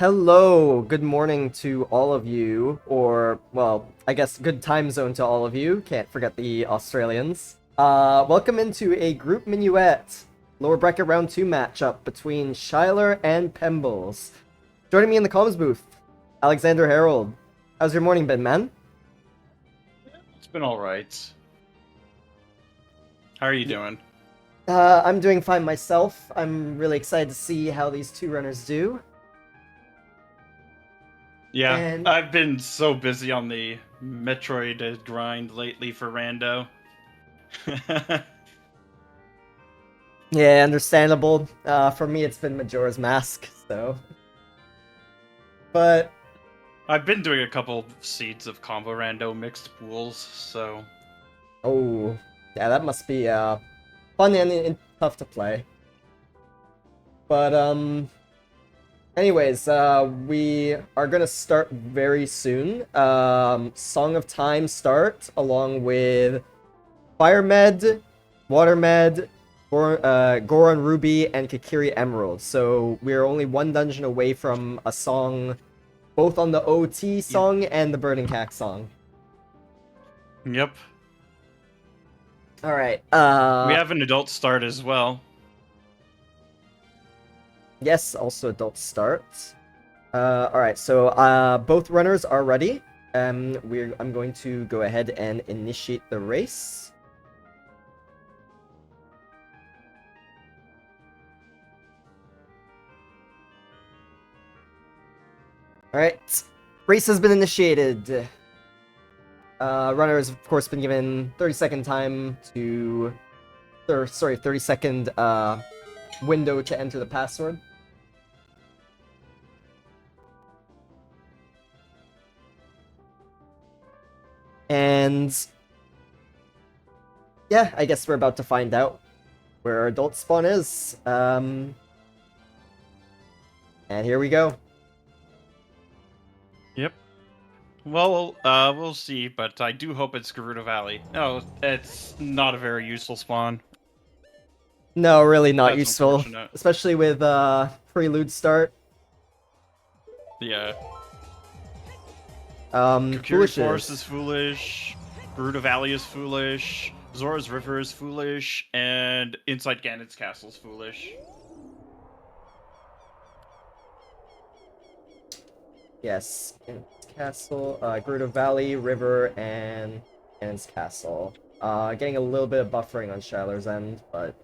Hello, good morning to all of you, or, well, I guess good time zone to all of you. Can't forget the Australians. Welcome into a group Minuet lower bracket round 2 matchup between Shyler and Pembles. Joining me in the comms booth, Alexander Harold. How's your morning been, man? It's been alright. How are you doing? I'm doing fine myself. I'm really excited to see how these two runners do. Yeah, And I've been so busy on the Metroid grind lately for Rando. yeah, understandable. For me, it's been Majora's Mask, so. But I've been doing a couple seeds of combo Rando mixed pools, so... oh, yeah, that must be fun and tough to play. But anyways, we are gonna start very soon. Song of Time start along with Fire Med, Water Med, Goron Ruby, and Kakiri Emerald. So we're only one dungeon away from a song, both on the OT song and the Burning Cack song. Yep. All right. We have an adult start as well. Yes, also adult start. Alright, so both runners are ready. I'm going to go ahead and initiate the race. Alright, race has been initiated. Runner has, of course, been given 30-second time to... 30-second window to enter the password. And yeah, I guess we're about to find out where our adult spawn is. And here we go. Yep. Well, we'll see, but I do hope it's Gerudo Valley. No, it's not a very useful spawn. No, really not That's useful, unfortunate. especially with prelude start. Yeah. Foolish Kakiri Forest is foolish, Gerudo Valley is foolish, Zora's River is foolish, and Inside Ganon's Castle is foolish. Yes, Castle, Gerudo Valley, River, and Ganon's Castle. Getting a little bit of buffering on Shyler's end, but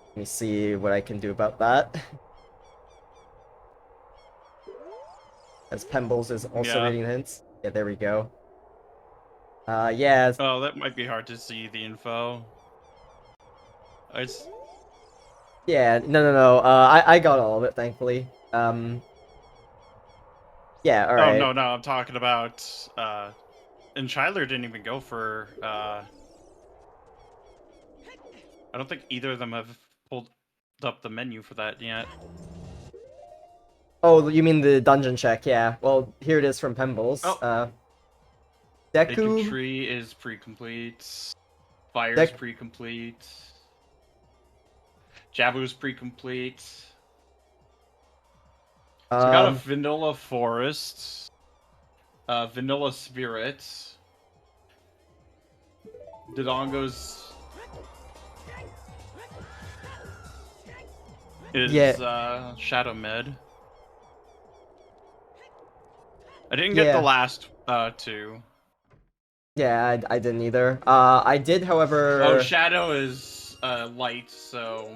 let me see what I can do about that. As Pembles is also reading hints. Yeah, there we go. Yeah. Oh, that might be hard to see the info. Yeah, no. I got all of it, thankfully. Yeah, alright. Oh, no, I'm talking about, and Shyler didn't even go for, I don't think either of them have pulled up the menu for that yet. Oh, you mean the dungeon check, yeah. Well, here it is from Pembles. Oh. Deku... Tree is pre-complete. Fire's pre-complete. Jabu's pre-complete. So we got a Vanilla Forest. Vanilla Spirit. Dodongo's... is, Shadow Med. I didn't get the last, two. Yeah, I didn't either. I did, however... Oh, Shadow is, light, so...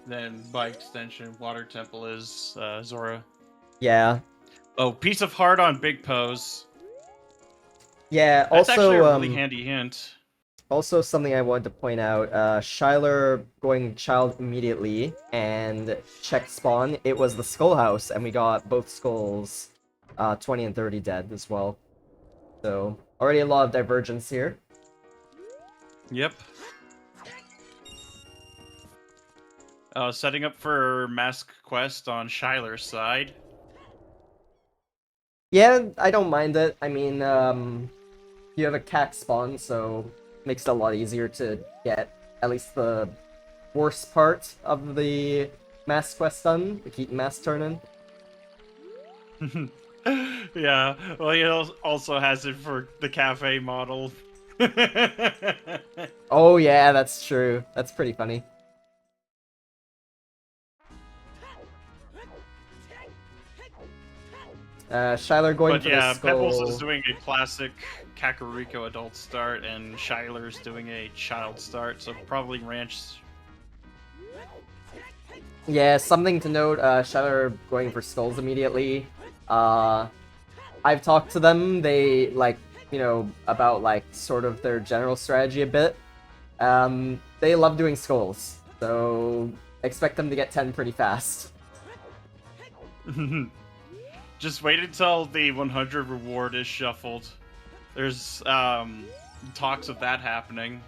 Then, by extension, Water Temple is, Zora. Yeah. Oh, Piece of Heart on Big Pose. Yeah, That's also... actually a really handy hint. Also, something I wanted to point out, Shyler going child immediately and checked spawn. It was the Skull House, and we got both skulls, 20 and 30 dead as well. So, already a lot of divergence here. Yep. Setting up for Mask Quest on Shyler's side. Yeah, I don't mind it. I mean, you have a cack spawn, so makes it a lot easier to get at least the worst part of the mask quest done, the Keaton mask turn-in. Yeah, well, he also has it for the cafe model. Oh yeah, that's true. That's pretty funny. Shyler going But for the yeah, Pebbles is skull. doing a classic Kakariko adult start, and Shyler's doing a child start, so probably Ranch. Yeah, something to note, Shyler going for skulls immediately. I've talked to them, they, like, you know, about, like, sort of their general strategy a bit. They love doing skulls, so expect them to get 10 pretty fast. Just wait until the 100 reward is shuffled. There's talks of that happening.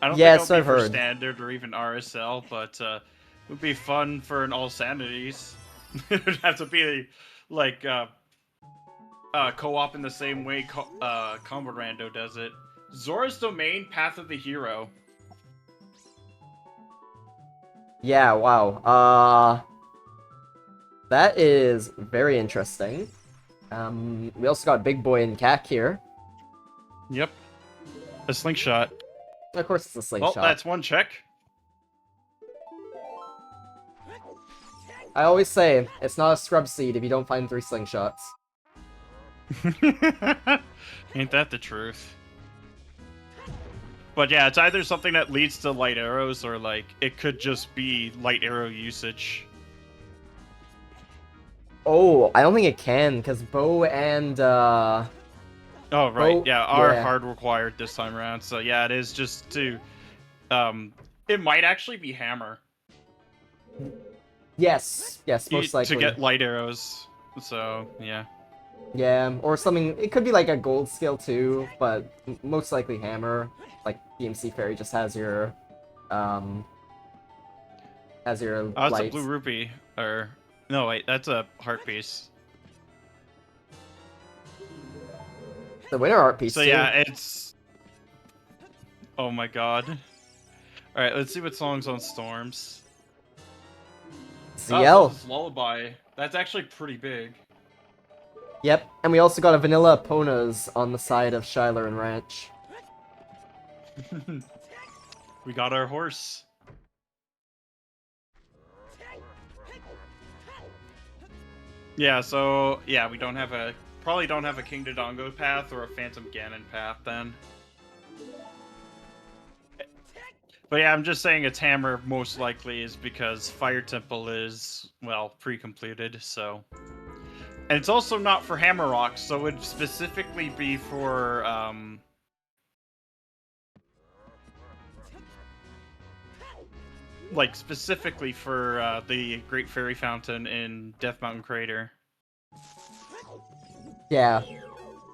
I don't think Yes, it'll be I've for heard. standard or even RSL, but it would be fun for an all sanities. It would have to be like co-op in the same way Combo Rando does it. Zora's Domain, Path of the Hero. Yeah, wow. That is very interesting. We also got Big Boy and Cac here. Yep. A slingshot. Of course, it's a Well, slingshot. that's one check. I always say, it's not a scrub seed if you don't find 3 slingshots. Ain't that the truth? But yeah, it's either something that leads to light arrows or like it could just be light arrow usage. Oh, I don't think it can, because bow and, Oh, right. bow... Yeah, are yeah. hard required this time around. So yeah, it is just to it might actually be hammer. Yes, most likely. To get light arrows. So, yeah. Yeah, or something, it could be like a gold skill too, but most likely hammer. Like, DMC Fairy just has your, Oh, it's a lights. blue rupee. Or, no, wait, that's a heart piece. The winner art piece So too. yeah, it's... Oh my god. Alright, let's see what song's on Storms. ZL. Oh, this is Lullaby. That's actually pretty big. Yep, and we also got a Vanilla Ponas on the side of Shyler and Ranch. We got our horse. Yeah, so yeah, we don't have a probably don't have a King Dodongo path or a Phantom Ganon path then. But yeah, I'm just saying its hammer most likely is because Fire Temple is, well, pre-completed, so. And it's also not for Hammer Rocks, so it would specifically be for, like, specifically for the Great Fairy Fountain in Death Mountain Crater. Yeah.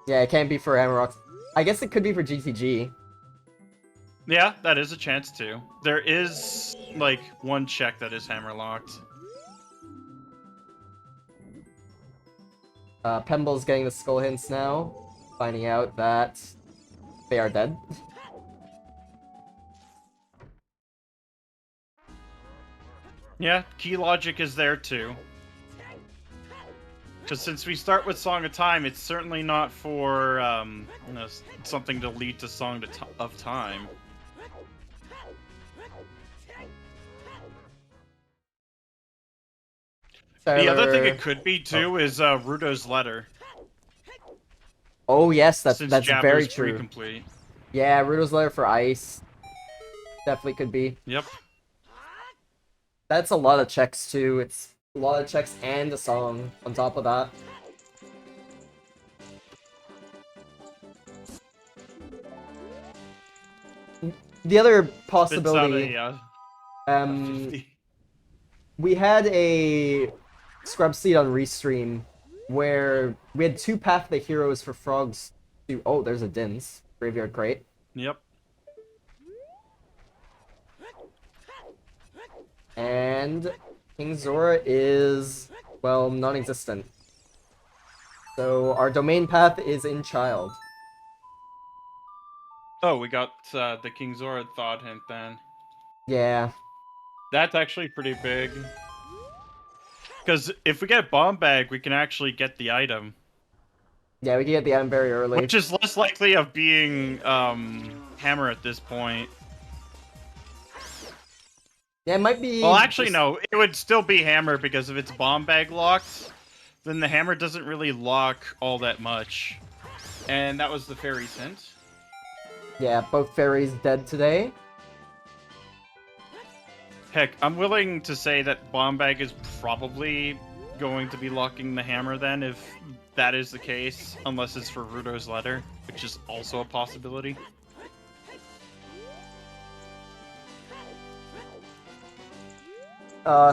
Yeah, it can't be for Amarok. I guess it could be for GTG. Yeah, that is a chance too. There is, like, one check that is hammer-locked. Pembles getting the skull hints now, finding out that they are dead. Yeah, key logic is there too. Because since we start with Song of Time, it's certainly not for you know, something to lead to Song of Time. The other thing it could be too is Rudo's letter. Oh yes, that's Since very Jabber's true. pre-complete. Yeah, Rudo's letter for ice. Definitely could be. Yep. That's a lot of checks too. It's a lot of checks and a song on top of that. The other possibility, we had a scrub seed on Restream where we had 2 Path of the Heroes for frogs. Oh, there's a Dins Graveyard Crate. Yep. And King Zora is, well, non-existent. So our domain path is in Child. Oh, we got the King Zora thought hint then. Yeah. That's actually pretty big. Because if we get bomb bag, we can actually get the item, Yeah, we can get the item very early. which is less likely of being hammer at this point. Yeah, it might be... Well, actually, no. It would still be hammer because if it's bomb bag locked, then the hammer doesn't really lock all that much. And that was the fairy's hint. Yeah, both fairies dead today. Heck, I'm willing to say that bomb bag is probably going to be locking the hammer then, if that is the case, unless it's for Rudo's letter, which is also a possibility.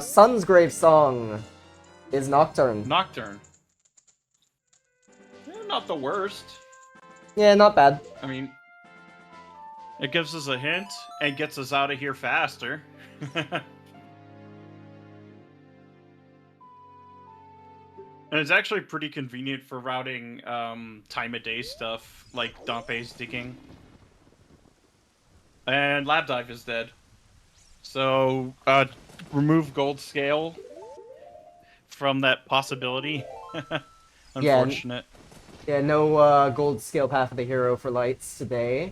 Sun's Grave Song is Nocturne. Nocturne. Not the worst. Yeah, not bad. I mean, it gives us a hint and gets us out of here faster. And it's actually pretty convenient for routing time of day stuff, like Dompe's digging. And Lab Dive is dead. So, remove Gold Scale from that possibility. Unfortunate. Yeah, no gold scale Path of the Hero for lights today.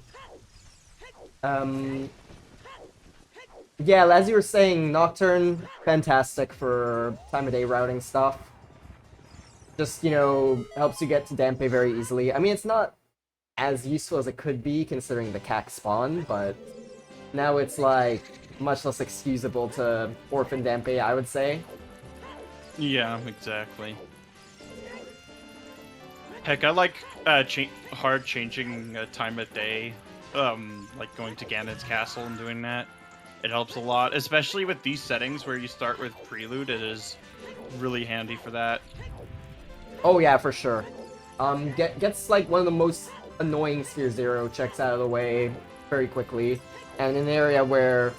Yeah, as you were saying, Nocturne, fantastic for time of day routing stuff. Just, you know, helps you get to Dampe very easily. I mean, it's not as useful as it could be considering the CAC spawn, but now it's like much less excusable to orphan Dampe, I would say. Yeah, exactly. Heck, I like hard changing time of day, like going to Ganon's castle and doing that. It helps a lot, especially with these settings where you start with Prelude. It is really handy for that. Oh yeah, for sure. Gets like one of the most annoying Sphere Zero checks out of the way very quickly, and in an area where,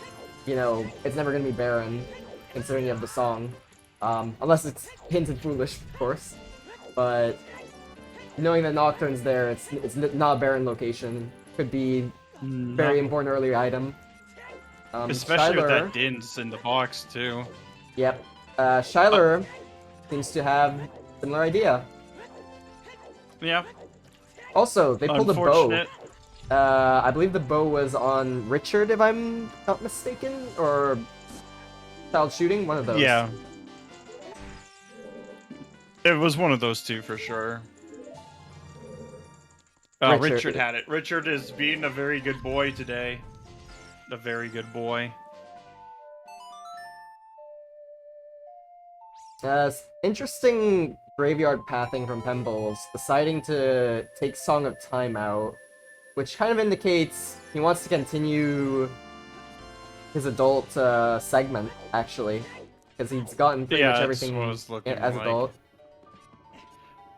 you know, it's never gonna be barren, considering you have the song. Unless it's hinted foolish, of course. But knowing that Nocturne's there, it's not a barren location. Could be very important early item. Especially Shyler, with that Din's in the box, too. Yep. Shyler seems to have similar idea. Yeah. Also, they pulled a bow. Unfortunate. I believe the bow was on Richard, if I'm not mistaken, or Child Shooting, one of those. Yeah. It was one of those two for sure. Richard had it. Richard is being a very good boy today. A very good boy. Interesting graveyard pathing from Pembles, deciding to take Song of Time out, which kind of indicates he wants to continue his adult segment, actually, because he's gotten pretty much everything as adult.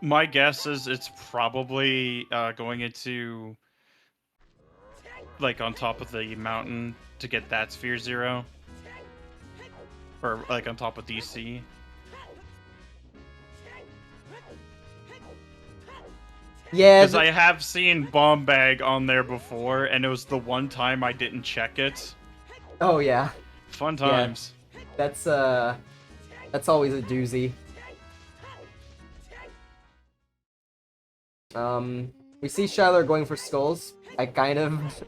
My guess is it's probably going into, like, on top of the mountain to get that Sphere Zero. Or, like, on top of DC. Yeah, because I have seen Bomb Bag on there before, and it was the one time I didn't check it. Oh yeah. Fun times. Yeah. That's always a doozy. We see Shyler going for skulls. I kind of,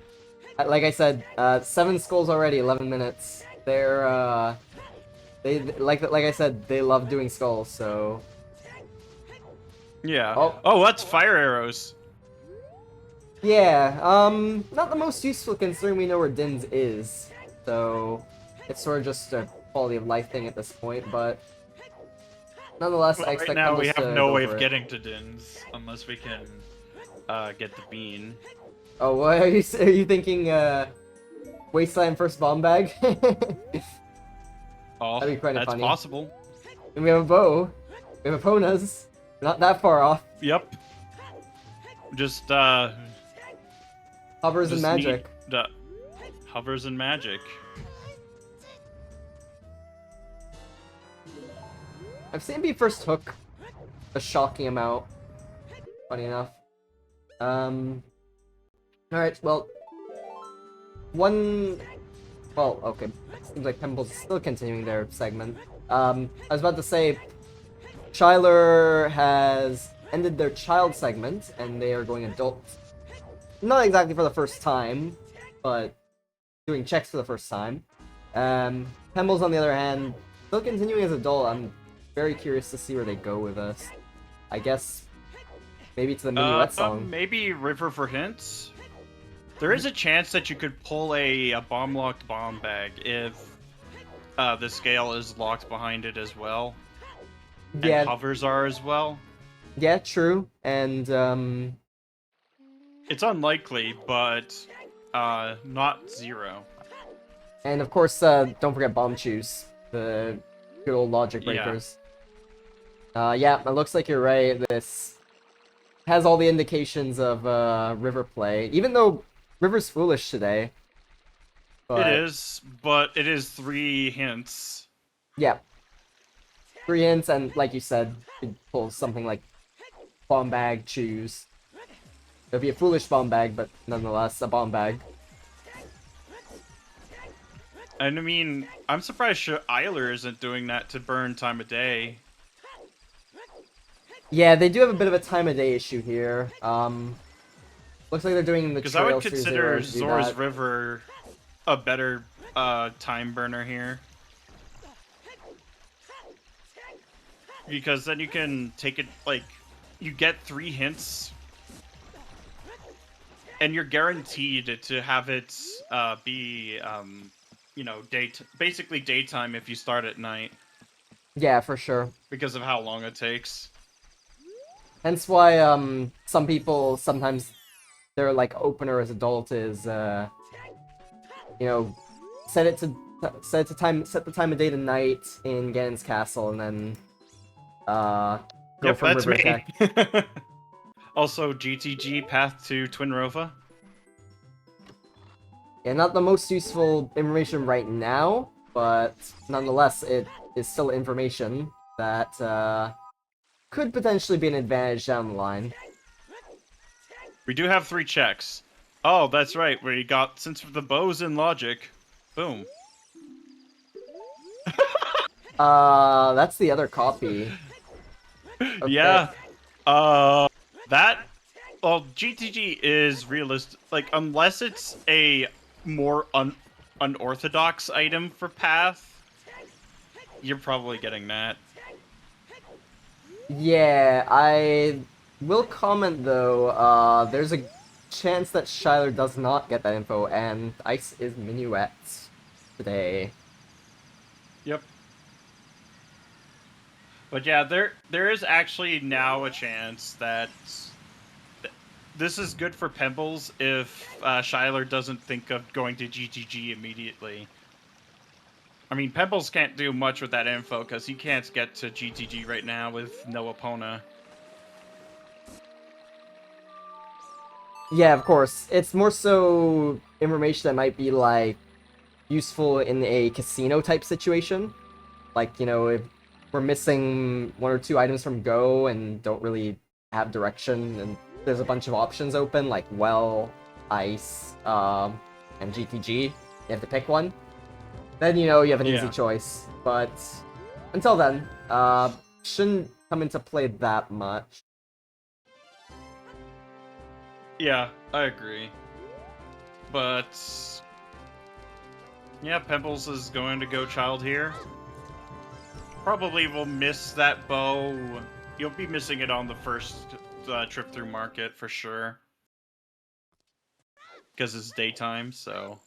like I said, 7 skulls already, 11 minutes. They're, they like I said, they love doing skulls, so. Yeah. Oh, that's fire arrows. Yeah. Not the most useful considering we know where Din's is, so it's sort of just a quality of life thing at this point, but. Nonetheless, well, I expect right now we have no way of it. getting to Din's unless we can get the bean. Oh, what are you thinking? Wasteland first bomb bag? Oh, that'd be quite that's funny. possible. And we have a bow. We have Eponas. Not that far off. Yep. Just Hovers and magic. Hovers and magic. I've seen B first hook a shocking amount. Funny enough. Alright, well. Well, okay. Seems like Pembles is still continuing their segment. I was about to say, Shyler has ended their child segment, and they are going adult. Not exactly for the first time, but doing checks for the first time. Pembles, on the other hand, still continuing as adult. I'm very curious to see where they go with us. I guess maybe to the Minuet song. Maybe River for hints. There is a chance that you could pull a bomb-locked bomb bag if the scale is locked behind it as well. Yeah, And hovers are as well. yeah, true. And It's unlikely, but not zero. and of course, don't forget bomb choose, the good old logic breakers. Yeah, it looks like you're right. This has all the indications of River play, even though River's foolish today. But, It is, but it is 3 hints. yeah, 3 hints, and like you said, you could pull something like bomb bag, choose. It'll be a foolish bomb bag, but nonetheless, a bomb bag. And I mean, I'm surprised Shyler isn't doing that to burn time of day. Yeah, they do have a bit of a time of day issue here. Looks like they're doing the Because I would Trail consider 2-0 to do Zora's that. River a better time burner here. Because then you can take it, like, you get 3 hints, and you're guaranteed to have it be, you know, basically daytime if you start at night. Yeah, for sure. Because of how long it takes. Hence why some people sometimes their like opener as adult is you know, set the time of day to night in Ganon's castle, and then go Yep, from that's River me. Attack. Also, GTG Path to Twin Rova. Yeah, not the most useful information right now, but nonetheless, it is still information that could potentially be an advantage down the line. We do have 3 checks. Oh, that's right. We got, since the bow's in logic, boom. That's the other copy. Okay. Yeah. That. Well, GTG is realistic. Like, unless it's a more unorthodox item for Path, you're probably getting that. Yeah, I will comment though, there's a chance that Shyler does not get that info, and Ice is Minuet today. Yep. But yeah, there is actually now a chance that this is good for Pembles if Shyler doesn't think of going to GTG immediately. I mean, Pembles can't do much with that info because he can't get to GTG right now with no Epona. Yeah, of course. It's more so information that might be like useful in a casino type situation. Like, you know, if we're missing 1 or 2 items from Go and don't really have direction, and there's a bunch of options open, like Well, Ice, and GTG. You have to pick one. Then, you know, you have an easy choice. But until then, shouldn't come into play that much. Yeah, I agree. But yeah, Pembles is going to go child here. Probably will miss that bow. You'll be missing it on the first trip through market for sure. Because it's daytime, so.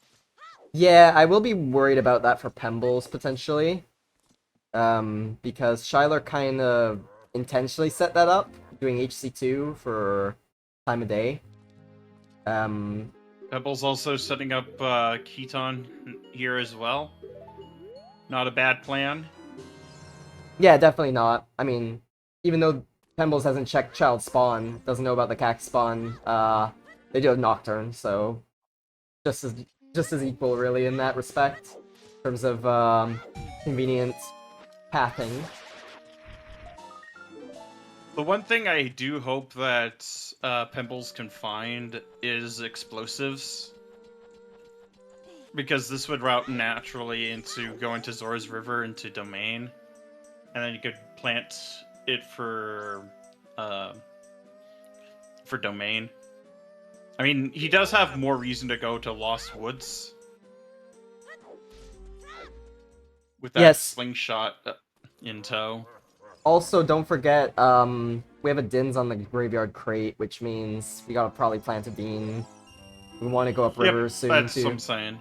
Yeah, I will be worried about that for Pembles, potentially. Because Shyler kind of intentionally set that up, doing HC2 for time of day. Pebbles also setting up Keaton here as well. Not a bad plan. Yeah, definitely not. I mean, even though Pembles hasn't checked Child Spawn, doesn't know about the Cax Spawn, they do have Nocturne, so just as equal, really, in that respect, in terms of convenient pathing. The one thing I do hope that Pembles can find is explosives. Because this would route naturally into going to Zora's River into Domain. and then you could plant it for domain. I mean, he does have more reason to go to Lost Woods with that Yes. slingshot in tow. Also, don't forget, we have a Dins on the graveyard crate, which means we gotta probably plant a Bean. We want to go up river soon, that's too. what I'm saying.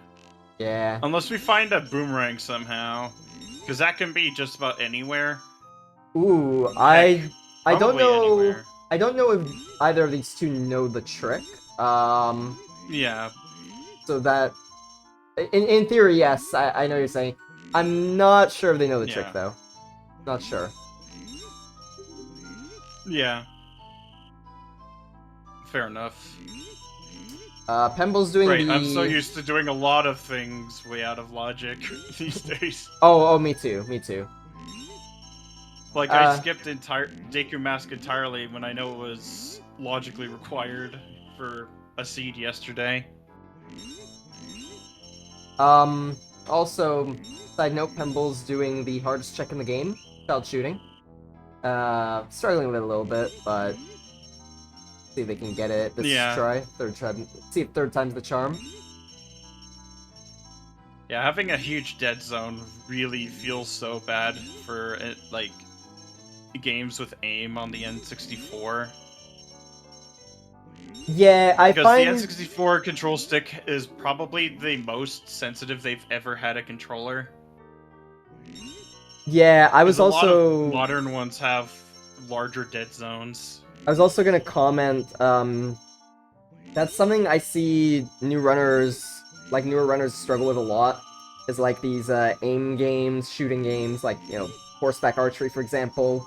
Yeah. Unless we find a boomerang somehow. Because that can be just about anywhere. Ooh, Heck, I don't probably know. anywhere. I don't know if either of these two know the trick. Yeah. So that, in theory, yes, I know what you're saying. I'm not sure if they know the trick, Yeah. though. Not sure. Yeah. Fair enough. Pembles doing Right, the... I'm so used to doing a lot of things way out of logic these days. Oh, me too, me too. Like, I skipped Deku Mask entirely when I know it was logically required for a seed yesterday. Also, side note, Pembles doing the hardest check in the game, child shooting. Struggling with it a little bit, but see if they can get it this try. Third try. See if third time's the charm. Yeah, having a huge dead zone really feels so bad for like games with aim on the N64. Yeah, because the N64 control stick is probably the most sensitive they've ever had a controller. Yeah, I was also... a lot of modern ones have larger dead zones. I was also gonna comment, that's something I see newer runners struggle with a lot, is like these aim games, shooting games, like, you know, horseback archery, for example.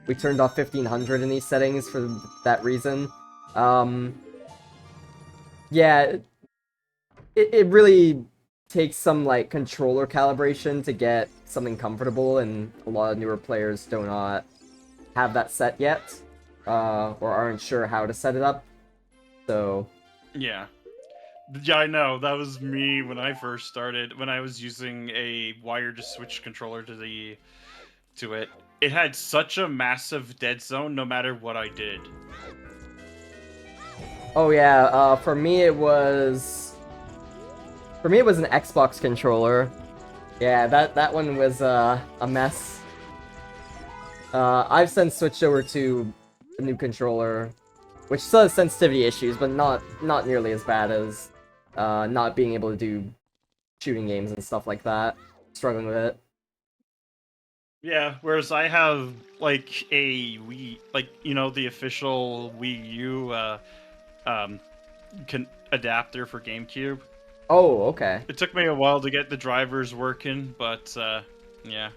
We turned off 1500 in these settings for that reason. Yeah, it really takes some, like, controller calibration to get something comfortable, and a lot of newer players do not have that set yet, or aren't sure how to set it up, so... Yeah. Yeah, I know. That was me when I first started, when I was using a wired switch controller to it. It had such a massive dead zone no matter what I did. Oh yeah, for me it was an Xbox controller. Yeah, that one was a mess. I've since switched over to a new controller, which still has sensitivity issues, but not nearly as bad as not being able to do shooting games and stuff like that. Struggling with it. Yeah, whereas I have like a Wii, like, you know, the official Wii U adapter for GameCube. Oh, okay. It took me a while to get the drivers working, but yeah.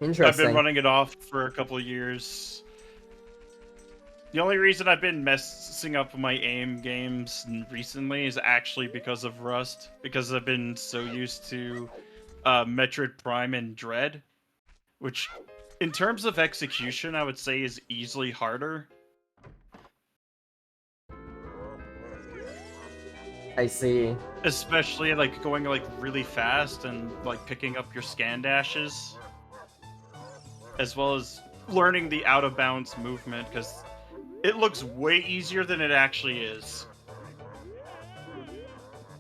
Interesting. I've been running it off for a couple of years. The only reason I've been messing up my aim games recently is actually because of Rust, because I've been so used to Metroid Prime and Dread, which, in terms of execution, I would say is easily harder. I see. Especially like going like really fast and like picking up your scan dashes, as well as learning the out of bounds movement, because it looks way easier than it actually is.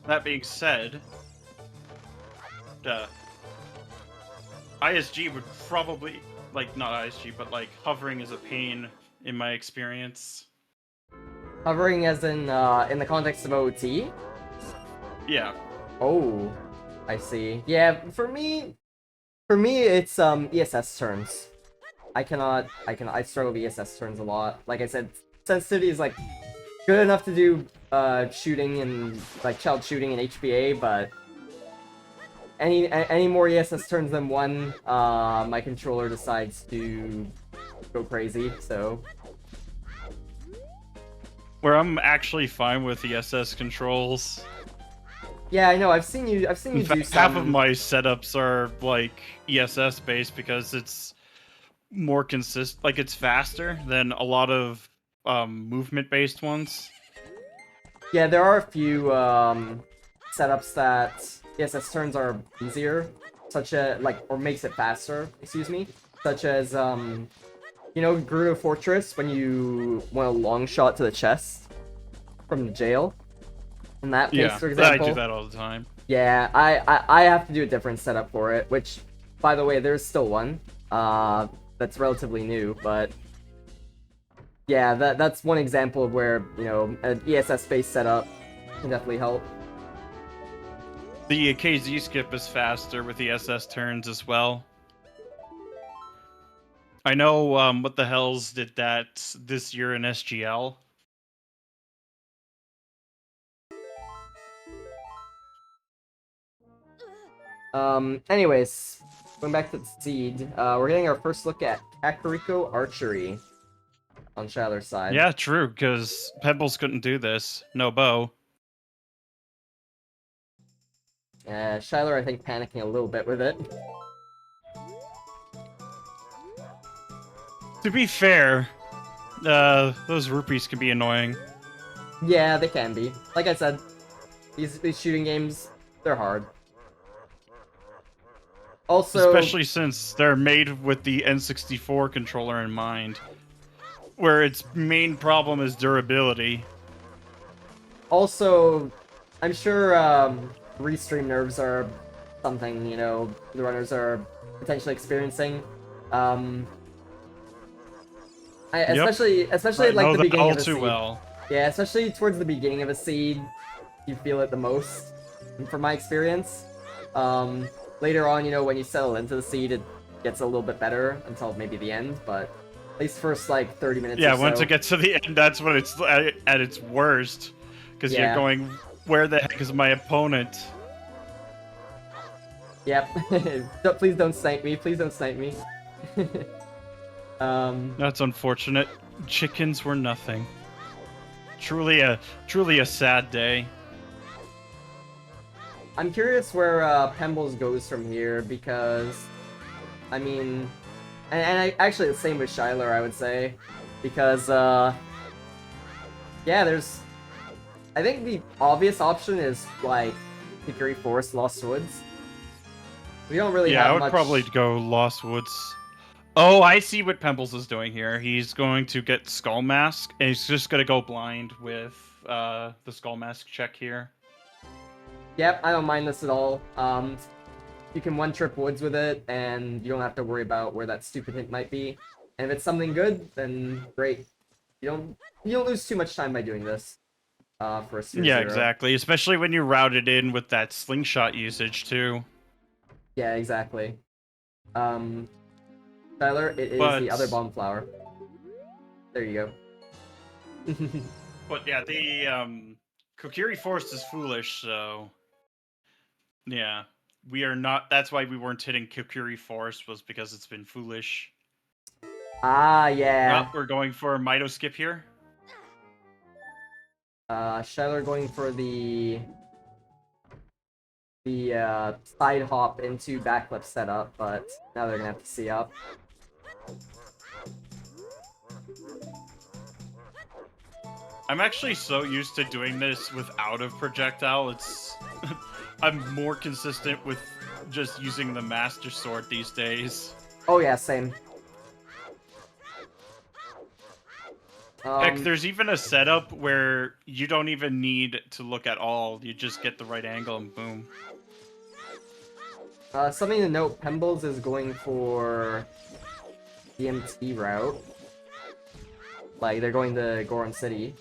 That being said, ISG would probably, like, not ISG, but like hovering is a pain in my experience. Hovering as in the context of OT? Yeah. Oh, I see. Yeah, for me it's ESS turns. I struggle with ESS turns a lot. Like I said, sensitivity is like good enough to do shooting and like child shooting and HBA, but any more ESS turns than one, my controller decides to go crazy, so... Where I'm actually fine with ESS controls. Yeah, I know, I've seen you do some... Half of my setups are, like, ESS based because it's more consistent, like, it's faster than a lot of movement-based ones. Yeah, there are a few setups that ESS turns are easier. such as like, or makes it faster, excuse me, such as you know, Gerudo Fortress, when you want a long shot to the chest from the jail. In that case, for I example. do that all the time. Yeah, I have to do a different setup for it, which, by the way, there's still one. That's relatively new, but yeah, that's one example of where, you know, an ESS-based setup can definitely help. The KZ skip is faster with the SS turns as well. I know what the hells did that this year in SGL. Anyways, going back to the seed, we're getting our first look at Kakariko Archery on Shyler's side. Yeah, true, because Pebbles couldn't do this. No bow. Shyler, I think, panicking a little bit with it. To be fair, those rupees can be annoying. Yeah, they can be. Like I said, these shooting games, they're hard. Also, especially since they're made with the N64 controller in mind, where its main problem is durability. Also, I'm sure restream nerves are something, you know, the runners are potentially experiencing. Especially like the beginning of a seed. Well. Yeah, especially towards the beginning of a seed, you feel it the most, from my experience. Later on, you know, when you settle into the seed, it gets a little bit better until maybe the end, but at least first, like, 30 minutes Yeah, or so. once it gets to the end, that's when it's at its worst. Because you're going, where the heck is my opponent? Yep. Please don't snipe me. Please don't snipe me. That's unfortunate. Chickens were nothing. Truly a sad day. I'm curious where Pembles goes from here, because, I mean, and actually the same with Shyler, I would say, because, yeah, there's, I think the obvious option is, like, Hickory Forest, Lost Woods. We don't really have much... Yeah, I would probably go Lost Woods. Oh, I see what Pembles is doing here. He's going to get Skull Mask, and he's just going to go blind with the Skull Mask check here. Yep, I don't mind this at all. You can one-trip Woods with it, and you don't have to worry about where that stupid hint might be. And if it's something good, then great. You don't lose too much time by doing this. For a 0-0. Yeah, exactly. Especially when you route it in with that slingshot usage too. Yeah, exactly. Shyler, it is the other bomb flower. There you go. But yeah, the Kokiri Forest is foolish, so yeah, we are not. That's why we weren't hitting Kokiri Forest, was because it's been foolish. Ah, yeah. Well, we're going for a Mito skip here. Shyler going for the side hop into backflip setup, but now they're gonna have to see up. I'm actually so used to doing this without a projectile. It's I'm more consistent with just using the Master Sword these days. Oh yeah, same. Heck, there's even a setup where you don't even need to look at all. You just get the right angle and boom. Something to note, Pembles is going for DMT route. Like, they're going to Goron City.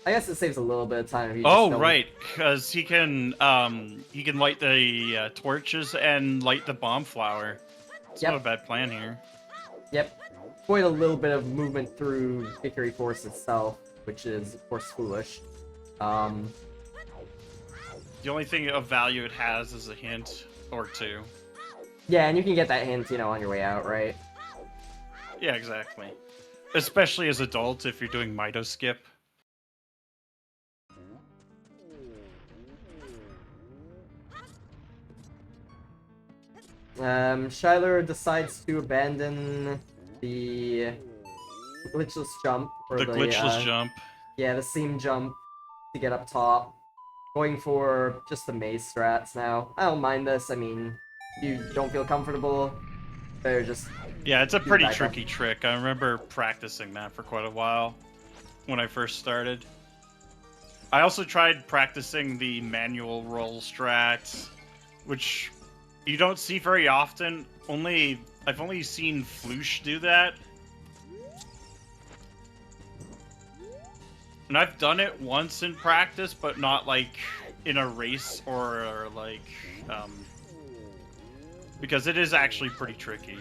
I guess it saves a little bit of time if you just don't... right, because he can light the torches and light the bomb flower. It's not a bad plan here. Yep. Avoid a little bit of movement through Hickory Forest itself, which is, of course, foolish. The only thing of value it has is a hint or two. Yeah, and you can get that hint, you know, on your way out, right? Yeah, exactly. Especially as adults, if you're doing Mito skip. Shyler decides to abandon the glitchless jump. Or the glitchless jump. Yeah, the seam jump to get up top. Going for just the maze strats now. I don't mind this, I mean, you don't feel comfortable, better just Yeah, it's a do the pretty back up. tricky trick. I remember practicing that for quite a while when I first started. I also tried practicing the manual roll strat, which you don't see very often. I've only seen Floosh do that. And I've done it once in practice, but not like in a race or like because it is actually pretty tricky.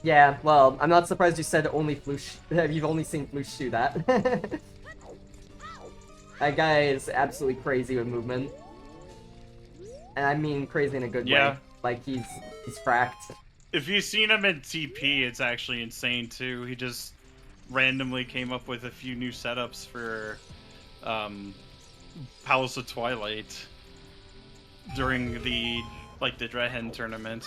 Yeah, well, I'm not surprised you said only Floosh. You've only seen Floosh do that. That guy is absolutely crazy with movement. And I mean crazy in a good Yeah. way. Like, he's fracked. If you've seen him in TP, it's actually insane too. He just randomly came up with a few new setups for Palace of Twilight during the Dreadhen tournament.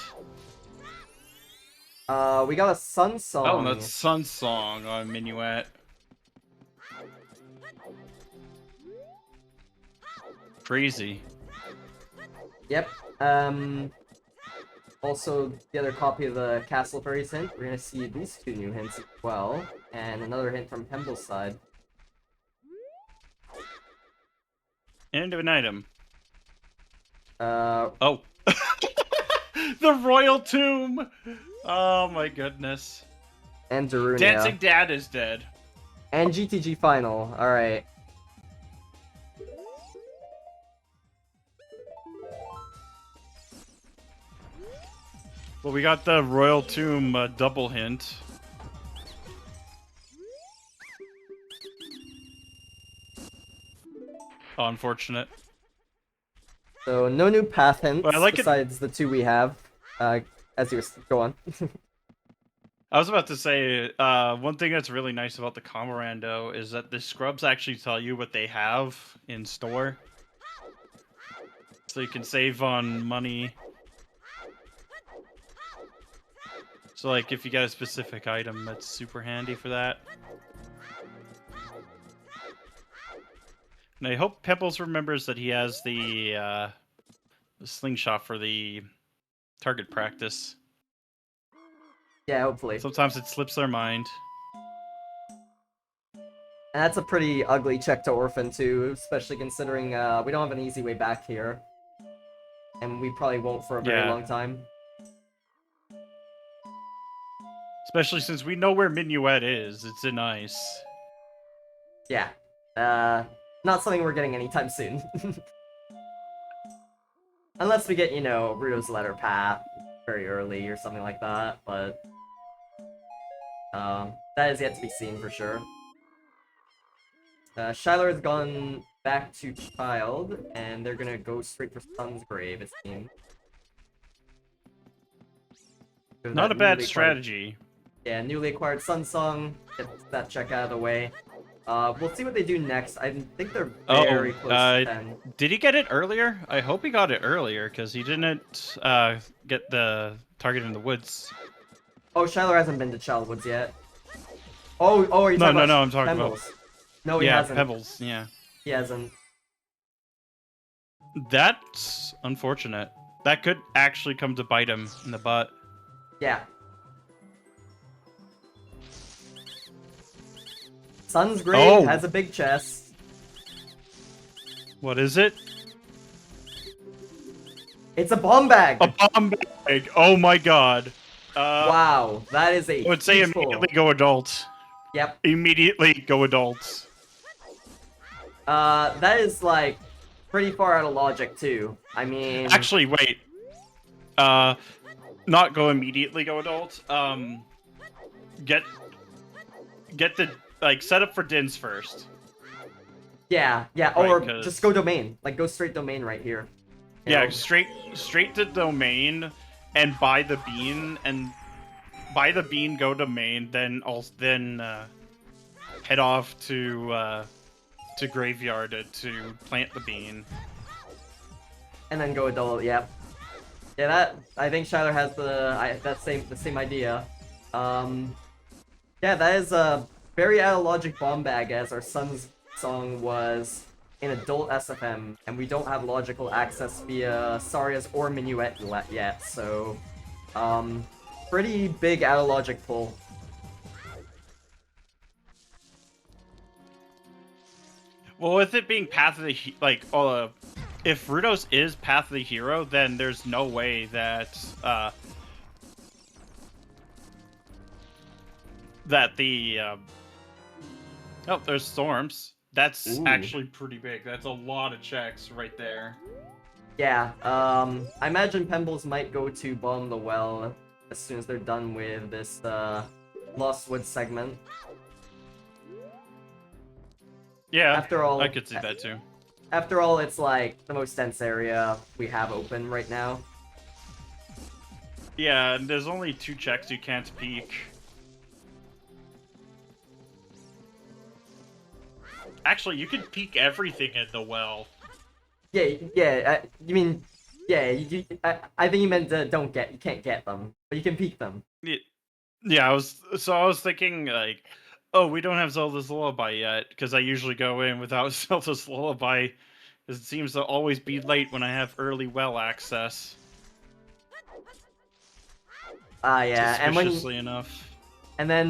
We got a Sun Song. Oh, and that's Sun Song on Minuet. Crazy. Yep. Also, the other copy of the Castle Fairies hint. We're gonna see these two new hints as well. And another hint from Pembles' side. End of an item. Oh. The Royal Tomb! Oh my goodness. And Darunia. Dancing Dad is dead. And GTG Final. Alright. Well, we got the Royal Tomb double hint. Oh, unfortunate. So, no new path hints Well, I like besides the two we have. As you go on. I was about to say, one thing that's really nice about the Comorando is that the scrubs actually tell you what they have in store. So you can save on money. So like, if you get a specific item, that's super handy for that. And I hope Pebbles remembers that he has the slingshot for the target practice. Yeah, hopefully. Sometimes it slips their mind. And that's a pretty ugly check to Orphan too, especially considering we don't have an easy way back here. And we probably won't for a very long time. Especially since we know where Minuet is. It's in ice. Yeah. Not something we're getting anytime soon. Unless we get, you know, Ruto's Letter Path very early or something like that, but that is yet to be seen for sure. Shyler has gone back to Child, and they're gonna go straight for Sun's Grave, it seems. Not a bad strategy. Yeah, newly acquired Sun Song. Get that check out of the way. We'll see what they do next. I think they're very close to 10. Did he get it earlier? I hope he got it earlier, because he didn't get the target in the woods. Oh, Shyler hasn't been to Childwoods yet. Oh, are you talking about No, I'm talking Pembles? about... No, he hasn't. Pebbles, yeah. He hasn't. That's unfortunate. That could actually come to bite him in the butt. Yeah. Sun's Grave has a big chest. What is it? It's a bomb bag! A bomb bag! Oh my god. Wow, that is a I would say immediately go adult. Yep. Immediately go adults. That is, like, pretty far out of logic, too. I mean... Actually, wait. Not go immediately go adult. Get the... Like, set up for Dins first. Yeah, Right, or just go domain. Like, go straight domain right here. Yeah, straight to domain, and buy the bean, go domain, then head off to graveyard to plant the bean. And then go adult, yep. Yeah, that, I think Shyler has the same idea. Yeah, that is a very out of logic bomb bag, as our Sun's Song was in adult SFM, and we don't have logical access via Saria's or Minuet yet, so pretty big out of logic pull. Well, with it being Path of the if Rudos is Path of the Hero, then there's no way that oh, there's storms. That's actually pretty big. That's a lot of checks right there. Yeah, I imagine Pembles might go to bomb the well as soon as they're done with this Lost Woods segment. Yeah, after all, I could see that too. After all, it's like the most dense area we have open right now. Yeah, and there's only 2 checks you can't peek. Actually, you can peek everything in the well. Yeah, you mean, yeah, I think you meant you can't get them, but you can peek them. Yeah, I was thinking, like, oh, we don't have Zelda's Lullaby yet, because I usually go in without Zelda's Lullaby, because it seems to always be late when I have early well access. Yeah, Suspiciously enough. And then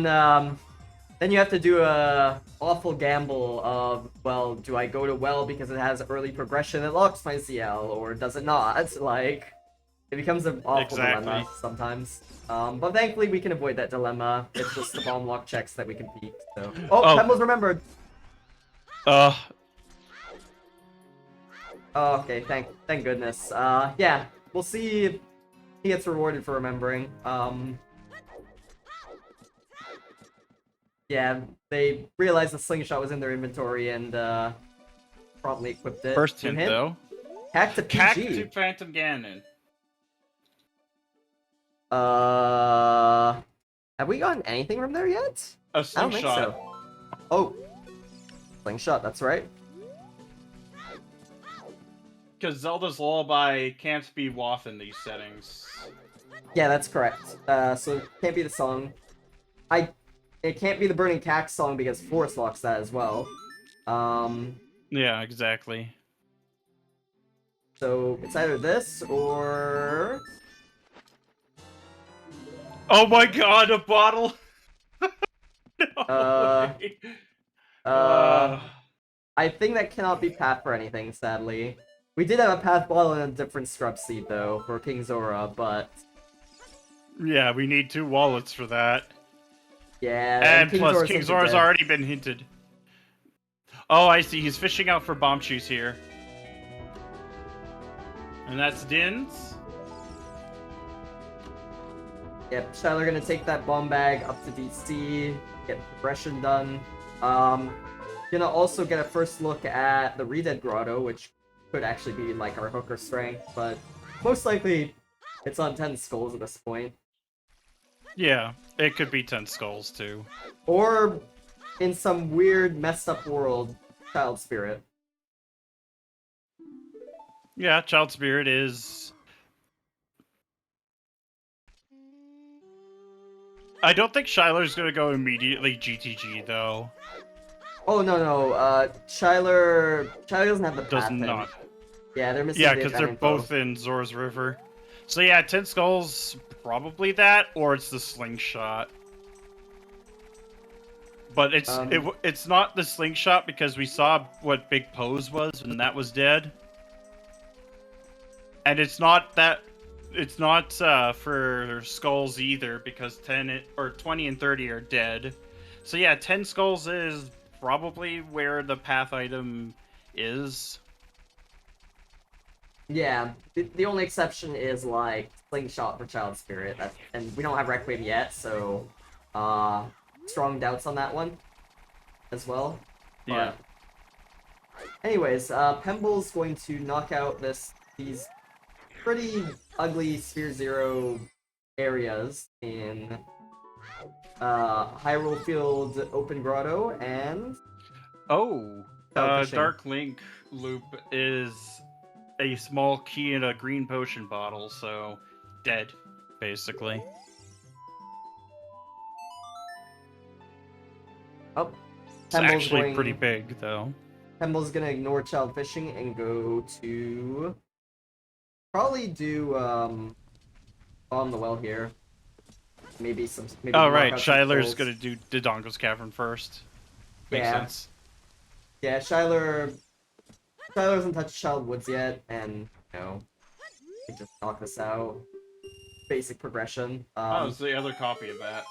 you have to do a awful gamble of, well, do I go to well because it has early progression that locks my CL, or does it not? Like, it becomes an awful dilemma sometimes. But thankfully we can avoid that dilemma. It's just the bomb lock checks that we can peek. So, Pembles remembered. Oh, okay, thank goodness. Yeah, we'll see if he gets rewarded for remembering. Yeah, they realized the slingshot was in their inventory and promptly equipped it. First hint, though. Hack to PG. Hack to Phantom Ganon. Have we gotten anything from there yet? A slingshot. I don't think so. Oh, slingshot, that's right. Because Zelda's Lullaby can't be WAF in these settings. Yeah, that's correct. So it can't be the song. It can't be the Burning Cax song because Force locks that as well. Yeah, exactly. So it's either this or... Oh my god, a bottle! No way. I think that cannot be path for anything, sadly. We did have a path bottle and a different scrub seed, though, for King Zora, but... Yeah, we need 2 wallets for that. Yeah, and plus, King Zora's already been hinted. Oh, I see. He's fishing out for bomb shoes here. And that's Din's. Yep, Shyler gonna take that bomb bag up to DC, get progression done. Gonna also get a first look at the Redead Grotto, which could actually be like our hooker strength, but most likely it's on 10 skulls at this point. Yeah, it could be 10 skulls too. Or in some weird, messed up world, Child Spirit. Yeah, Child Spirit is... I don't think Shyler's gonna go immediately GTG, though. Oh, no. Shyler doesn't have the path. Does not. Yeah, they're missing. Yeah, because they're both in Zora's River. So yeah, 10 skulls, probably that, or it's the slingshot. But it's not the slingshot because we saw what Big Pose was, and that was dead. And it's not for skulls either because 20 and 30 are dead. So yeah, 10 skulls is probably where the path item is. Yeah, the only exception is like slingshot for Child Spirit, and we don't have Requiem yet, so strong doubts on that one as well. Yeah. But anyways, Pemble's going to knock out these pretty ugly Sphere Zero areas in Hyrule Field Open Grotto and... Oh, Dark Link loop is a small key in a green potion bottle, so dead, basically. Oh, it's actually pretty big, though. Pemble's gonna ignore child fishing and go to probably do bomb the well here. Maybe Oh knock right, out some Shyler's skulls. gonna do Dodongo's Cavern first. Makes Yeah. sense. Yeah, Shyler hasn't touched Child Woods yet, and we just knock this out. Basic progression. Oh, it's the other copy of that.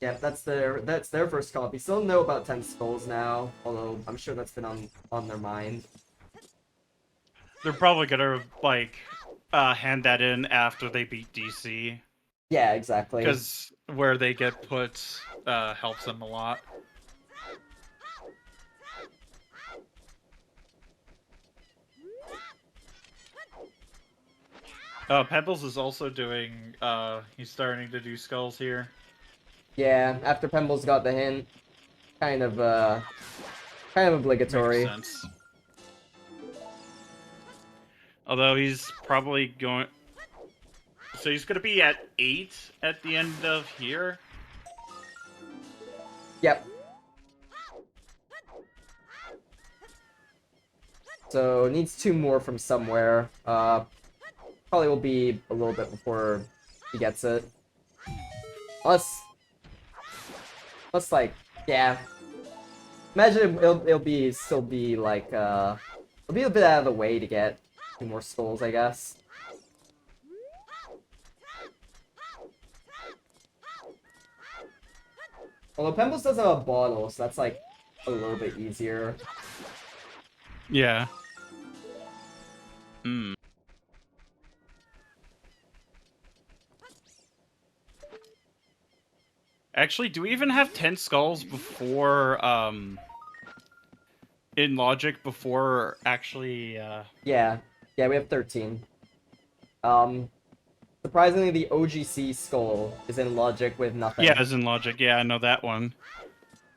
Yeah, that's their first copy. Still know about 10 skulls now, although I'm sure that's been on their mind. They're probably gonna like hand that in after they beat DC, Yeah, exactly. because where they get put helps them a lot. Pebbles is also doing. He's starting to do skulls here. Yeah, after Pembles got the hint, kind of obligatory. Makes sense. Although he's probably going. So he's gonna be at 8 at the end of here. Yep. So needs 2 more from somewhere. Probably will be a little bit before he gets it. Unless like, yeah. Imagine it'll still be like it'll be a bit out of the way to get 2 more skulls, I guess. Although Pembles does have a bottle, so that's like a little bit easier. Yeah. Hmm. Actually, do we even have 10 skulls before, in Logic before actually, Yeah, we have 13. Surprisingly, the OGC skull is in Logic with nothing. Yeah, as in Logic, yeah, I know that one.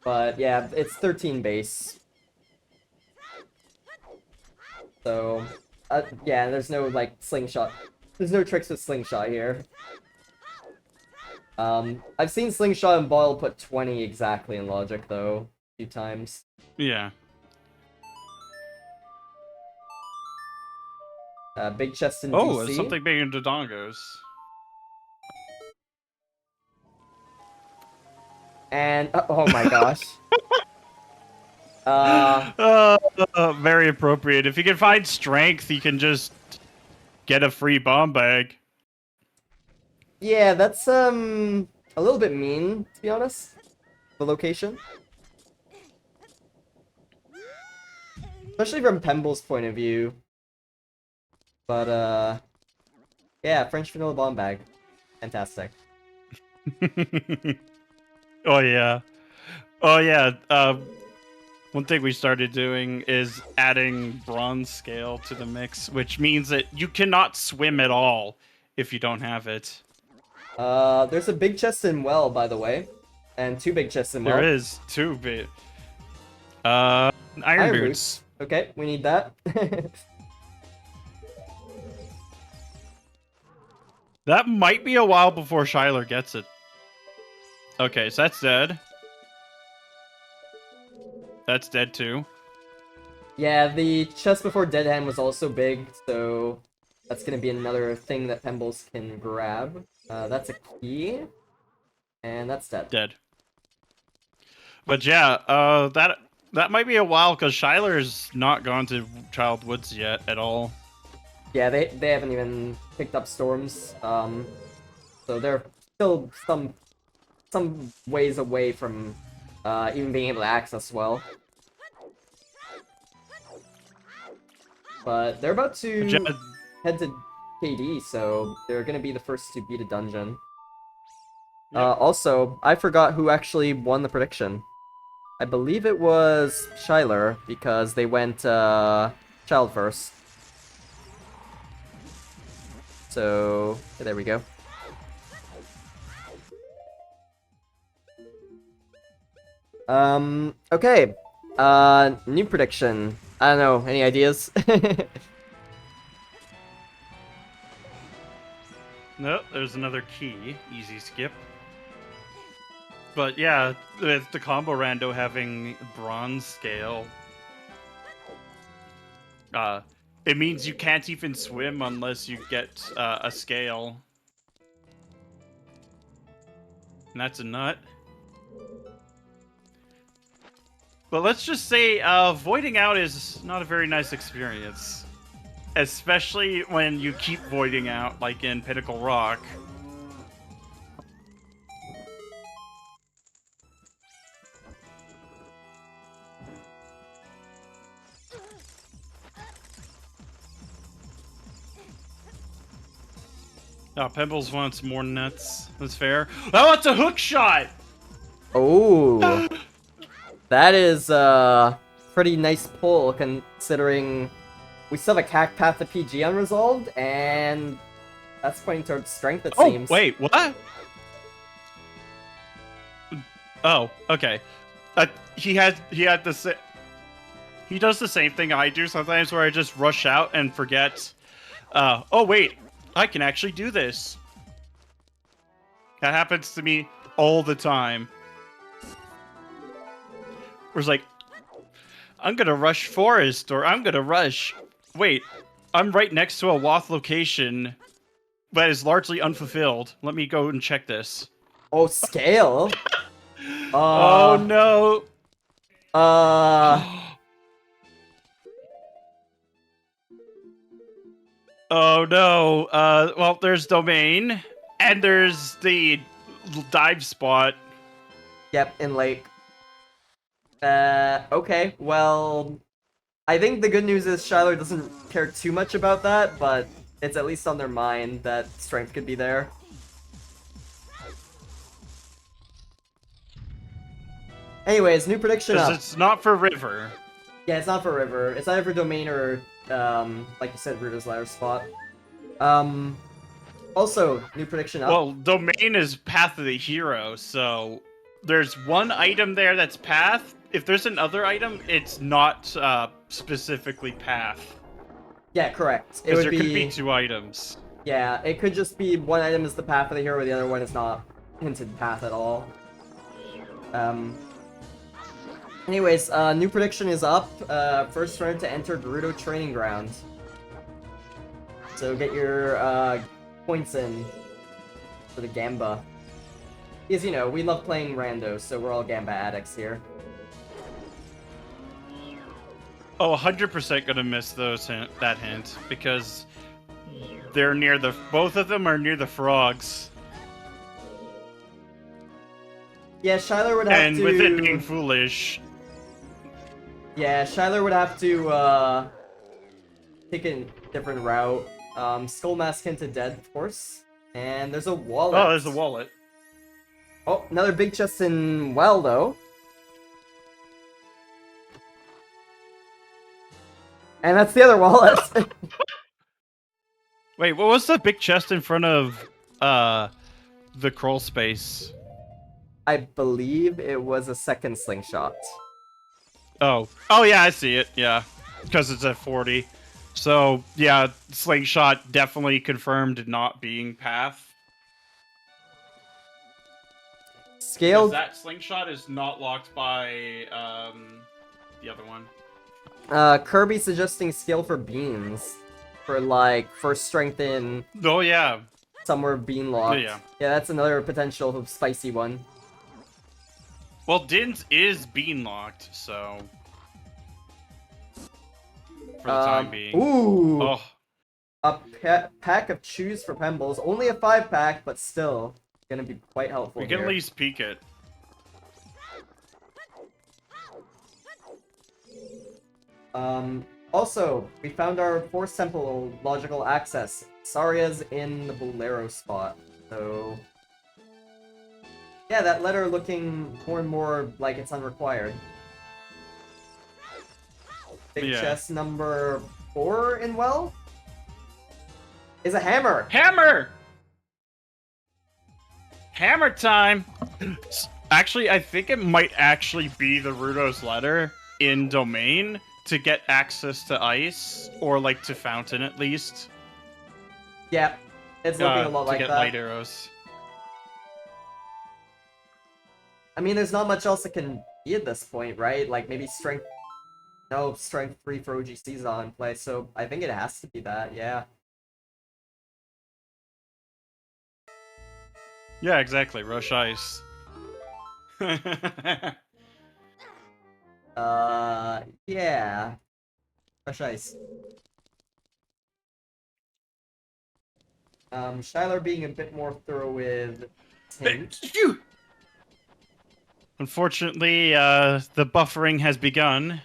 But yeah, it's 13 base. So, yeah, there's no, like, slingshot. There's no tricks with slingshot here. I've seen slingshot and bottle put 20 exactly in Logic, though, a few times. Yeah. Big chest in Oh, DC. something big in Dodongos. And, oh my gosh. Very appropriate. If you can find strength, you can just get a free bomb bag. Yeah, that's, a little bit mean, to be honest. The location. Especially from Pemble's point of view. But, yeah, French vanilla bomb bag. Fantastic. Oh, yeah. Oh, yeah. One thing we started doing is adding bronze scale to the mix, which means that you cannot swim at all if you don't have it. There's a big chest in well, by the way. And 2 big chests in well. There is 2 bit. Iron boots. Okay, we need that. That might be a while before Shyler gets it. Okay, so that's dead. That's dead too. Yeah, the chest before Dead Hand was also big, so that's gonna be another thing that Pembles can grab. That's a key. And that's dead. Dead. But yeah, that might be a while because Shyler's not gone to Child Woods yet at all. Yeah, they haven't even picked up storms. So they're still some ways away from even being able to access well. But they're about to head to KD, so they're gonna be the first to beat a dungeon. Yep. Also, I forgot who actually won the prediction. I believe it was Shyler, because they went child first. So, there we go. Okay. New prediction. I don't know, any ideas? No, there's another key. Easy skip. But yeah, with the combo rando having bronze scale, It means you can't even swim unless you get a scale. And that's a nut. But let's just say voiding out is not a very nice experience. Especially when you keep voiding out, like in Pinnacle Rock. Oh, Pembles wants more nuts. That's fair. Oh, it's a hook shot! Oh. That is pretty nice pull considering we still have a CAC path to PG unresolved, and that's pointing towards strength, it seems. Oh, wait, what? Oh, okay. He had the he does the same thing I do sometimes, where I just rush out and forget. Oh wait, I can actually do this. That happens to me all the time. Where it's like, I'm gonna rush forest, or I'm gonna rush. Wait, I'm right next to a Woth location that is largely unfulfilled. Let me go and check this. Oh, scale? Oh no. Oh no. Well, there's domain, and there's the dive spot. Yep, in lake. Okay, well, I think the good news is Shyler doesn't care too much about that, but it's at least on their mind that strength could be there. Anyways, new prediction up. It's not for river. Yeah, it's not for river. It's either for domain or, like you said, Ruder's Ladder spot. Also, new prediction up. Well, domain is path of the hero, so there's one item there that's path. If there's another item, it's not specifically path. Yeah, correct. Because there could be two items. Yeah, it could just be one item is the path of the hero, the other one is not hinted path at all. Anyways, new prediction is up. First runner to enter Gerudo Training Ground. So get your points in for the Gamba. Because, you know, we love playing randos, so we're all Gamba addicts here. Oh, 100% gonna miss that hint, because they're near both of them are near the frogs. Yeah, Shyler would have and to... with it being foolish... Yeah, Shyler would have to, take a different route. Skull Mask hinted dead, of course. And there's a wallet. Oh, there's a wallet. Oh, another big chest in well, though. And that's the other wallet. Wait, what was the big chest in front of, the crawl space? I believe it was a second slingshot. Oh. Oh, yeah, I see it, yeah. Because it's at 40. So, yeah, slingshot definitely confirmed not being path. Scaled... That slingshot is not locked by, the other one. Kirby suggesting skill for beans. For, like, first strength in... Oh, yeah. Somewhere bean locked. Yeah. Yeah, that's another potential spicy one. Well, Din's is bean locked, so... For the time being. Ooh! Oh. A pack of chews for Pembles. Only a 5-pack, but still gonna be quite helpful We can here. at least peek it. Also, we found our Force Temple logical access. Saria's in the Bolero spot, so... Yeah, that letter looking more and more like it's unrequired. Big chest number 4 in well? Is a hammer! Hammer! Hammer time! Actually, I think it might actually be the Rudo's letter in Domain to get access to ice, or like to Fountain at least. Yeah, it's looking a lot like that. To get light arrows. I mean, there's not much else that can be at this point, right? Like, maybe strength... No, strength 3 for OGC's on play, so I think it has to be that, yeah. Yeah, exactly. Rush ice. Yeah. Fresh ice. Shyler being a bit more thorough with hint. Unfortunately, the buffering has begun,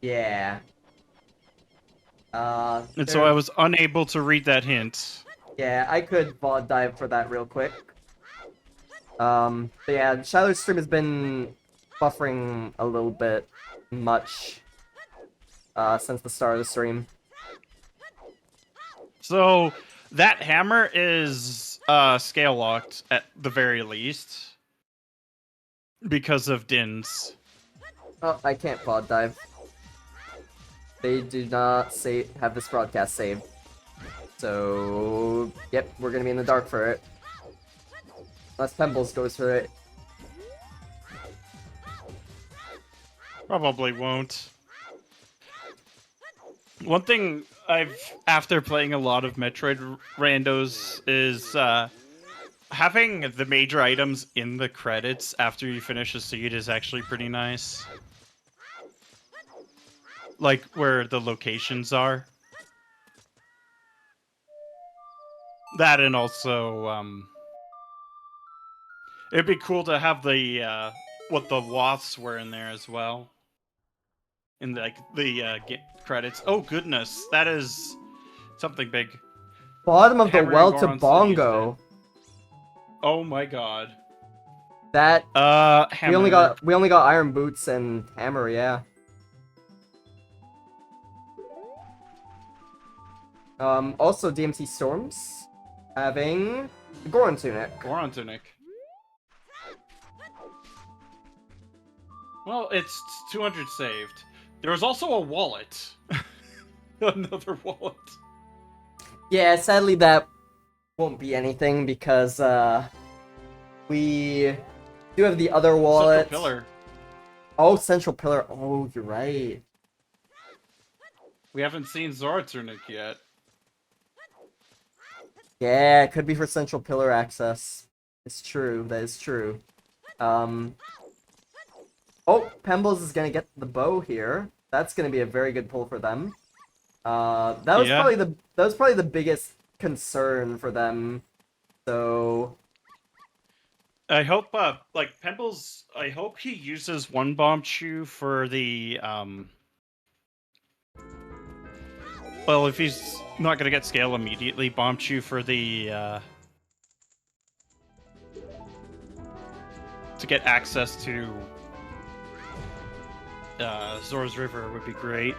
Yeah. and so I There. was unable to read that hint. Yeah, I could VOD dive for that real quick. But yeah, Shyler's stream has been buffering a little bit much since the start of the stream. So that hammer is scale locked at the very least because of Dins. Oh, I can't VOD dive. They do not have this broadcast saved. So, yep, we're gonna be in the dark for it. Unless Pembles goes for it. Probably won't. One thing after playing a lot of Metroid randos, is having the major items in the credits after you finish a seed is actually pretty nice. Like where the locations are. That, and also, it'd be cool to have the what the wasps were in there as well. In the credits. Oh goodness, that is something big. Bottom of the Hammer well and to Goron Bongo. Oh my god. That Hammer. we only got iron boots and hammer, yeah. Also DMC Storms having the Goron tunic. Goron tunic. Well, it's 200 saved. There was also a wallet. Another wallet. Yeah, sadly that won't be anything because we do have the other wallet. Central pillar. Oh, central pillar. Oh, you're right. We haven't seen Zora tunic yet. Yeah, it could be for central pillar access. It's true. That is true. Oh, Pembles is gonna get the bow here. That's gonna be a very good pull for them. That was probably the biggest concern for them. So I hope, like Pembles, I hope he uses one bomb chew for the Well, if he's not gonna get scale immediately, bomb chew for the to get access to Zora's River would be great.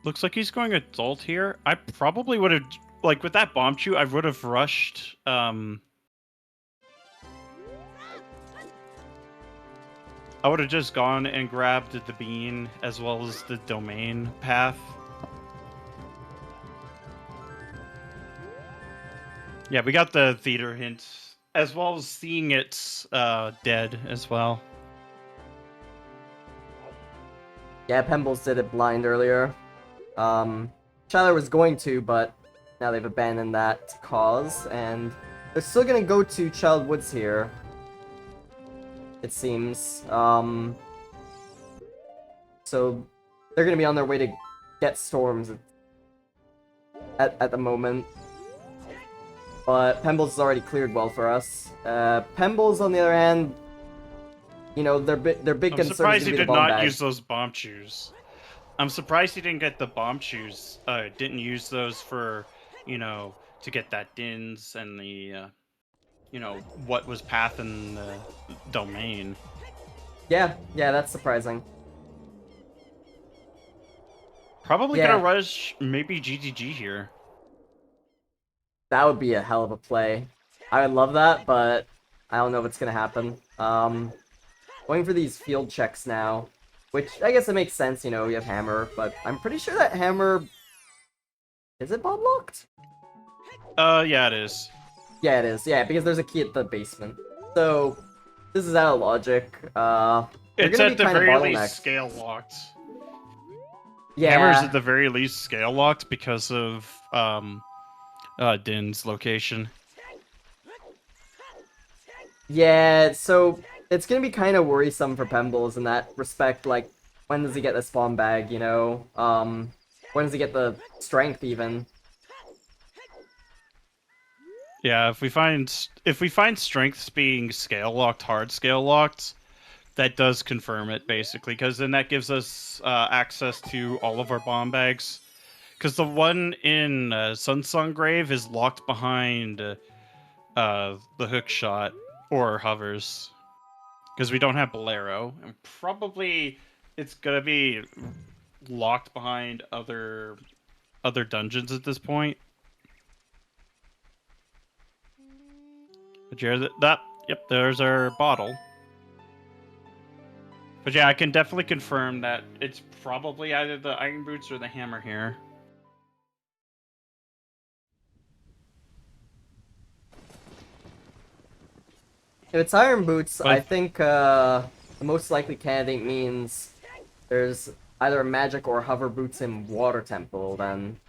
Looks like he's going adult here. I probably would have, like, with that bomb chew, I would have rushed. I would have just gone and grabbed the bean as well as the domain path. Yeah, we got the theater hint, as well as seeing it dead as well. yeah, Pembles did it blind earlier. Shyler was going to, but now they've abandoned that cause, and they're still gonna go to Child Woods here. It seems. So they're gonna be on their way to get storms at the moment. But Pembles has already cleared well for us. Pembles, on the other hand, you know, their big I'm concern surprised is he gonna be the did bomb not bag. use those bomb chews. I'm surprised he didn't get the bomb chews. Didn't use those for, you know, to get that dins and the, you know, what was path in the domain. Yeah, that's surprising. Probably Yeah. gonna rush maybe GGG here. That would be a hell of a play. I would love that, but I don't know if it's gonna happen. Going for these field checks now, which I guess it makes sense, you know, you have Hammer, but I'm pretty sure that Hammer... Is it bomb locked? Yeah, it is. Yeah, it is. Yeah, because there's a key at the basement. So, This is out of logic. They're It's gonna at be the kind of very least bottlenecked. scale locked. Hammer's Yeah, at the very least scale locked because of Din's location. yeah. So it's gonna be kind of worrisome for Pembles in that respect. Like, when does he get the spawn bag? You know, when does he get the strength even? Yeah, if we find strengths being scale locked, hard scale locked, that does confirm it basically, because then that gives us access to all of our bomb bags. Because the one in Sunsong Grave is locked behind the hook shot or hovers, because we don't have Bolero, and probably it's gonna be locked behind other dungeons at this point. But yeah, yep, there's our bottle. But yeah, I can definitely confirm that it's probably either the iron boots or the hammer here. If it's Iron Boots, I But think the most likely candidate means there's either magic or hover boots in Water Temple then.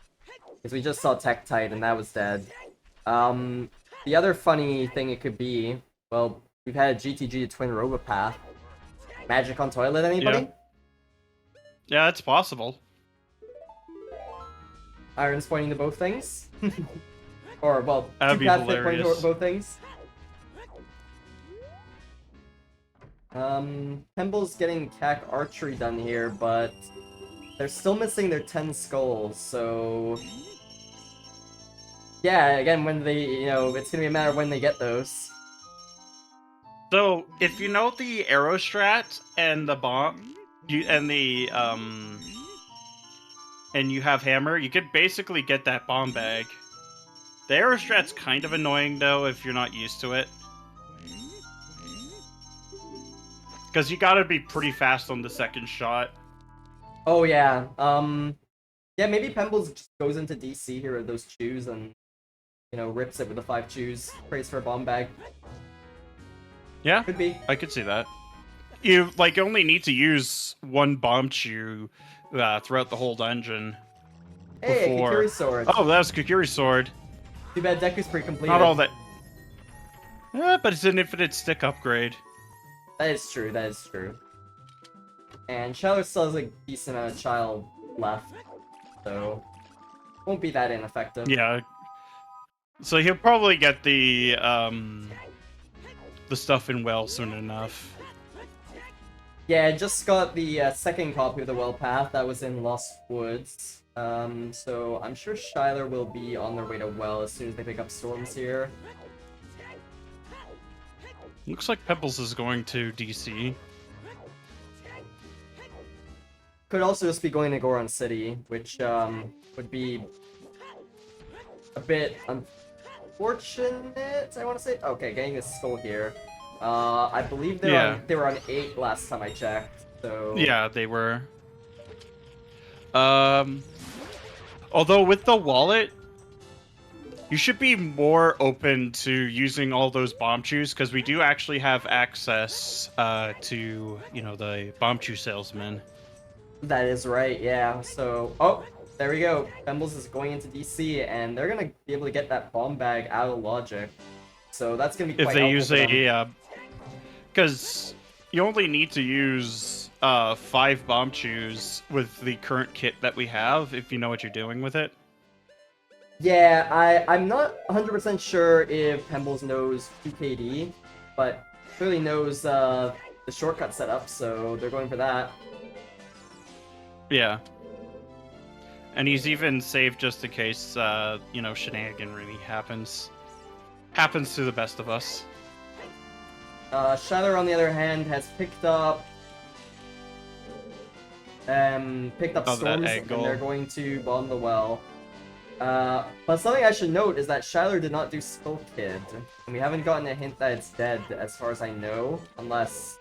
Because we just saw Tektite and that was dead. The other funny thing it could be, well, we've had a GTG Twin Robopath. Magic on toilet, yeah, anybody? yeah, it's possible. Iron's pointing to both things? Or, well, That'd two be paths pointing to hilarious. both things? Pemble's getting CAC archery done here, but they're still missing their 10 skulls, so... Yeah, again, when they, it's gonna be a matter of when they get those. So if you know the arrow strat and the bomb, and you have hammer, you could basically get that bomb bag. The arrow strat's kind of annoying though if you're not used to it, because you gotta be pretty fast on the second shot. Oh, yeah, yeah, maybe Pembles just goes into DC here with those chews and, rips it with the 5 chews, prays for a bomb bag. Yeah, Could be. I could see that. You only need to use one bomb chew throughout the whole dungeon. Hey, a Before... Kikiri sword. Oh, that was Kukuri's sword. Too bad Deku's pre-completed. Not all that. But it's an infinite stick upgrade. That is true, that is true. And Shyler still has a decent amount of child left, so won't be that ineffective. Yeah. So he'll probably get the stuff in well soon enough. Yeah, I just got the second copy of the Well Path that was in Lost Woods. So I'm sure Shyler will be on their way to Well as soon as they pick up Storms here. Looks like Pebbles is going to DC. Could also just be going to Goron City, which would be a bit unfortunate, I want to say. Okay, getting this skull here. I believe they were on 8 last time I checked, so... Yeah, they were. Although with the wallet, you should be more open to using all those bomb chews, because we do actually have access to, the bomb chew salesman. That is right, yeah. So, oh, there we go. Pembles is going into DC, and they're gonna be able to get that bomb bag out of logic. So that's gonna be quite If they helpful use for them. because you only need to use 5 bomb chews with the current kit that we have, if you know what you're doing with it. Yeah, I'm not 100% sure if Pembles knows 2KD, but clearly knows the shortcut setup, so they're going for that. Yeah. And he's even saved just in case, shenanigan really happens. Happens to the best of us. Shyler, on the other hand, has picked up Storms, and they're going to bomb the well. But something I should note is that Shyler did not do Skull Kid, and we haven't gotten a hint that it's dead, as far as I know, unless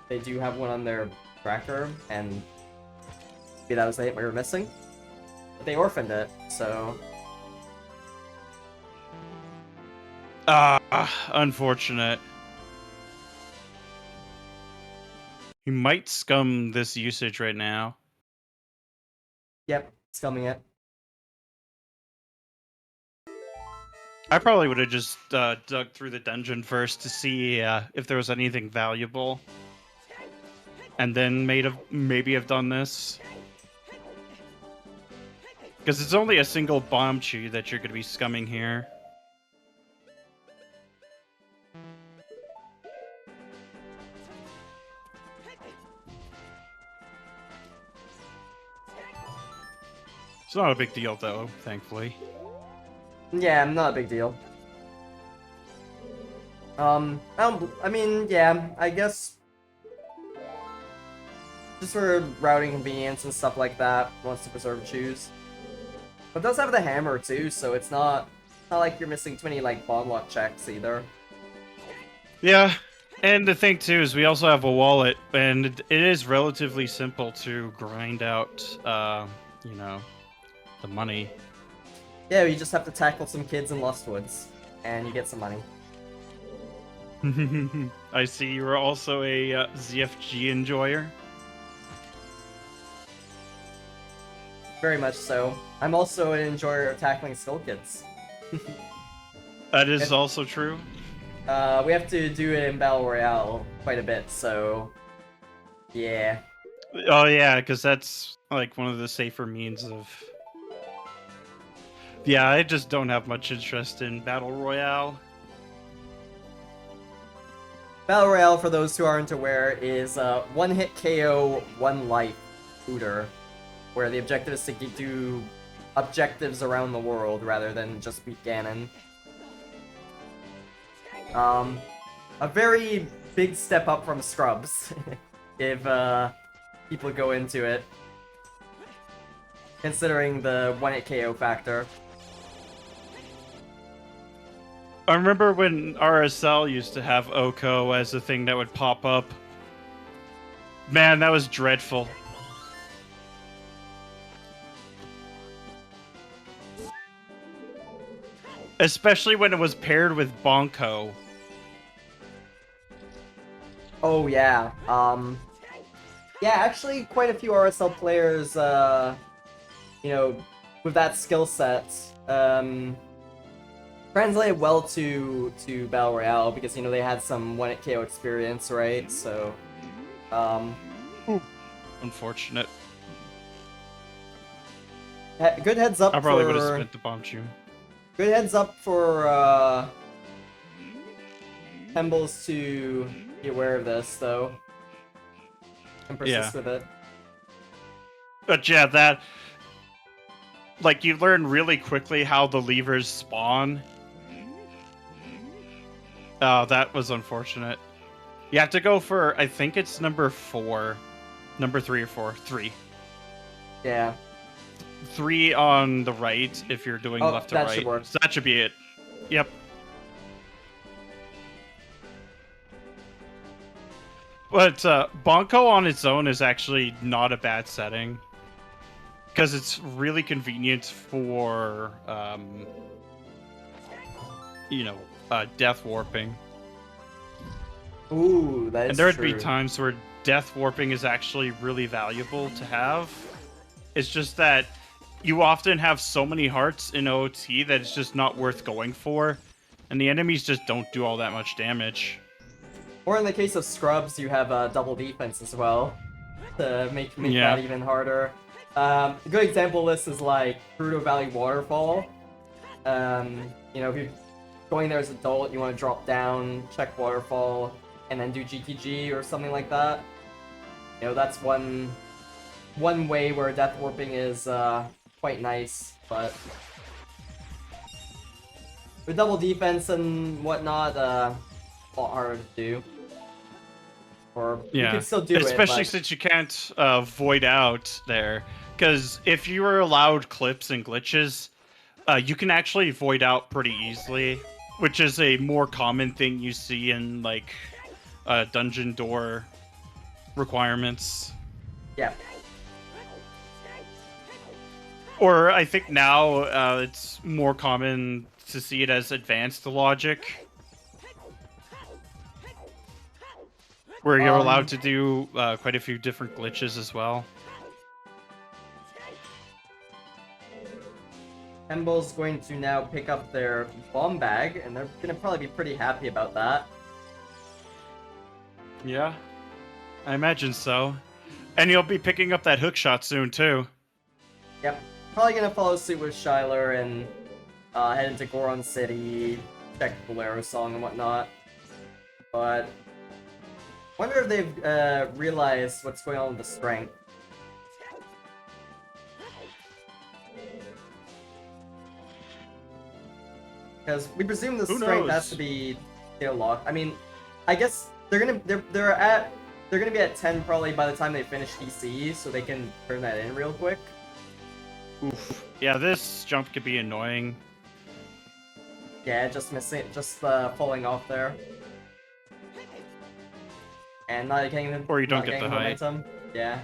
they do have one on their tracker, and maybe that was the hint we were missing. But they orphaned it, so... Unfortunate. He might scum this usage right now. Yep, scumming it. I probably would have just dug through the dungeon first to see if there was anything valuable, and then maybe have done this. Because it's only a single bomb tree that you're going to be scumming here. It's not a big deal, though, thankfully. Yeah, not a big deal. I mean, yeah, I guess just for routing convenience and stuff like that, wants to preserve choose. But it does have the hammer too, so it's not like you're missing too many like bomb lock checks either. Yeah, and the thing too is we also have a wallet, and it is relatively simple to grind out, you know, the money. Yeah, you just have to tackle some kids in Lost Woods, and you get some money. I see you're also a ZFG enjoyer. Very much so. I'm also an enjoyer of tackling skull kids. That is also true. We have to do it in Battle Royale quite a bit, so yeah. Oh yeah, because that's like one of the safer means of. Yeah, I just don't have much interest in Battle Royale. Battle Royale, for those who aren't aware, is one-hit KO, one life shooter, where the objective is to do objectives around the world rather than just beat Ganon. A very big step up from Scrubs, if people go into it, considering the one-hit KO factor. I remember when RSL used to have Oko as a thing that would pop up. Man, that was dreadful. Especially when it was paired with Bonko. Oh yeah, yeah, actually quite a few RSL players, you know, with that skill set, translated well to Battle Royale because, you know, they had some one-hit KO experience, right? So, Unfortunate. good heads up I probably for... would have spent the bomb chew. Good heads up for, Pembles to be aware of this, though. And persist with it. But yeah, that... Like, you learn really quickly how the levers spawn. Oh, that was unfortunate. You have to go for, I think it's number 4. Number 3 or 4. 3. Yeah. 3 on the right if you're doing left to right. Should work. So that should be it. Yep. But Bonko on its own is actually not a bad setting. Because it's really convenient for, you know, death warping. Ooh, that is And there would true. be times where death warping is actually really valuable to have. It's just that you often have so many hearts in OT that it's just not worth going for. And the enemies just don't do all that much damage. Or in the case of Scrubs, you have double defense as well to make that even harder. A good example of this is like Gerudo Valley Waterfall. You know, if you're going there as an adult, you want to drop down, check Waterfall, and then do GTG or something like that. You know, that's one way where death warping is quite nice, but with double defense and whatnot, a lot harder to do. Or you can still do it, especially since you can't void out there. Because if you are allowed clips and glitches, you can actually void out pretty easily, which is a more common thing you see in like dungeon door requirements. Yeah. Or I think now it's more common to see it as advanced logic. where you're allowed to do quite a few different glitches as well. Pemble's going to now pick up their bomb bag, and they're gonna probably be pretty happy about that. Yeah, I imagine so. And you'll be picking up that hook shot soon too. Yep. Probably gonna follow suit with Shyler and head into Goron City, check Bolero song and whatnot. But wonder if they've realized what's going on with the strength. Because we presume the strength has to be scale locked. I mean, I guess they're gonna be at 10 probably by the time they finish DC, so they can turn that in real quick. Oof. Yeah, this jump could be annoying. Yeah, just missing, just falling off there, and not getting the or you don't get the height. Momentum. Yeah.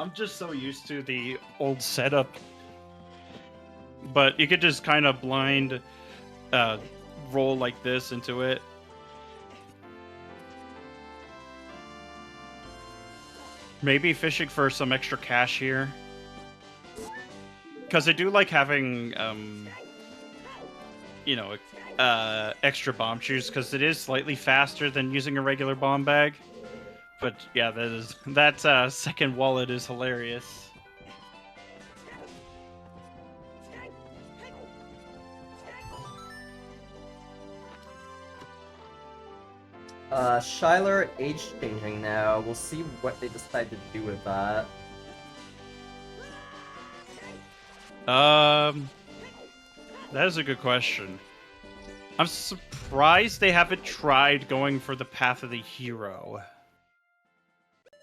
I'm just so used to the old setup. But you could just kind of blind roll like this into it. Maybe fishing for some extra cash here. Because I do like having, you know, extra bomb shoes, because it is slightly faster than using a regular bomb bag. But yeah, that second wallet is hilarious. Shyler age changing now. We'll see what they decide to do with that. That is a good question. I'm surprised they haven't tried going for the path of the hero.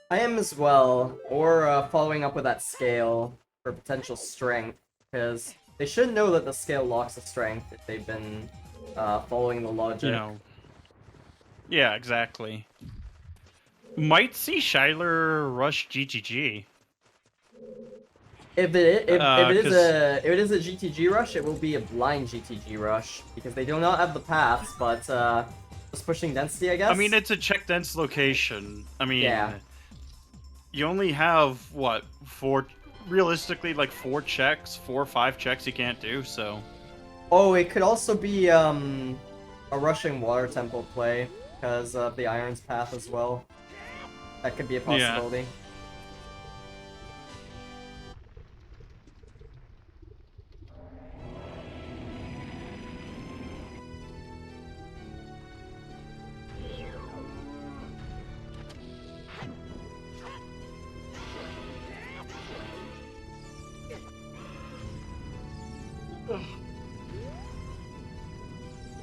I am as well, or following up with that scale for potential strength, because they should know that the scale locks the strength if they've been following the logic. You know. Yeah, exactly. Might see Shyler rush GGG. If it is a GTG rush, it will be a blind GTG rush because they do not have the paths, but just pushing density, I guess. I mean, it's a check dense location. I mean, yeah. You only have what, realistically, like 4 or 5 checks you can't do. So. Oh, it could also be a rushing water temple play. Because of the Iron's path as well. That could be a possibility.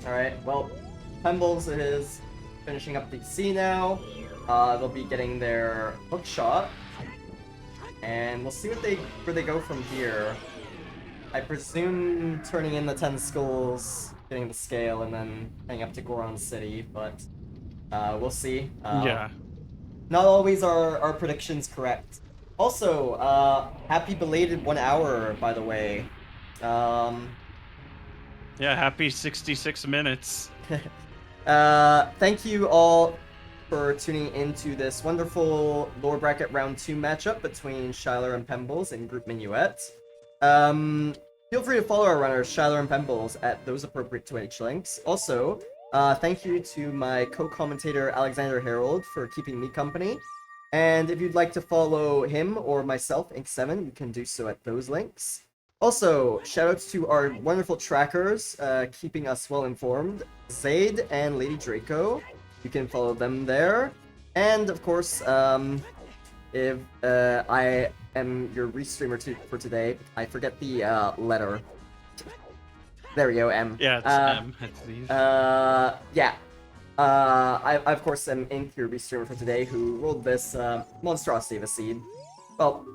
Alright, well, Pembles is finishing up DC now. They'll be getting their hook shot. And we'll see where they go from here. I presume turning in the 10 skulls, getting the scale, and then heading up to Goron City, but we'll see. Yeah. Not always are our predictions correct. Also, happy belated 1 hour, by the way. Yeah, happy 66 minutes. Thank you all for tuning into this wonderful lower bracket round 2 matchup between Shyler and Pembles in Group Minuet. Feel free to follow our runners, Shyler and Pembles, at those appropriate Twitch links. Also, thank you to my co-commentator Alexander Harold for keeping me company. And if you'd like to follow him or myself, Ink7, you can do so at those links. Also, shoutouts to our wonderful trackers, keeping us well informed, Zaid and Lady Draco. You can follow them there. And of course, if I am your restreamer for today, I forget the letter. There we go, M. Yeah, it's M. It's these. Yeah. I of course am Ink, your restreamer for today, who rolled this monstrosity of a seed. Well,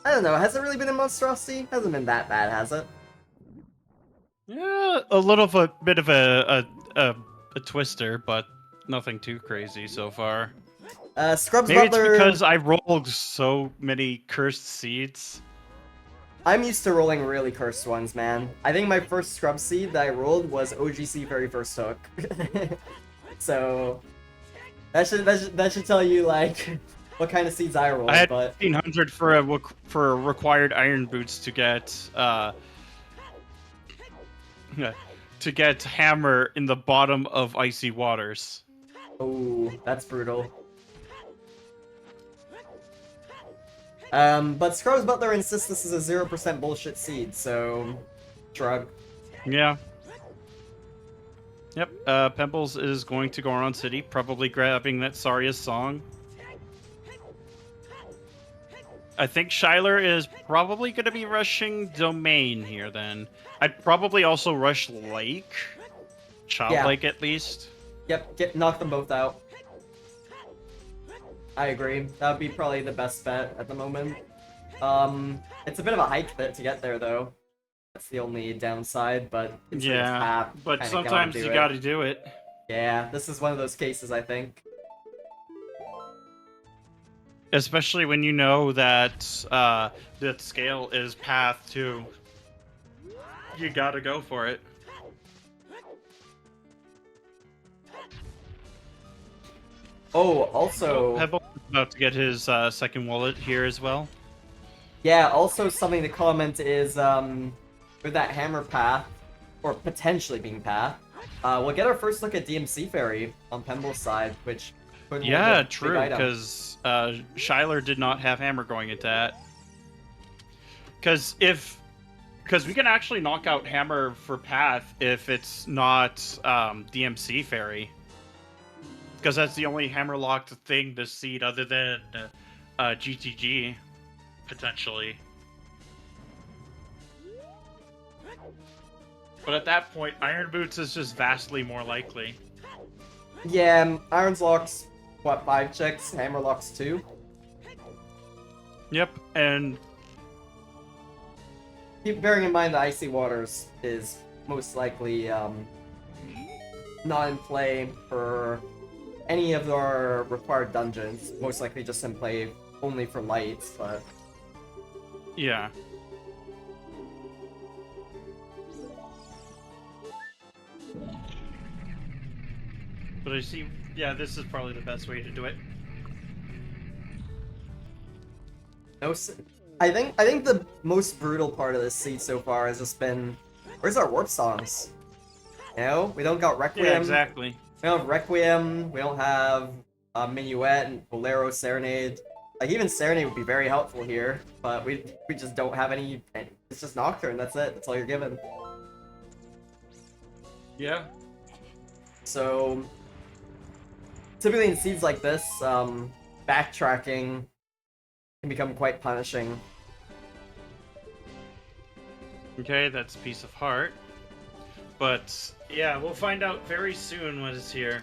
I don't know, has it really been a monstrosity? Hasn't been that bad, has it? Yeah, a bit of a twister, but nothing too crazy so far. Scrubs Maybe Butler... it's because I rolled so many cursed seeds. I'm used to rolling really cursed ones, man. I think my first Scrub seed that I rolled was OGC very first hook. So... That should tell you like what kind of seeds I rolled. I had But 1500 for required iron boots to get to get hammer in the bottom of icy waters. oh, that's brutal. But Scrubs Butler insists this is a 0% bullshit seed, so shrug. Yeah. Yep. Pembles is going to go around city, probably grabbing that Saria's song. I think Shyler is probably going to be rushing Domain here then. I'd probably also rush Lake. Child Lake at least. Yep, knock them both out. I agree. That would be probably the best bet at the moment. It's a bit of a hike to get there though. That's the only downside, but yeah. But sometimes you gotta do it. Yeah, this is one of those cases, I think. Especially when you know that that scale is path 2. You gotta go for it. Oh, also... Pebble is about to get his second wallet here as well. Yeah, also something to comment is, with that hammer path, or potentially being path, we'll get our first look at DMC Fairy on Pemble's side, which... Yeah, true, because Shyler did not have hammer going into that. Because we can actually knock out hammer for path if it's not DMC Fairy. Because that's the only hammer locked thing this seed other than GTG, potentially. But at that point, Iron Boots is just vastly more likely. Yeah, Iron's locks, what, 5 checks? Hammer locks 2? Yep, and... keep bearing in mind the Icy Waters is most likely not in play for any of our required dungeons. Most likely just in play only for lights, but... yeah. But I see, yeah, this is probably the best way to do it. No, I think the most brutal part of this seed so far has just been, where's our warp songs? You know, we don't got Requiem. Yeah, exactly. We don't have Requiem. We don't have Minuet and Bolero Serenade. Like even Serenade would be very helpful here, but we just don't have any. It's just Nocturne. That's it. That's all you're given. Yeah. So typically in seeds like this, backtracking can become quite punishing. Okay, that's a piece of heart. But yeah, we'll find out very soon what is here.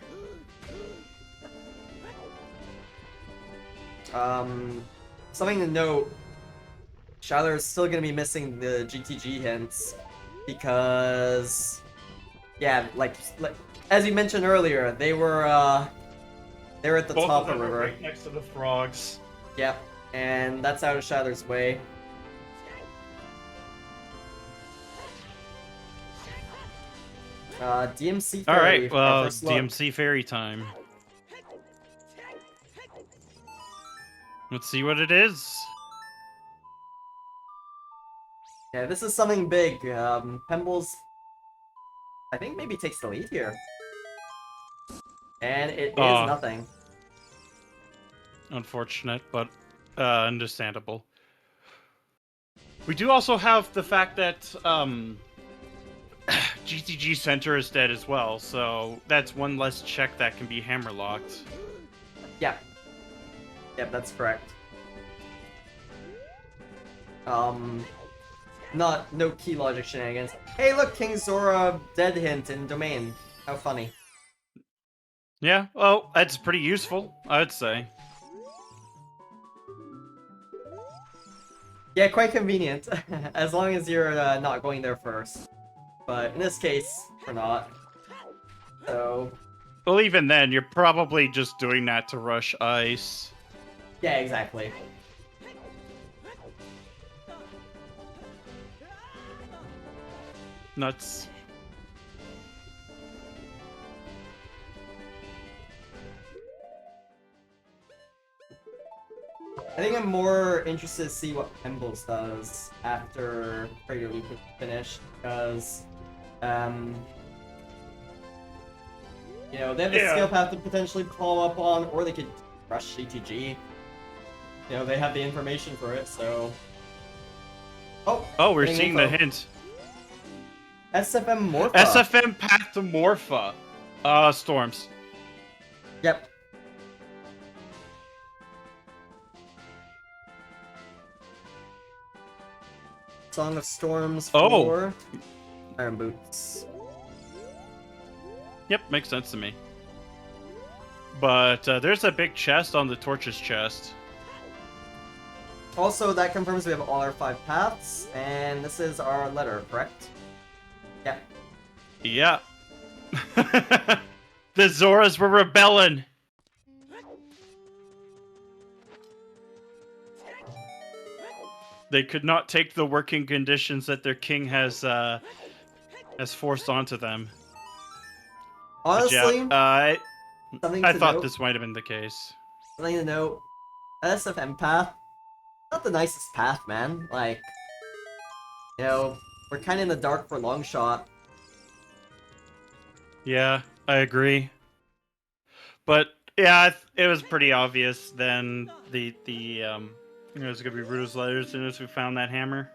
Something to note, Shyler is still going to be missing the GTG hints because, yeah, like as you mentioned earlier, they were at the Both top of of the river. right next to the frogs. Yep, and that's out of Shyler's way. DMC Fairy. Alright, well, DMC Fairy time. Let's see what it is. Yeah, this is something big. Pembles, I think, maybe takes the lead here. And it is nothing. Unfortunate, but understandable. We do also have the fact that GTG Center is dead as well, so that's one less check that can be hammerlocked. Yeah. Yep, that's correct. No key logic shenanigans. Hey, look, King Zora dead hint in Domain. How funny. Yeah, well, that's pretty useful, I would say. Yeah, quite convenient, as long as you're not going there first. But in this case, we're not. So... well, even then, you're probably just doing that to rush ice. yeah, exactly. Nuts. I think I'm more interested to see what Pembles does after Prager Loop is finished, because, you know, they have the skill path to potentially follow up on, or they could rush CTG. You know, they have the information for it, so... Oh, we're seeing the hint. SFM Morpha. SFM Path to Morpha. Storms. Yep. Song of Storms for Iron Boots. Yep, makes sense to me. But there's a big chest on the Torch's chest. Also, that confirms we have all our 5 paths, and this is our letter, correct? Yeah. Yeah. The Zoras were rebelling. They could not take the working conditions that their king has forced onto them. Honestly, yeah, I thought note, this might have been the case. Something to note, SFM path, not the nicest path, man. Like, you know, we're kind of in the dark for long shot. Yeah, I agree. But yeah, it was pretty obvious then it was gonna be Rudo's letter as soon as we found that hammer.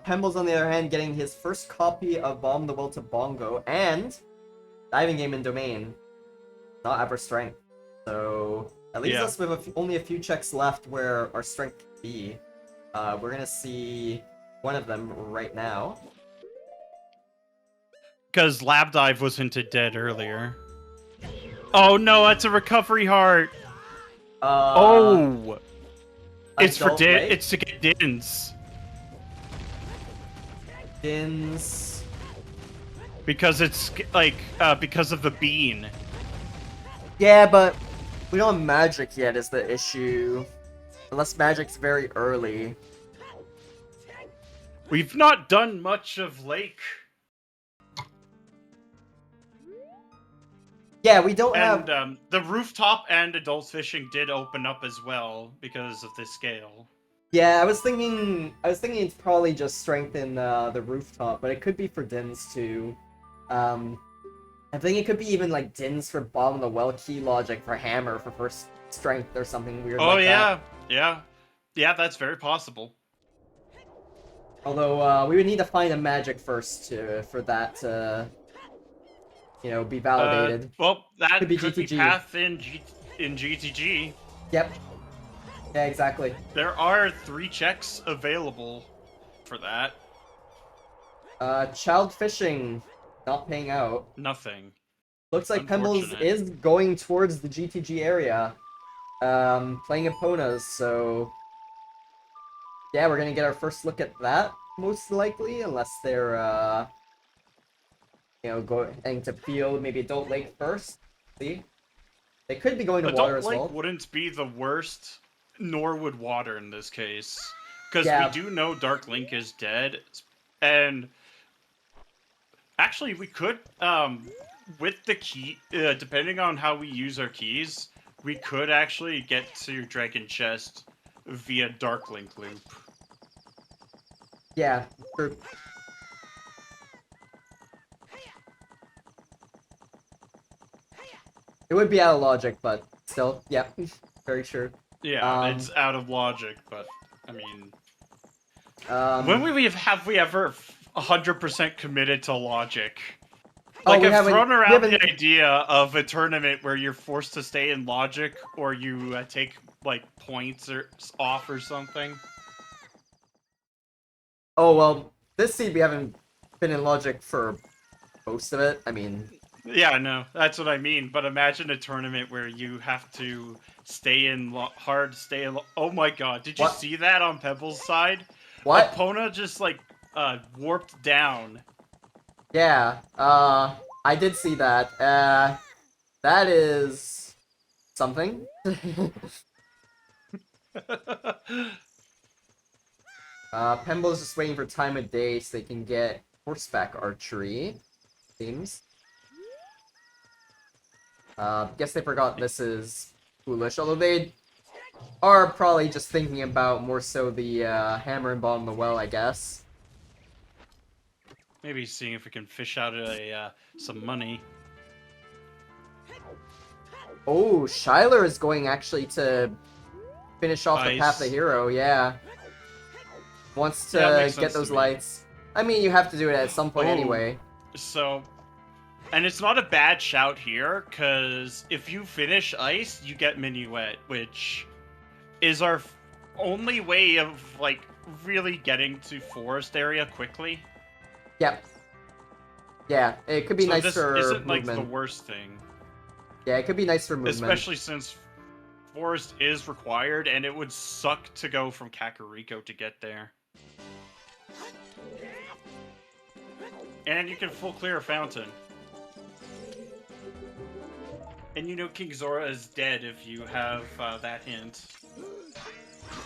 Pembles, on the other hand, getting his first copy of Bomb the Will to Bongo and Diving Game and Domain, not ever strength. So that leaves us with only a few checks left where our strength can be. We're gonna see one of them right now. Because Lab Dive was hinted dead earlier. Oh no, that's a recovery heart. It's for it's to get Dins. Dins. Because it's like because of the bean. Yeah, but we don't have magic yet is the issue. Unless magic's very early. We've not done much of Lake. Yeah, we don't have... And the rooftop and adult fishing did open up as well because of the scale. Yeah, I was thinking it's probably just strengthen the rooftop, but it could be for Dins too. I think it could be even like Dins for Bomb the Well key logic for Hammer for first strength or something weird like that. Yeah, that's very possible. Although we would need to find a magic first for that to, you know, be validated. Well, that could be GTG. Path in GTG. Yep. Yeah, exactly. There are 3 checks available for that. Child fishing, not paying out. Nothing. Looks like Pembles is going towards the GTG area, playing Eponas, so yeah, we're gonna get our first look at that, most likely, unless they're, you know, going to field, maybe Adult Lake first. See? They could be going to water as well. Adult Lake wouldn't be the worst, nor would water in this case. Because we do know Dark Link is dead, and actually we could, with the key, depending on how we use our keys, we could actually get to Dragon Chest via Dark Link loop. Yeah, true. It would be out of logic, but still, yeah, very true. Yeah, it's out of logic, but I mean, when have we ever 100% committed to logic? Like, I've thrown around the idea of a tournament where you're forced to stay in logic, or you take like points off or something. Oh well, this seed we haven't been in logic for most of it. I mean. Yeah, no, that's what I mean. But imagine a tournament where you have to stay in oh my god, did you see that on Pebbles' side? What? Epona just like warped down. Yeah, I did see that. That is something. Pemble's just waiting for time of day so they can get horseback archery. Seems. Guess they forgot this is foolish, although they Are probably just thinking about more so the hammer and ball in the well, I guess. Maybe seeing if we can fish out some money. Oh, Shyler is going actually to finish off the Path of the Ice. Hero, yeah. Wants Yeah, it to makes get sense to those me. lights. I mean, you have to do it at some point Oh. anyway. So, and it's not a bad shout here, because if you finish Ice, you get Minuet, which is our only way of, like, really getting to forest area quickly. Yep. Yeah, it could be So nice this for isn't, like, movement. the worst thing. Yeah, it could be nice for movement. Especially since forest is required, and it would suck to go from Kakariko to get there. And you can full clear a fountain. And you know King Zora is dead if you have that hint.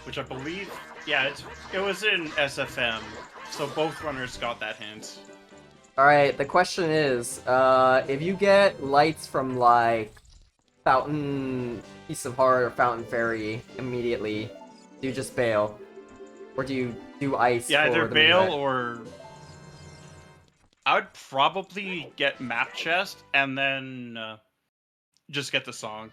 Which I believe... Yeah, it was in SFM, so both runners got that hint. Alright, the question is, if you get lights from, like, Fountain Piece of Heart or Fountain Fairy immediately, do you just bail? Or do you do ice Yeah, for either the bail Minuet? or... I would probably get Map Chest and then just get the song.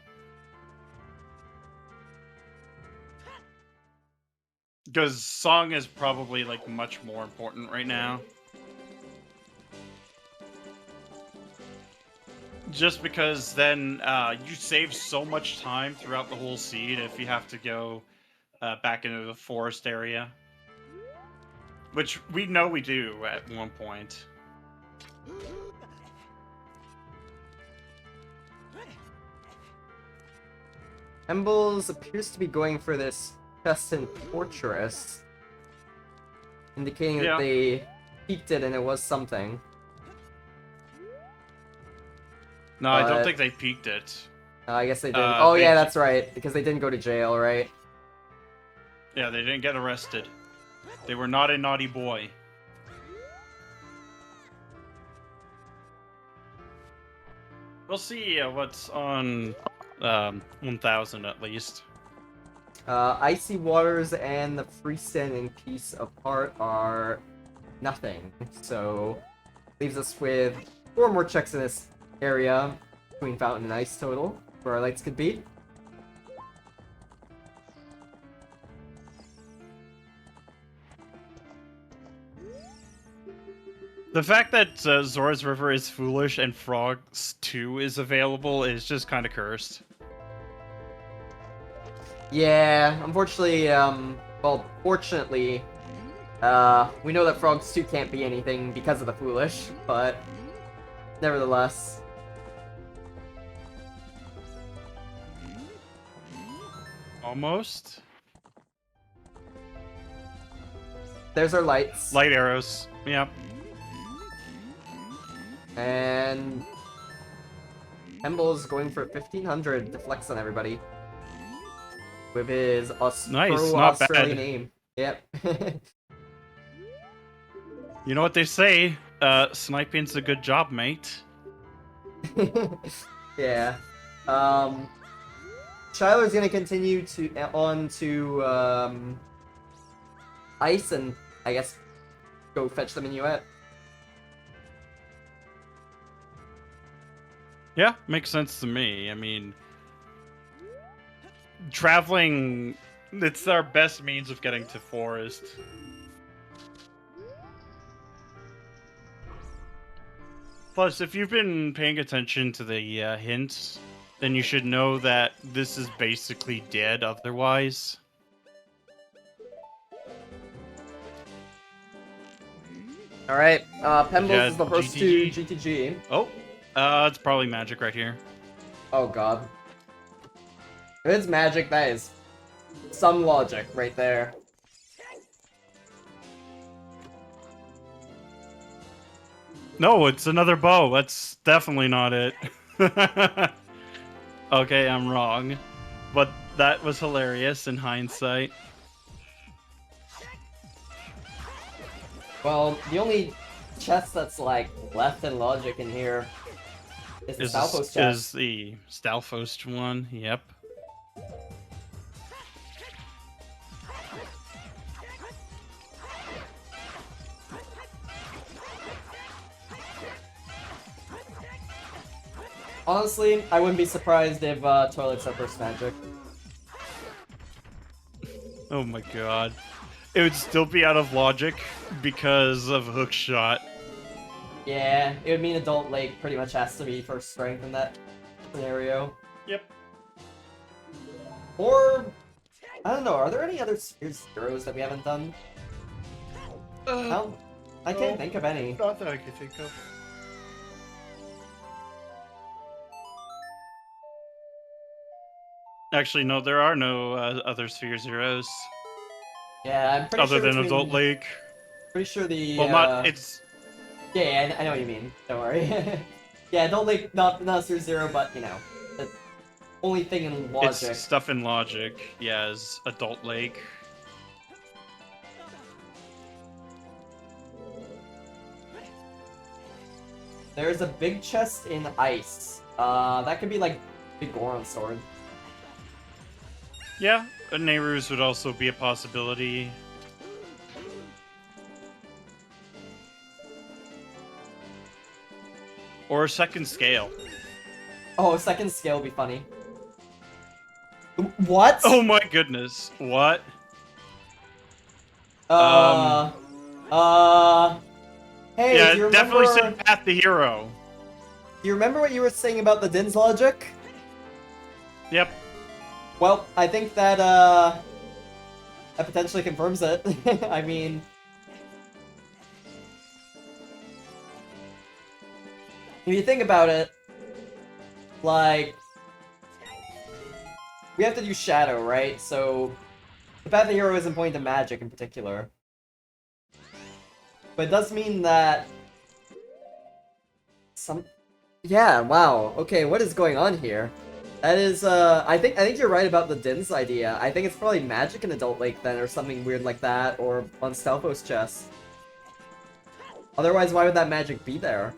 Because song is probably, like, much more important right now. Just because then you save so much time throughout the whole seed if you have to go back into the forest area. Which we know we do at one point. Pembles appears to be going for this Chestant Fortress, indicating that they peaked it and it was something. No, I don't think they peaked it. I guess they didn't. Oh they yeah, that's right, because they didn't go to jail, right? Yeah, they didn't get arrested. They were not a naughty boy. We'll see what's on 1000 at least. Icy Waters and the Freestanding Piece of Heart are nothing, so leaves us with 4 more checks in this area between Fountain and Ice total, where our lights could be. The fact that Zora's River is foolish and Frogs 2 is available is just kind of cursed. Yeah, unfortunately, well, fortunately, we know that Frogs 2 can't be anything because of the Foolish, but nevertheless. Almost. There's our lights. Light arrows. Yep. And Pembles going for 1500 to flex on everybody. With his Nice, not Australian bad. name. Yep. You know what they say? Sniping's a good job, mate. Yeah. Shyler's gonna continue on to Ice and I guess go fetch the Minuet. Yeah, makes sense to me. I mean, traveling, it's our best means of getting to forest. Plus, if you've been paying attention to the hints, then you should know that this is basically dead otherwise. Alright, Pembles Yeah, is the first GTG. to GTG. Oh, it's probably magic right here. Oh god. If it's magic, that is some logic right there. No, it's another bow. That's definitely not it. Okay, I'm wrong. But that was hilarious in hindsight. Well, the only chest that's like left in logic in here is the Stalfos chest. Is the Stalfos one, yep. Honestly, I wouldn't be surprised if Toilet's our first magic. Oh my god. It would still be out of logic because of hookshot. Yeah, it would mean Adult Lake pretty much has to be first strength in that scenario. Yep. Or, I don't know, are there any other heroes that we haven't done? No, I can't think of any. Not that I can think of. Actually, no, there are no other Sphere Zeros. Yeah, I'm pretty other sure than Adult Lake. Pretty sure the, Well, not, it's... Yeah, I know what you mean. Don't worry. Yeah, Adult Lake, not Zero, but, you know, the only thing in logic. It's stuff in logic, yeah, is Adult Lake. There's a big chest in ice. That could be like big Goron sword. Yeah, Nehru's would also be a possibility. Or a second scale. Oh, second scale would be funny. What? Oh my goodness, what? Hey, yeah, do you remember... definitely said Path the Hero. Do you remember what you were saying about the Din's logic? Yep. Well, I think that, that potentially confirms it. I mean... If you think about it, like... We have to do Shadow, right? So... The Path of the Hero isn't pointing to magic in particular. But it does mean that... Yeah, wow. Okay, what is going on here? That is, I think you're right about the Din's idea. I think it's probably magic in Adult Lake then, or something weird like that, or on Stelfo's chest. Otherwise, why would that magic be there?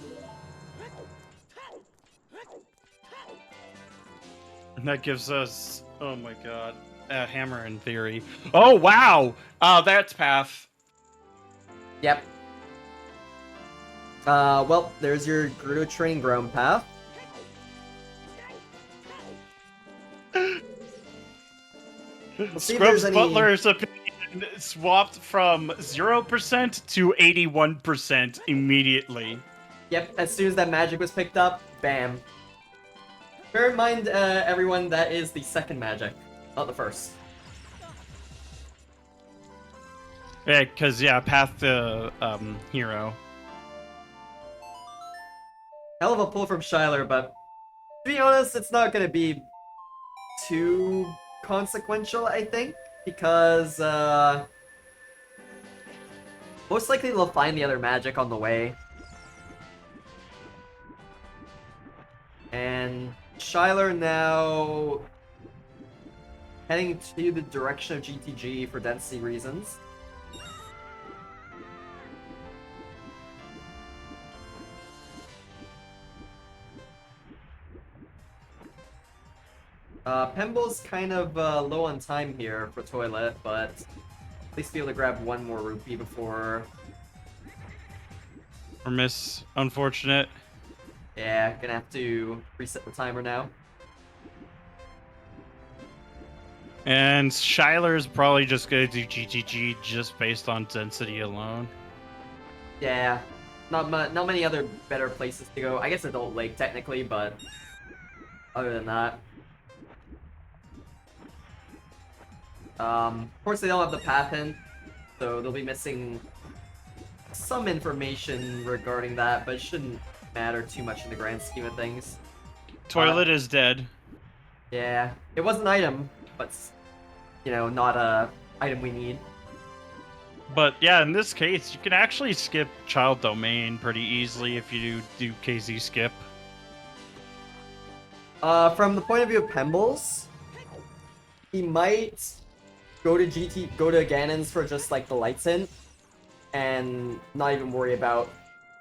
And that gives us, oh my god, a hammer in theory. Oh wow! That's Path. Yep. Well, there's your Gerudo Training Ground path. Scrubs Butler's opinion swapped from 0% to 81% immediately. Yep, as soon as that magic was picked up, bam. Bear in mind, everyone, that is the second magic, not the first. Yeah, because, yeah, Path the Hero. Hell of a pull from Shyler, but to be honest, it's not gonna be too consequential, I think, because, most likely they'll find the other magic on the way. And Shyler now heading to the direction of GTG for density reasons. Pembles kind of low on time here for Toilet, but at least be able to grab one more rupee before... Or miss, unfortunate. Yeah, gonna have to reset the timer now. And Shyler's probably just gonna do GTG just based on density alone. Yeah, not many other better places to go. I guess Adult Lake technically, but other than that. Of course they don't have the path hint, so they'll be missing some information regarding that, but it shouldn't matter too much in the grand scheme of things. Toilet is dead. Yeah, it was an item, but, you know, not a item we need. But yeah, in this case, you can actually skip Child Domain pretty easily if you do KZ skip. From the point of view of Pembles, he might go to Ganon's for just like the lights hint, and not even worry about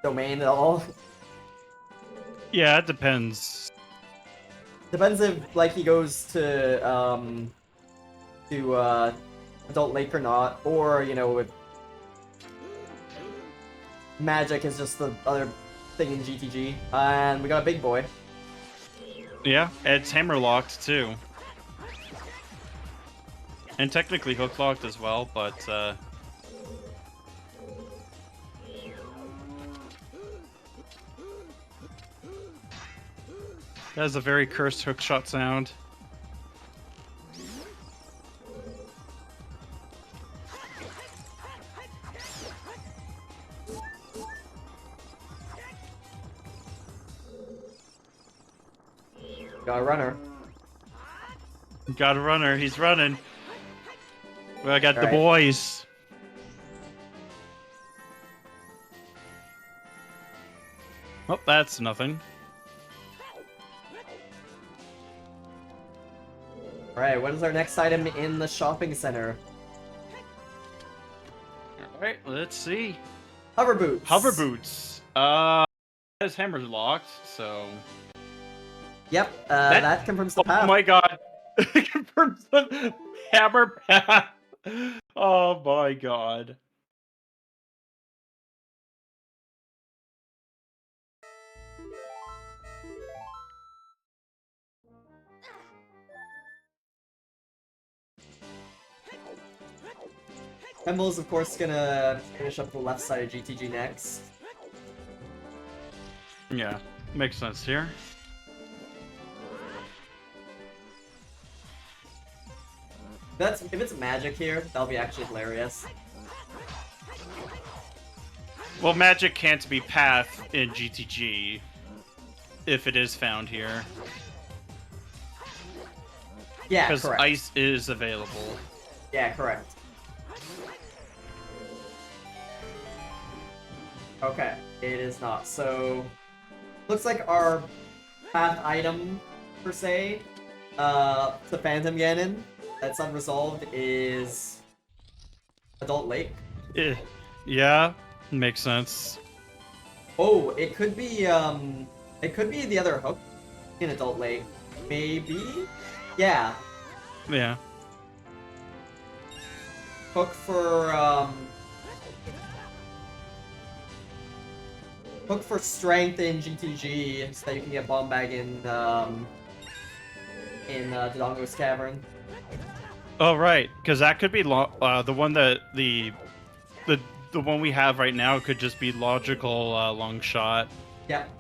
Domain at all. Yeah, it depends. Depends if like he goes to Adult Lake or not, or you know if magic is just the other thing in GTG. And we got a big boy. Yeah, it's hammer locked too. And technically hook locked as well, but that has a very cursed hookshot sound. Got a runner. Got a runner, he's running. Well, I got All the right. boys. Oh, that's nothing. Alright, what is our next item in the shopping center? Alright, let's see. Hover boots. Hover boots. His hammer's locked, so. Yep, that confirms the path. Oh my god. It confirms the hammer path. Oh my god. Pembles, of course, gonna finish up the left side of GTG next. Yeah, makes sense here. If it's magic here, that'll be actually hilarious. Well, magic can't be path in GTG if it is found here. Yeah, Because correct. ice is available. Yeah, correct. Okay, it is not. So, looks like our path item, per se, to Phantom Ganon, that's unresolved, is Adult Lake. Yeah, makes sense. Oh, it could be the other hook in Adult Lake. Maybe? Yeah. Yeah. Hook for, Hook for strength in GTG, so that you can get Bomb Bag in Dodongo's Cavern. Oh, right, because that could be the one that the one we have right now could just be logical long shot. Yep.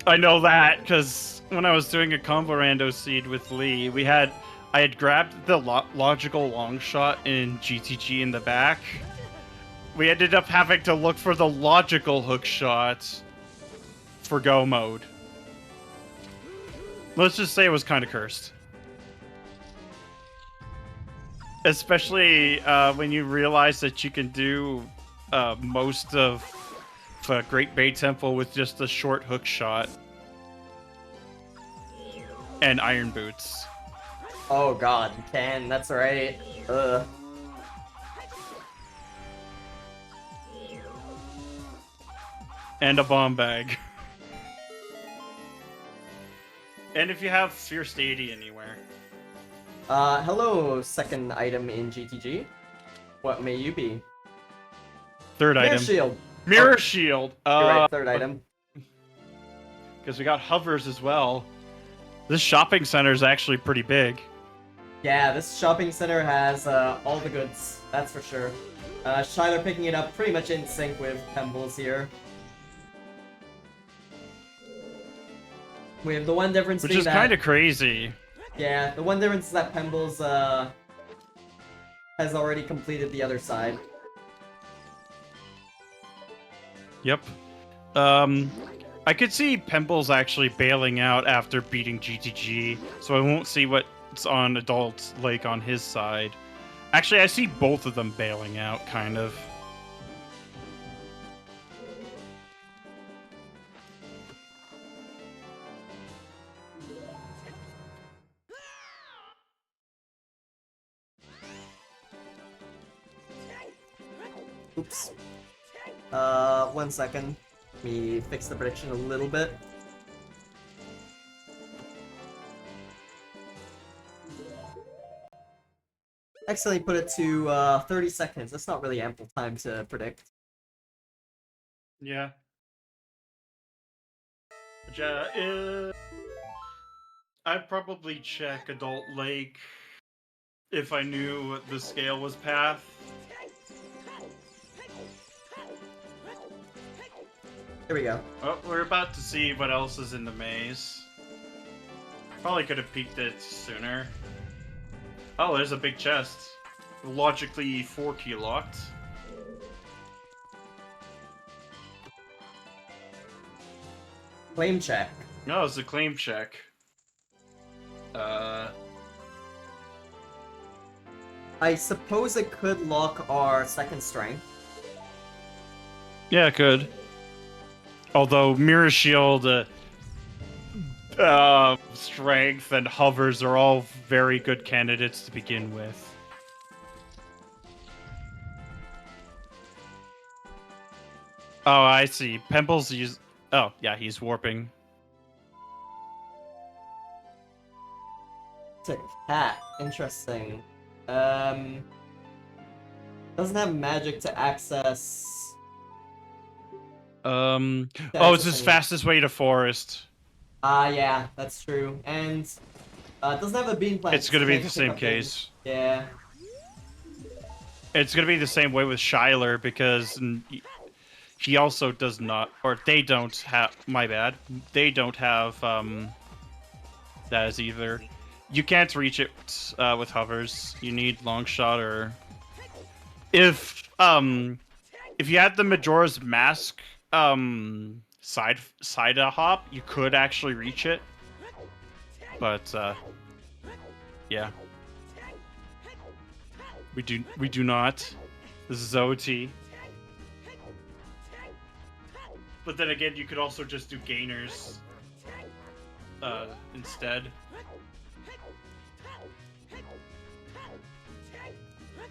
I know that because when I was doing a combo rando seed with Lee, I had grabbed the logical long shot in GTG in the back. We ended up having to look for the logical hook shot for go mode. Let's just say it was kind of cursed. Especially when you realize that you can do most of Great Bay Temple with just a short hook shot. And iron boots. Oh god, you can, that's right. Ugh. And a bomb bag. And if you have Fierce Deity anywhere. Hello, second item in GTG. What may you be? Third Mirror item. Shield. Mirror Shield. You're right, third item. Because we got hovers as well. This shopping center is actually pretty big. Yeah, this shopping center has all the goods, that's for sure. Shyler picking it up pretty much in sync with Pembles here. We have the one difference Which being is that... kind of crazy. Yeah, the one difference is that Pembles has already completed the other side. Yep. I could see Pembles actually bailing out after beating GTG, so I won't see what's on Adult Lake on his side. Actually, I see both of them bailing out, kind of. Oops. 1 second. Let me fix the prediction a little bit. Accidentally put it to 30 seconds. That's not really ample time to predict. Yeah. Yeah, I'd probably check Adult Lake if I knew the scale was path. Here we go. Oh, we're about to see what else is in the maze. Probably could have peeked it sooner. Oh, there's a big chest. Logically 4 key locked. Claim check. No, it's a claim check. I suppose it could lock our second strength. Yeah, it could. Although Mirror Shield, Strength, and Hovers are all very good candidates to begin with. Oh, I see. Pembles use. Oh, yeah, he's warping. It's a cat. Interesting. Doesn't have magic to access. Oh, it's his fastest way to forest. Yeah, that's true. And it doesn't have a beam plant. It's gonna be the same case. Yeah. It's gonna be the same way with Shyler because he also does not, or they don't have. My bad. They don't have that as either. You can't reach it with hovers. You need long shot or if you had the Majora's Mask side hop, you could actually reach it. But yeah. We do not. This is OT. But then again, you could also just do gainers instead.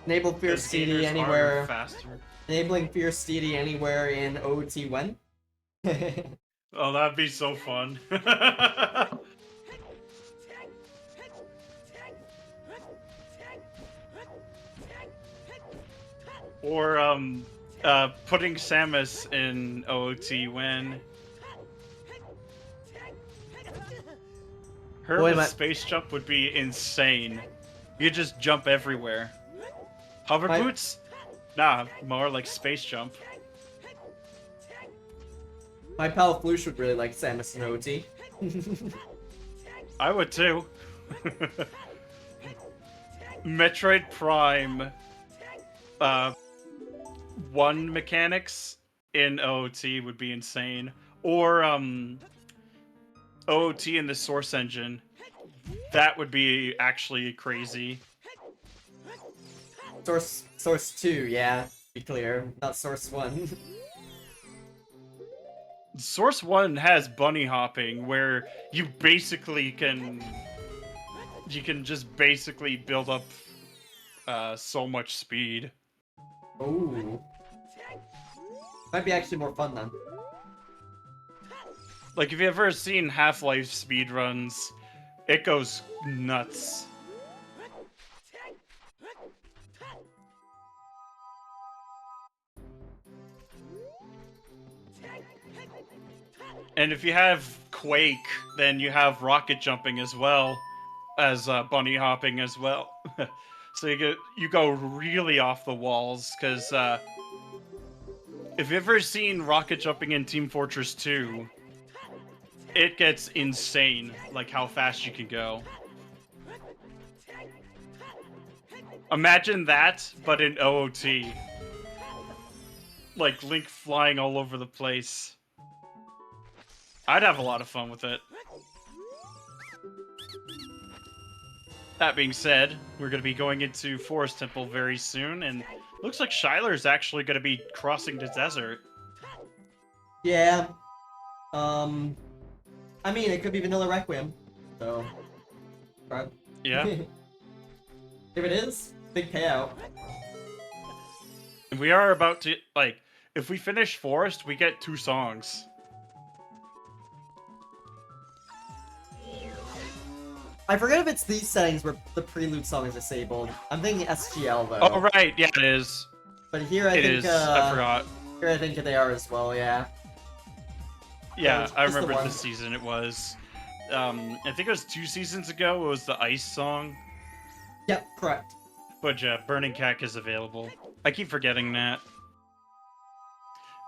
Enable Fierce Steedy anywhere. Faster. Enabling Fierce Steedy anywhere in OT when? Oh, that'd be so fun. Or putting Samus in OOT when her with space jump would be insane. You just jump everywhere. Hover boots? Nah, more like space jump. My pal Floosh would really like Samus and OT. I would too. Metroid Prime 1 mechanics in OOT would be insane. Or OOT in the Source Engine. That would be actually crazy. Source 2, yeah, be clear, not Source 1. Source 1 has bunny hopping, where you basically can just basically build up so much speed. Ooh. Might be actually more fun then. Like, if you've ever seen Half-Life speedruns, it goes nuts. And if you have Quake, then you have rocket jumping as well as bunny hopping as well. So you go really off the walls, because if you've ever seen rocket jumping in Team Fortress 2, it gets insane, like how fast you can go. Imagine that, but in OOT. Like Link flying all over the place. I'd have a lot of fun with it. That being said, we're going to be going into Forest Temple very soon, and looks like Shyler's actually going to be crossing the desert. Yeah. I mean, it could be Vanilla Requiem, so... Right. Yeah. If it is, big payout. We are about to, like, if we finish Forest, we get 2 songs. I forget if it's these settings where the prelude song is disabled. I'm thinking SGL though. Oh right, yeah it is. But here I think I forgot. Here I think they are as well, yeah. Yeah, I Just the remember one. the season it was. I think it was 2 seasons ago. It was the Ice song. Yep, correct. But yeah, Burning Cack is available. I keep forgetting that.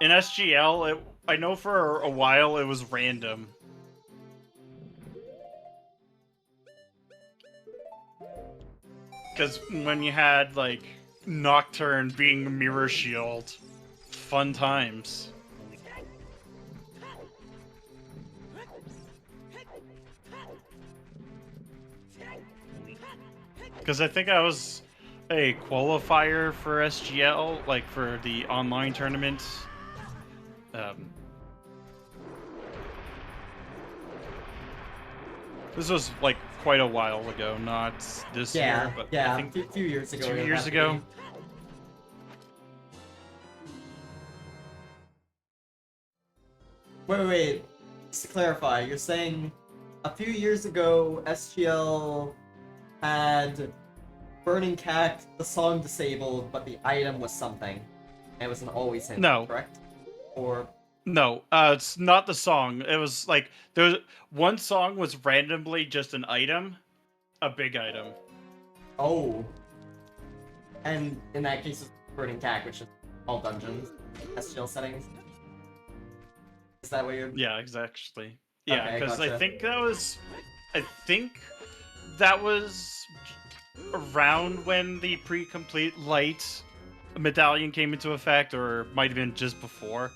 In SGL, I know for a while it was random. Because when you had, like, Nocturne being Mirror Shield, fun times. Because I think I was a qualifier for SGL, like for the online tournament. This was like quite a while ago, not this year, but yeah, I think a few years ago. 2 years ago. Wait. Just to clarify, you're saying a few years ago, SGL had Burning Cat, the song disabled, but the item was something. And it was an always hit, No. correct? Or No, it's not the song. It was like one song was randomly just an item, a big item. oh, and in that case, it's Burning Cat, which is all dungeons, SGL settings. Is that what you're? Yeah, exactly. Yeah, Okay, because gotcha. I think that was around when the pre-complete light medallion came into effect, or it might have been just before.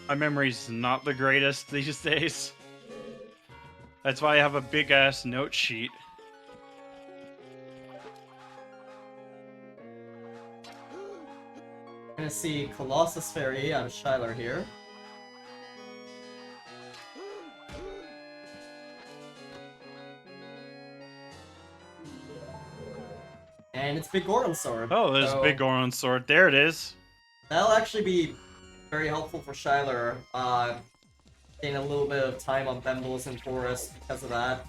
My memory's not the greatest these days. That's why I have a big-ass note sheet. I'm gonna see Colossus Fairy on Shyler here. And it's Big Goron Sword. Oh, there's a big Goron sword. There it is. That'll actually be very helpful for Shyler. Gain a little bit of time on Pembles and Forest because of that.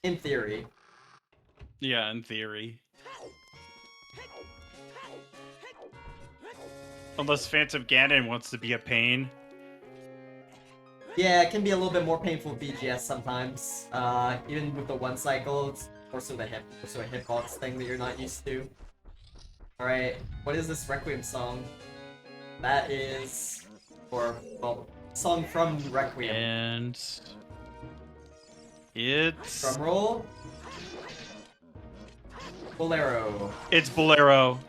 In theory. Yeah, in theory. Unless Phantom Ganon wants to be a pain. Yeah, it can be a little bit more painful with BGS sometimes. Even with the one cycle, it's more so a hitbox thing that you're not used to. Alright, what is this Requiem song? That is... well, song from Requiem. And... it's... Drumroll. Bolero. It's Bolero.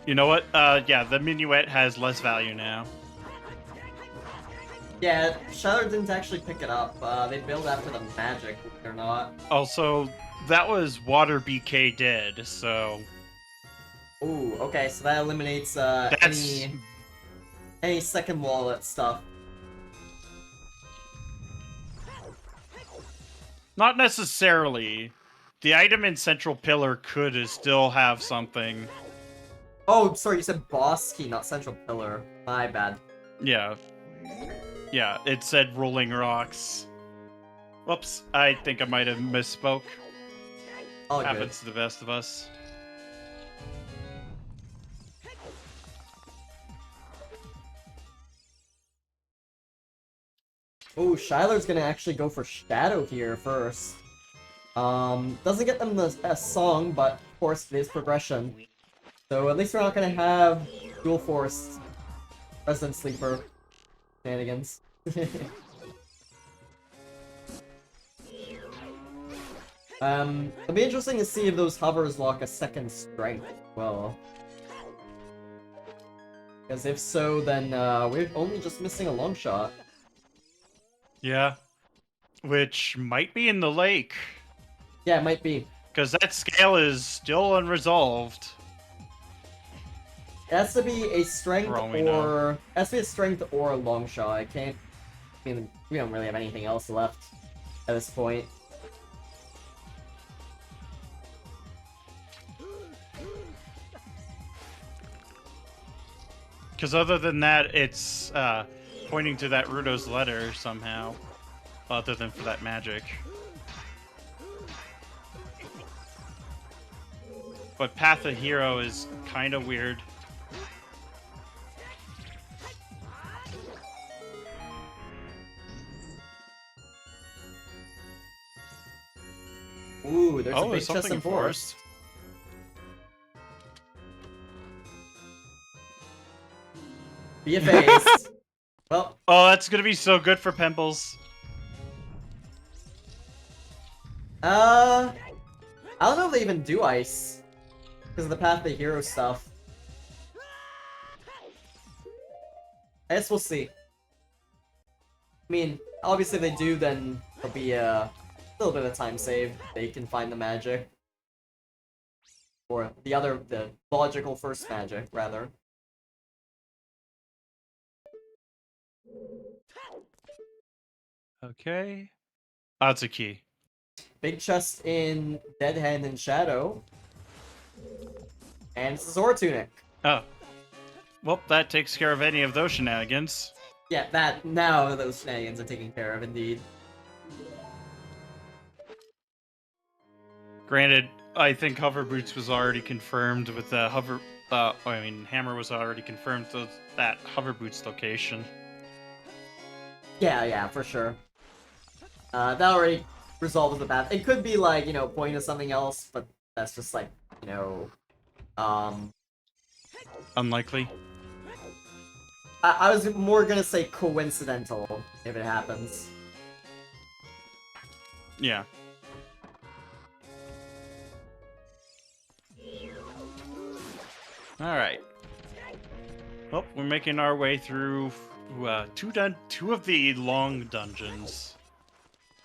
You know what? Yeah, the Minuet has less value now. Yeah, Shyler didn't actually pick it up. They build after the magic, believe it or not. Also, that was Water BK dead, so... Ooh, okay, so that eliminates any second wallet stuff. Not necessarily. The item in Central Pillar could still have something. Oh, sorry, you said boss key, not central pillar. My bad. Yeah. Yeah, it said Rolling Rocks. Whoops, I think I might have misspoke. All good. Happens to the best of us. Ooh, Shyler's gonna actually go for Shadow here first. Doesn't get them a song, but of course it is progression. So at least we're not gonna have dual force Resident Sleeper shenanigans. It'll be interesting to see if those hovers lock a second strength as well. Because if so, then we're only just missing a long shot. Yeah. Which might be in the lake. Yeah, it might be. Because that scale is still unresolved. It has to be a strength For all we know. it has to be a strength or a long shot. I mean, we don't really have anything else left at this point. Because other than that, it's pointing to that Rudo's letter somehow. Other than for that magic. But Path of Hero is kind of weird. there's a Oh, big there's chest something in in forest. forest. Be a phase. Well, Oh, that's gonna be so good for Pembles. I don't know if they even do ice. Because of the Path of the Hero stuff. I guess we'll see. I mean, obviously if they do, then there'll be a little bit of time save. They can find the magic. Or the logical first magic, rather. Okay. Oh, that's a key. Big chest in Dead Hand and Shadow. And it's the Zora Tunic. Oh. Well, that takes care of any of those shenanigans. Yeah, now those shenanigans are taken care of, indeed. Granted, I think Hover Boots was already confirmed with the Hammer was already confirmed to that Hover Boots location. Yeah, for sure. That already resolves the path. It could be like, pointing to something else, but that's just like, Unlikely. I was more gonna say coincidental if it happens. Yeah. Alright. Well, we're making our way through two of the long dungeons.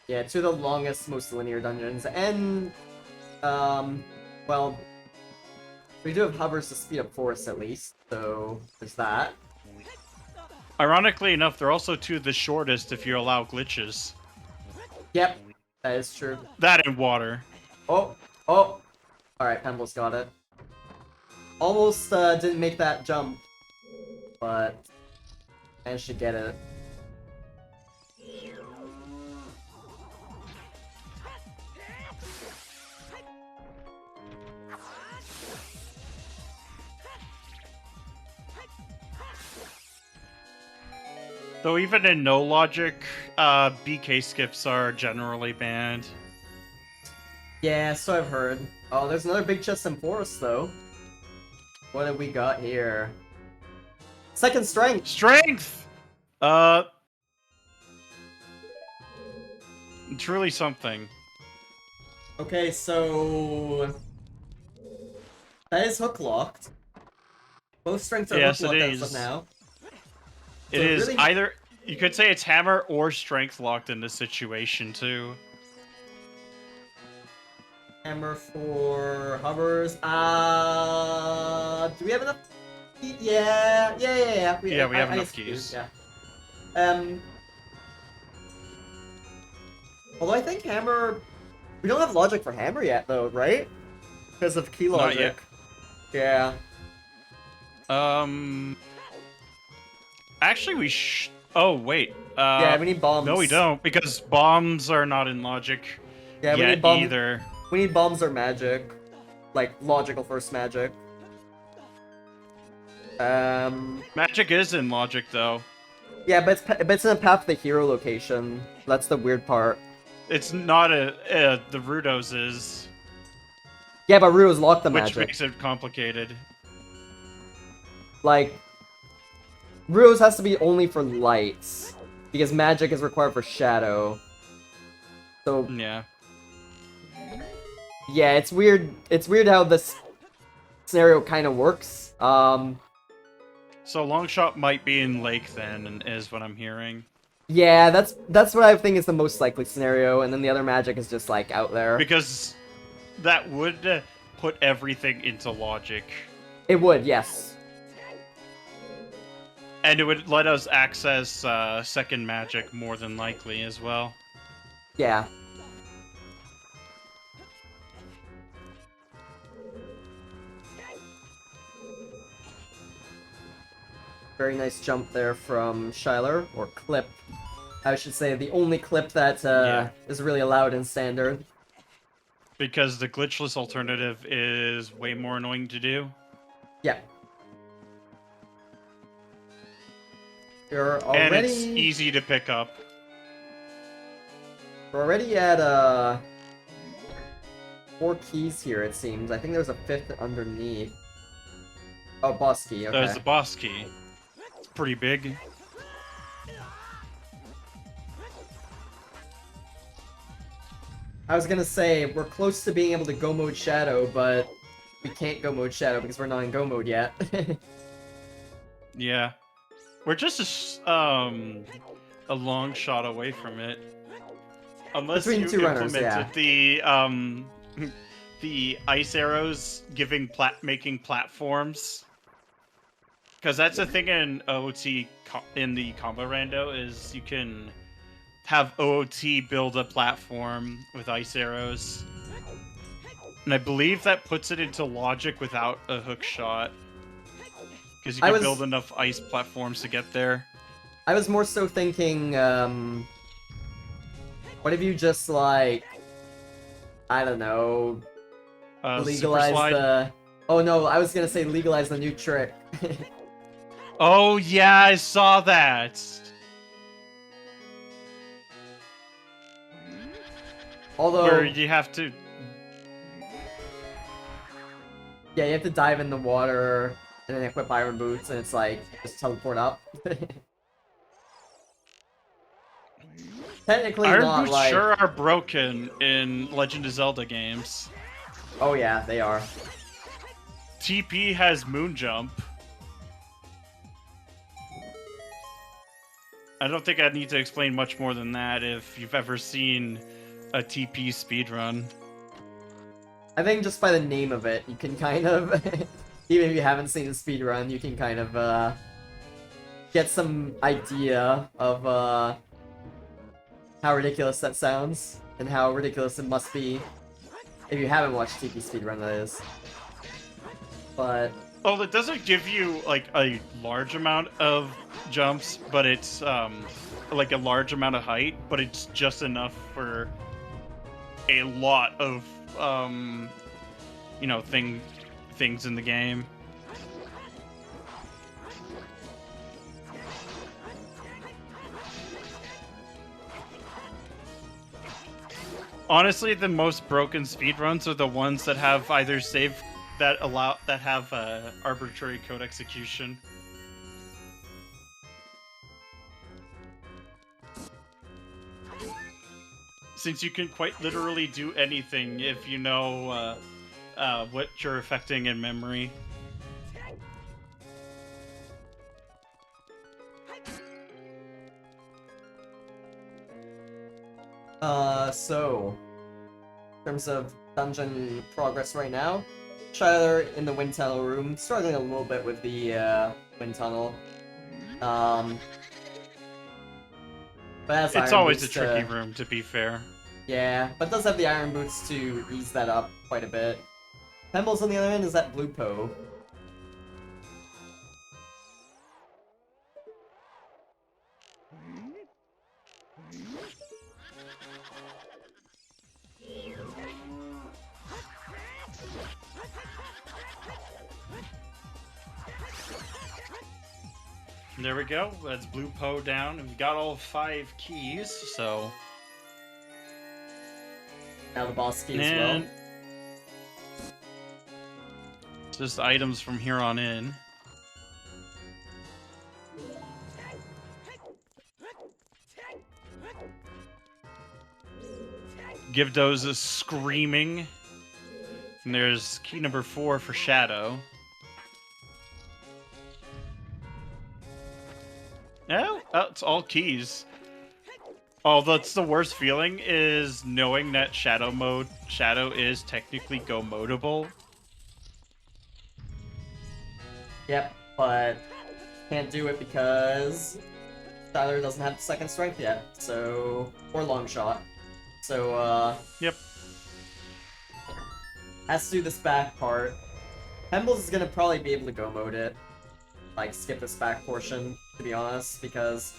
Yeah, two of the longest, most linear dungeons, and, well, we do have hovers to speed up forests at least, so there's that. Ironically enough, they're also two of the shortest if you allow glitches. Yep, that is true. That and water. Oh! Alright, Pembles got it. Almost didn't make that jump, but managed to get it. Though even in no logic, BK skips are generally banned. Yeah, so I've heard. Oh, there's another big chest in forest, though. What have we got here? Second strength! Strength! Truly something. Okay, so... that is hook locked. Both strengths are Yes, hook it locked as of is. now. It So is really- either... You could say it's hammer or strength locked in this situation, too. Hammer for hovers. Do we have enough? Yeah. We have I enough guess we do, keys. Yeah. Although I think hammer, we don't have logic for hammer yet, though, right? Because of key Not logic. yet. Yeah. Actually, oh, wait. Yeah, we need bombs. No, we don't, because bombs are not in logic Yeah, we yet need bombs. either. We need bombs or magic, like logical first magic. Magic is in logic, though. Yeah, but it's in a Path of the Hero location. That's the weird part. It's not the Rudos is, Yeah, but Rudos lock the which magic. makes it complicated. Like, Rudos has to be only for lights, because magic is required for shadow. So Yeah. yeah, it's weird. It's weird how this scenario kind of works. So Longshot might be in Lake then, is what I'm hearing. Yeah, that's what I think is the most likely scenario, and then the other magic is just like out there. Because that would put everything into logic. It would, yes. And it would let us access second magic more than likely as well. Yeah. Very nice jump there from Shyler, or clip. I should say the only clip that is really allowed in standard. Because the glitchless alternative is way more annoying to do. Yeah. You're already... And it's easy to pick up. We're already at 4 keys here, it seems. I think there's a 5th underneath. Oh, boss key, okay. There's the boss key. It's pretty big. I was gonna say, we're close to being able to go mode Shadow, but we can't go mode Shadow because we're not in go mode yet. Yeah. We're just a long shot away from it. Unless Between you two runners, implemented the ice arrows making platforms. Because that's the thing in OOT in the combo rando is you can have OOT build a platform with ice arrows. And I believe that puts it into logic without a hook shot. Because you can build enough ice platforms to get there. I was more so thinking, what if you just, like, I don't know, legalize the... Oh no, I was gonna say legalize the new trick. Oh yeah, I saw that! Although... Where you have to... Yeah, you have to dive in the water, and then equip iron boots, and it's like, just teleport up. Technically Iron not, boots like... sure are broken in Legend of Zelda games. Oh yeah, they are. TP has moon jump. I don't think I need to explain much more than that if you've ever seen a TP speedrun. I think just by the name of it, you can kind of, even if you haven't seen a speedrun, you can kind of, get some idea of, how ridiculous that sounds, and how ridiculous it must be if you haven't watched TP speedrun, that is. But... Oh, it doesn't give you, like, a large amount of jumps, but it's, like a large amount of height, but it's just enough for a lot of, you know, things in the game. Honestly, the most broken speedruns are the ones that have either save that have arbitrary code execution. Since you can quite literally do anything if you know what you're affecting in memory. So, in terms of dungeon progress right now, Shyler in the wind tunnel room, struggling a little bit with the wind tunnel. But that's it's always a tricky room, to be fair. Yeah, but does have the iron boots to ease that up quite a bit. Pembles on the other end is that blue Poe. There we go. That's Blue Poe down, and we got all 5 keys, so... Now the boss key as well. Just items from here on in. Give those a screaming. And there's key number 4 for Shadow. Oh, it's all keys. Oh, that's the worst feeling, is knowing that Shadow is technically go-modable. Yep, but can't do it because Shyler doesn't have second strength yet, so... or long shot. So, Yep. has to do this back part. Pembles is gonna probably be able to go mode it. Like, skip this back portion, to be honest, because,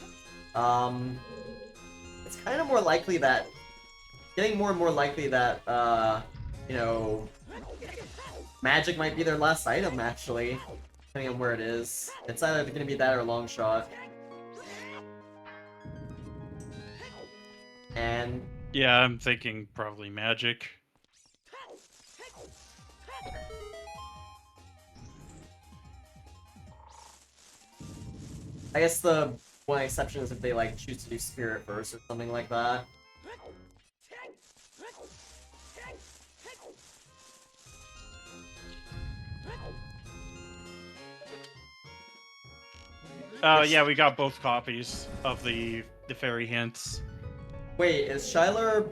it's kind of more likely that... getting more and more likely that, you know... magic might be their last item, actually. Depending on where it is. It's either gonna be that or long shot. And... yeah, I'm thinking probably magic. I guess the one exception is if they like choose to do Spirit Burst or something like that. Yeah, we got both copies of the fairy hints. Wait, is Shyler...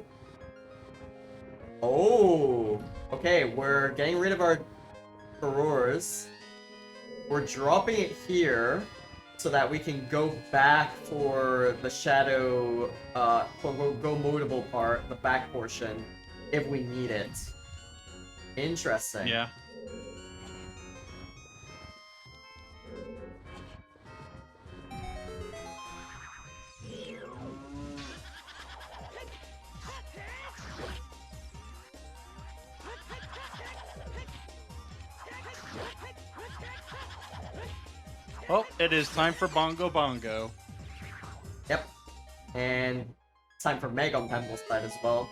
Oh! Okay, we're getting rid of our Furores. We're dropping it here so that we can go back for the Shadow, quote-unquote, go-modable part, the back portion, if we need it. Interesting. Yeah. Well, it is time for Bongo Bongo. Yep. And it's time for Meg on Pembles' side as well.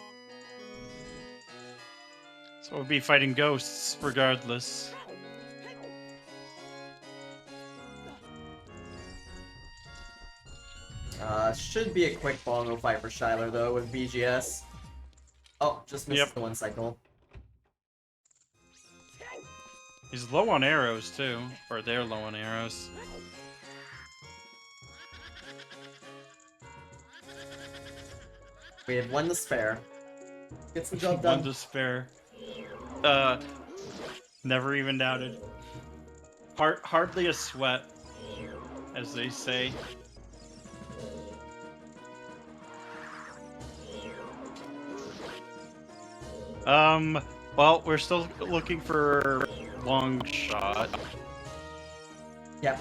So we'll be fighting ghosts regardless. Should be a quick bongo fight for Shyler though with BGS. Oh, just missed the one cycle. He's low on arrows too, or they're low on arrows. We have one to spare. Gets the job done. One to spare. Never even doubted. Hardly a sweat, as they say. Well, we're still looking for long shot. Yep.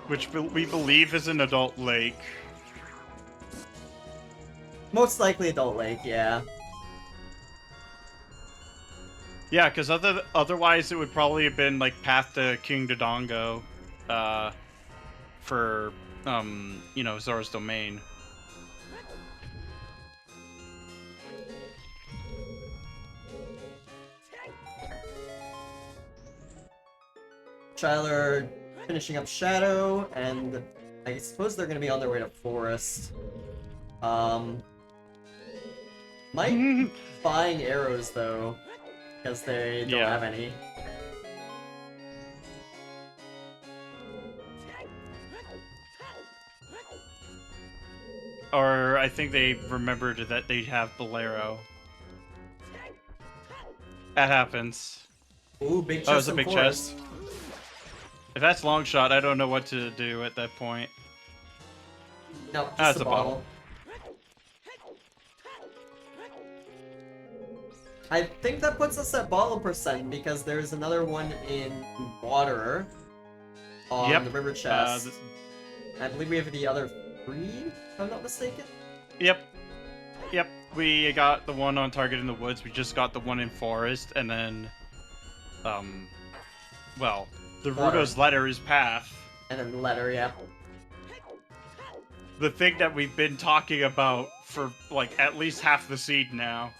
Which we believe is an adult lake. Most likely Adult Lake, yeah. Yeah, because otherwise it would probably have been like Path to King Dodongo, for you know, Zora's Domain. Shyler finishing up Shadow, and I suppose they're gonna be on their way to Forest. Might buying arrows though, because they don't have any. Or I think they remembered that they have Bolero. That happens. Ooh, big chest. Oh, it's a big chest. If that's long shot, I don't know what to do at that point. No, just that's a bottle. I think that puts us at bottle percent because there's another one in water on the river chest. I believe we have the other 3, if I'm not mistaken. Yep. We got the one on target in the woods. We just got the one in forest, and then, well, the Rudo's letter is path. And then the letter, yeah. The thing that we've been talking about for like at least half the seed now.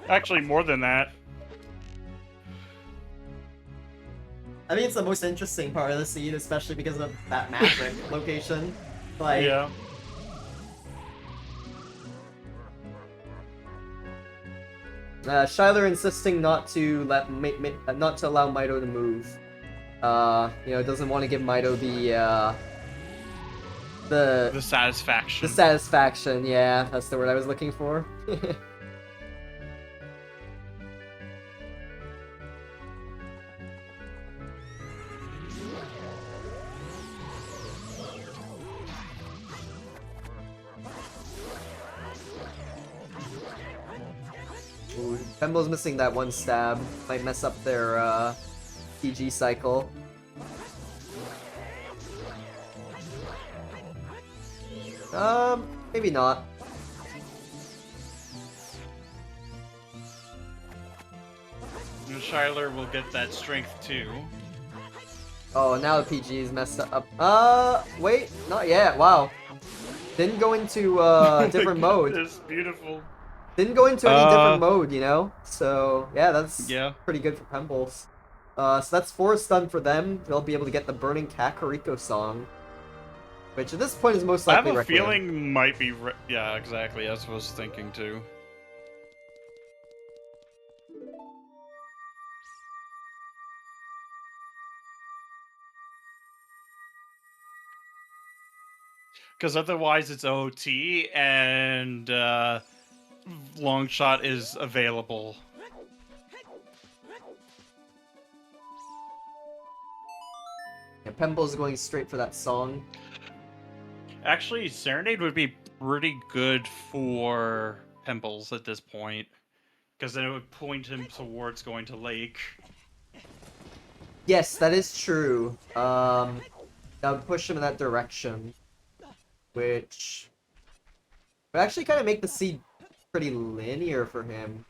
Actually, more than that. I think it's the most interesting part of the seed, especially because of that magic location. Like, yeah. Shyler insisting not to allow Mito to move. You know, doesn't want to give Mito the satisfaction. The satisfaction, yeah, that's the word I was looking for. Ooh, Pembles missing that one stab. Might mess up their PG cycle. Maybe not. Shyler will get that strength too. Oh, now the PG is messed up. Wait, not yet. Wow. Didn't go into different mode. It's beautiful. Didn't go into any different mode, you know? So, yeah, that's pretty good for Pembles. So that's 4 stun for them. They'll be able to get the Burning Kakariko song. Which at this point is most I have likely a Requiem. feeling might be. Yeah, exactly. That's what I was thinking too. Because otherwise it's OT and long shot is available. Yeah, Pembles is going straight for that song. Actually, Serenade would be pretty good for Pembles at this point. Because then it would point him towards going to Lake. Yes, that is true. That would push him in that direction. Which would actually kind of make the seed pretty linear for him.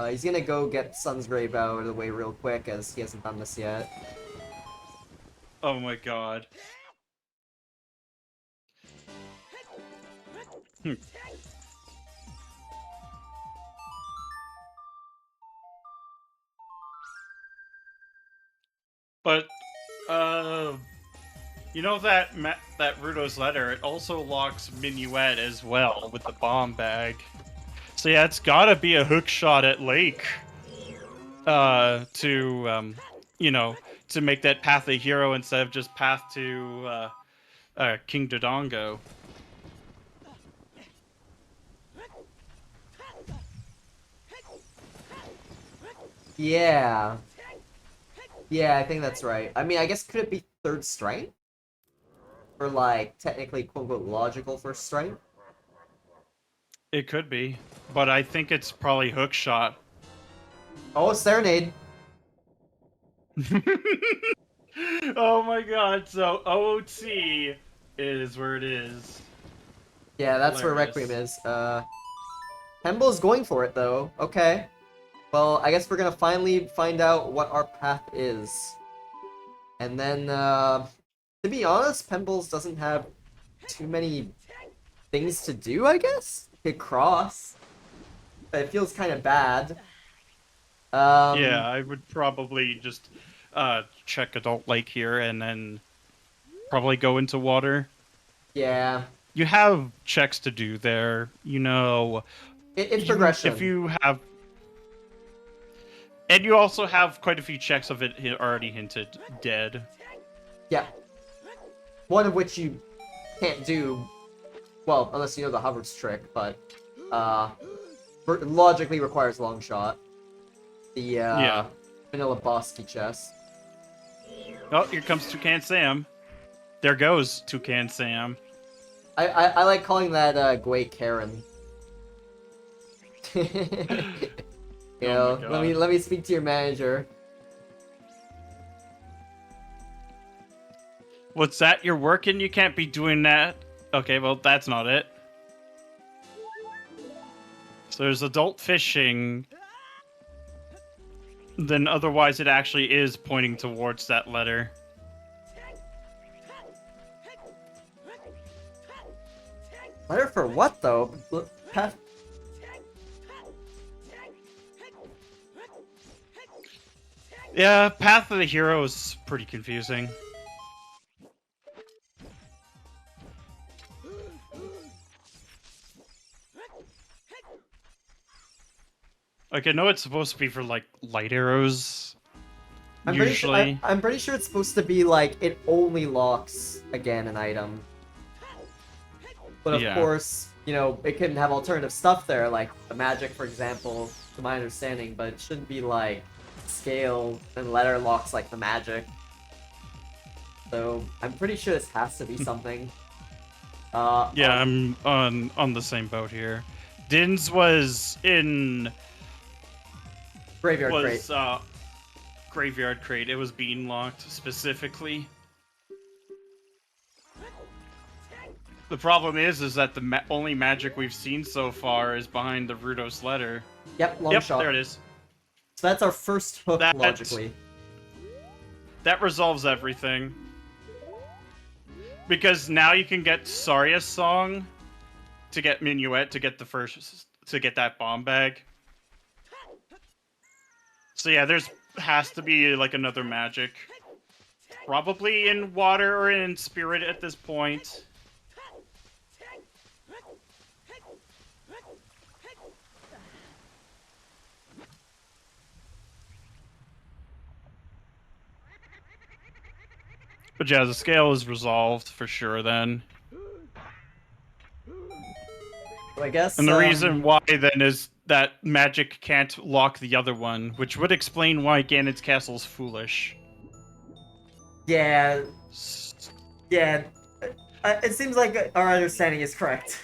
He's gonna go get Sun's Grave out of the way real quick, as he hasn't done this yet. Oh my god. But, you know that Rudo's letter, it also locks Minuet as well with the bomb bag. So yeah, it's gotta be a hook shot at Lake. You know, to make that path a hero instead of just path to, King Dodongo. Yeah. Yeah, I think that's right. I mean, I guess could it be third strength? Or like, technically, quote-unquote, logical first strength? It could be, but I think it's probably hook shot. Oh, Serenade! Oh my god, so OT is where it is. Yeah, that's where Requiem Hilarious. is. Pemble's going for it, though. Okay. Well, I guess we're gonna finally find out what our path is. And then, to be honest, Pembles doesn't have too many things to do, I guess? Could cross. But it feels kind of bad. Yeah, I would probably just check Adult Lake here and then probably go into water. Yeah. You have checks to do there, you know. It's If progression. you have, and you also have quite a few checks of it already hinted dead. Yeah. One of which you can't do, well, unless you know the Hubbard's trick, but, logically requires long shot. The, Yeah. vanilla Bosky chest. Oh, here comes Toucan Sam. There goes Toucan Sam. I like calling that, Gwei Karen. Oh my Let me god. let me speak to your manager. What's that? You're working? You can't be doing that. Okay, well, that's not it. So there's adult fishing. Then otherwise it actually is pointing towards that letter. Letter for what though? Path. Yeah, Path of the Hero is pretty confusing. Like, I know it's supposed to be for, like, light arrows. Usually. I'm pretty sure it's supposed to be like it only locks again an item. But of Yeah. course, you know, it can have alternative stuff there, like the magic, for example, to my understanding, but it shouldn't be like scale and letter locks like the magic. So I'm pretty sure this has to be something. Yeah, I'm on the same boat here. Din's was in Graveyard Crate. Graveyard Crate. It was being locked specifically. The problem is that the only magic we've seen so far is behind the Rudos letter. Yep, long shot. There it is. So that's our first hook, logically. That resolves everything. Because now you can get Saria's song to get Minuet to get that bomb bag. So yeah, there's has to be like another magic. Probably in water or in spirit at this point. But yeah, the scale is resolved for sure then. So I guess. And the reason why then is that magic can't lock the other one, which would explain why Ganon's castle's foolish. Yeah. Yeah. It seems like our understanding is correct.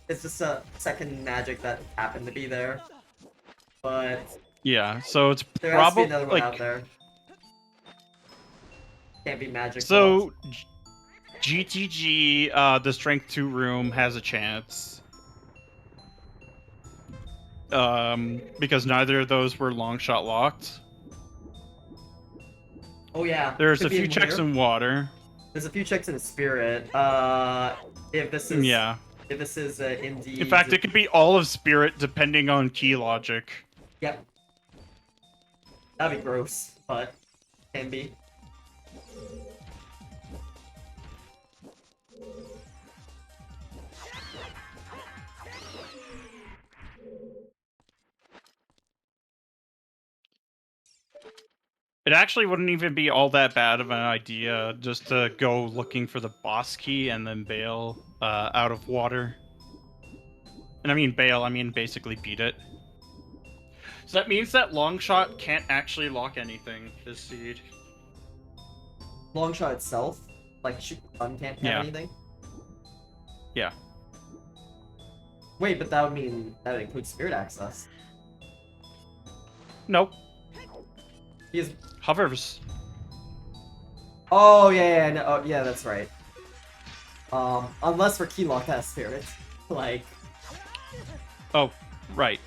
It's just a second magic that happened to be there. But yeah, so it's there has to be probably another one like out there. Can't be magic. so. GTG, the Strength 2 room has a chance. Because neither of those were long shot locked. Oh yeah. There's a few checks in water. There's a few checks in spirit. If this is if this is indeed. In fact, it could be all of spirit depending on key logic. Yep. That'd be gross, but can be. It actually wouldn't even be all that bad of an idea just to go looking for the boss key and then bail out of water. And I mean bail, I mean basically beat it. So that means that Longshot can't actually lock anything this seed. Longshot itself? Like, shoot gun can't have anything? Yeah. Wait, but that would mean that would include spirit access. Nope. He is... Hovers. Oh, yeah, no, oh, yeah, that's right. Unless we're keylocked as spirit. Like... Oh, right.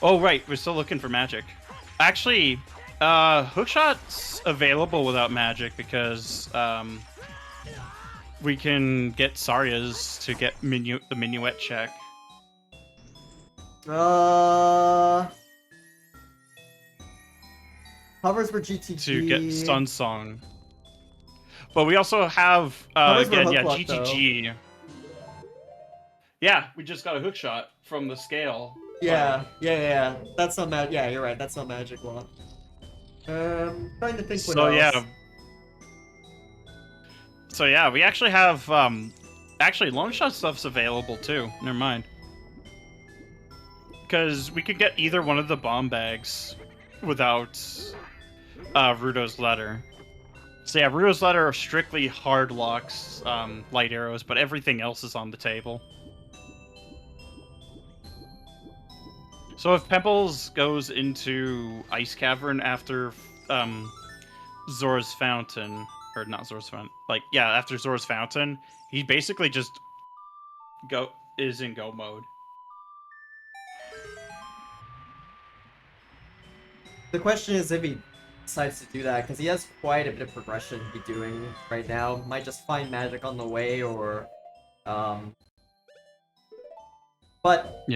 Oh, right, we're still looking for magic. Actually, Hookshot's available without magic because, we can get Sarya's to get the Minuet check. Hovers for GTG. To get Stun Song. But we also have, again, yeah, GTG. Though. Yeah, we just got a Hookshot from the scale. Yeah, yeah. That's not magic. Yeah, you're right. That's not magic law. Trying to think what else. Yeah. So yeah, we actually have, actually Longshot stuff's available too. Never mind. Because we could get either one of the bomb bags without Rudo's letter. So yeah, Rudo's letter are strictly hard locks, light arrows, but everything else is on the table. So if Pembles goes into Ice Cavern after Zora's Fountain, or not Zora's Fountain, like, yeah, after Zora's Fountain, he basically just is in go mode. The question is if he decides to do that, because he has quite a bit of progression to be doing right now. Might just find magic on the way, or but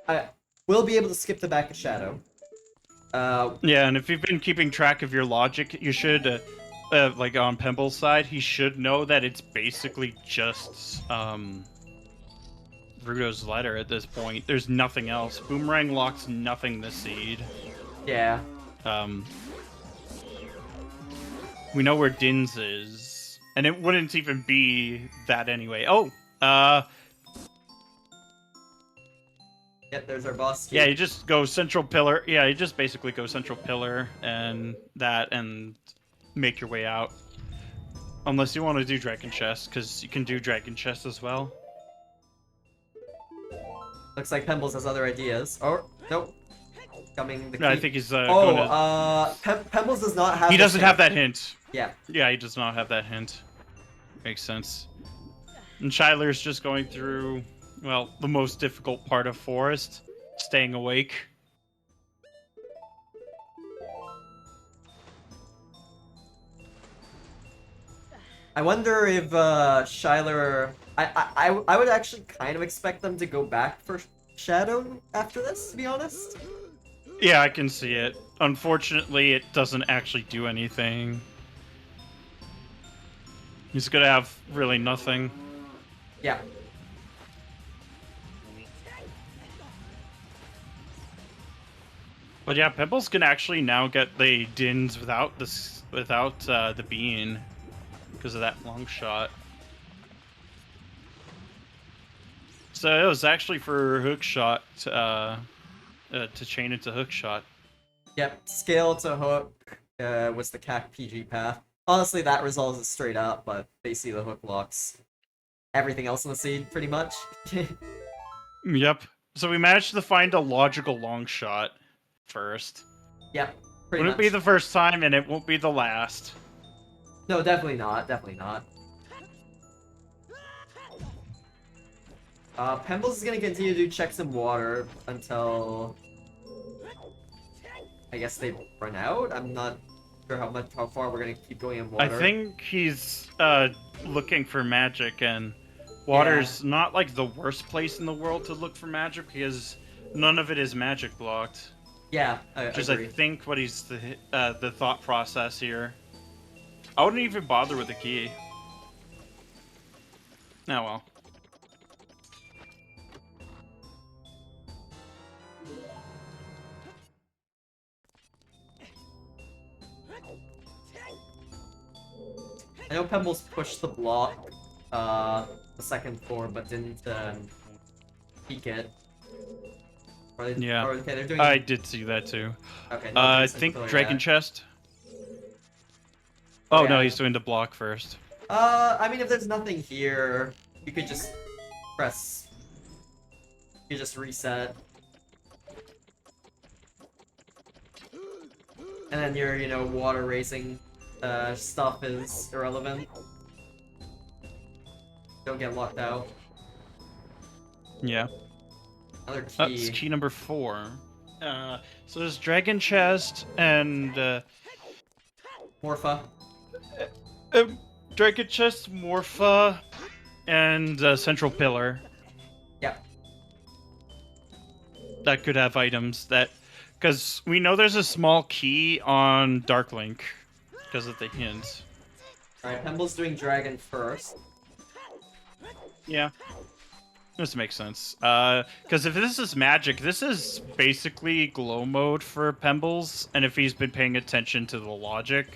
I will be able to skip the back of Shadow. Yeah, and if you've been keeping track of your logic, you should, like on Pemble's side, he should know that it's basically just Rudo's letter at this point. There's nothing else. Boomerang locks nothing this seed. Yeah. We know where Din's is, and it wouldn't even be that anyway. Oh, Yep, there's our boss. Yeah, you just go Central Pillar. Yeah, you just basically go Central Pillar and that, and make your way out. Unless you want to do Dragon Chest, because you can do Dragon Chest as well. Looks like Pembles has other ideas. Oh, nope. Coming. No, I think he's. Pembles does not have. He doesn't have that hint. Yeah. Yeah, he does not have that hint. Makes sense. And Shyler's just going through, well, the most difficult part of Forest, staying awake. I wonder if Shyler. I would actually kind of expect them to go back for Shadow after this, to be honest. Yeah, I can see it. unfortunately, it doesn't actually do anything. He's gonna have really nothing. Yeah. But yeah, Pebbles can actually now get the Dins without this, without the bean, because of that long shot. So it was actually for hook shot to chain into hook shot. Yep. Scale to hook was the CAC PG path. Honestly, that resolves it straight up, but they see the hook locks everything else in the seed pretty much. Yep. So we managed to find a logical long shot first. Yep. Pretty Wouldn't much. be the first time, and it won't be the last. No, definitely not. Definitely not. Pembles is gonna continue to do checks in water until I guess they run out. I'm not sure how far we're gonna keep going in water. I think he's looking for magic, and water's not like the worst place in the world to look for magic because none of it is magic blocked. Yeah, Which is, agree. I think, what he's the thought process here. I wouldn't even bother with the key. Oh well. I know Pembles pushed the block, the second floor, but didn't peek it. Yeah. Okay, they're doing. I did see that too. Okay. I think Dragon Chest. Oh yeah. no, he's doing the block first. I mean, if there's nothing here, you could just press. You just reset. And then your, water racing stuff is irrelevant. Don't get locked out. Yeah. Another key. That's key number 4. So there's Dragon Chest and Morpha. Dragon Chest, Morpha, and Central Pillar. Yeah. That could have items that, because we know there's a small key on Dark Link because of the hint. Alright, Pemble's doing Dragon first. Yeah. This makes sense. Because if this is magic, this is basically glow mode for Pembles, and if he's been paying attention to the logic,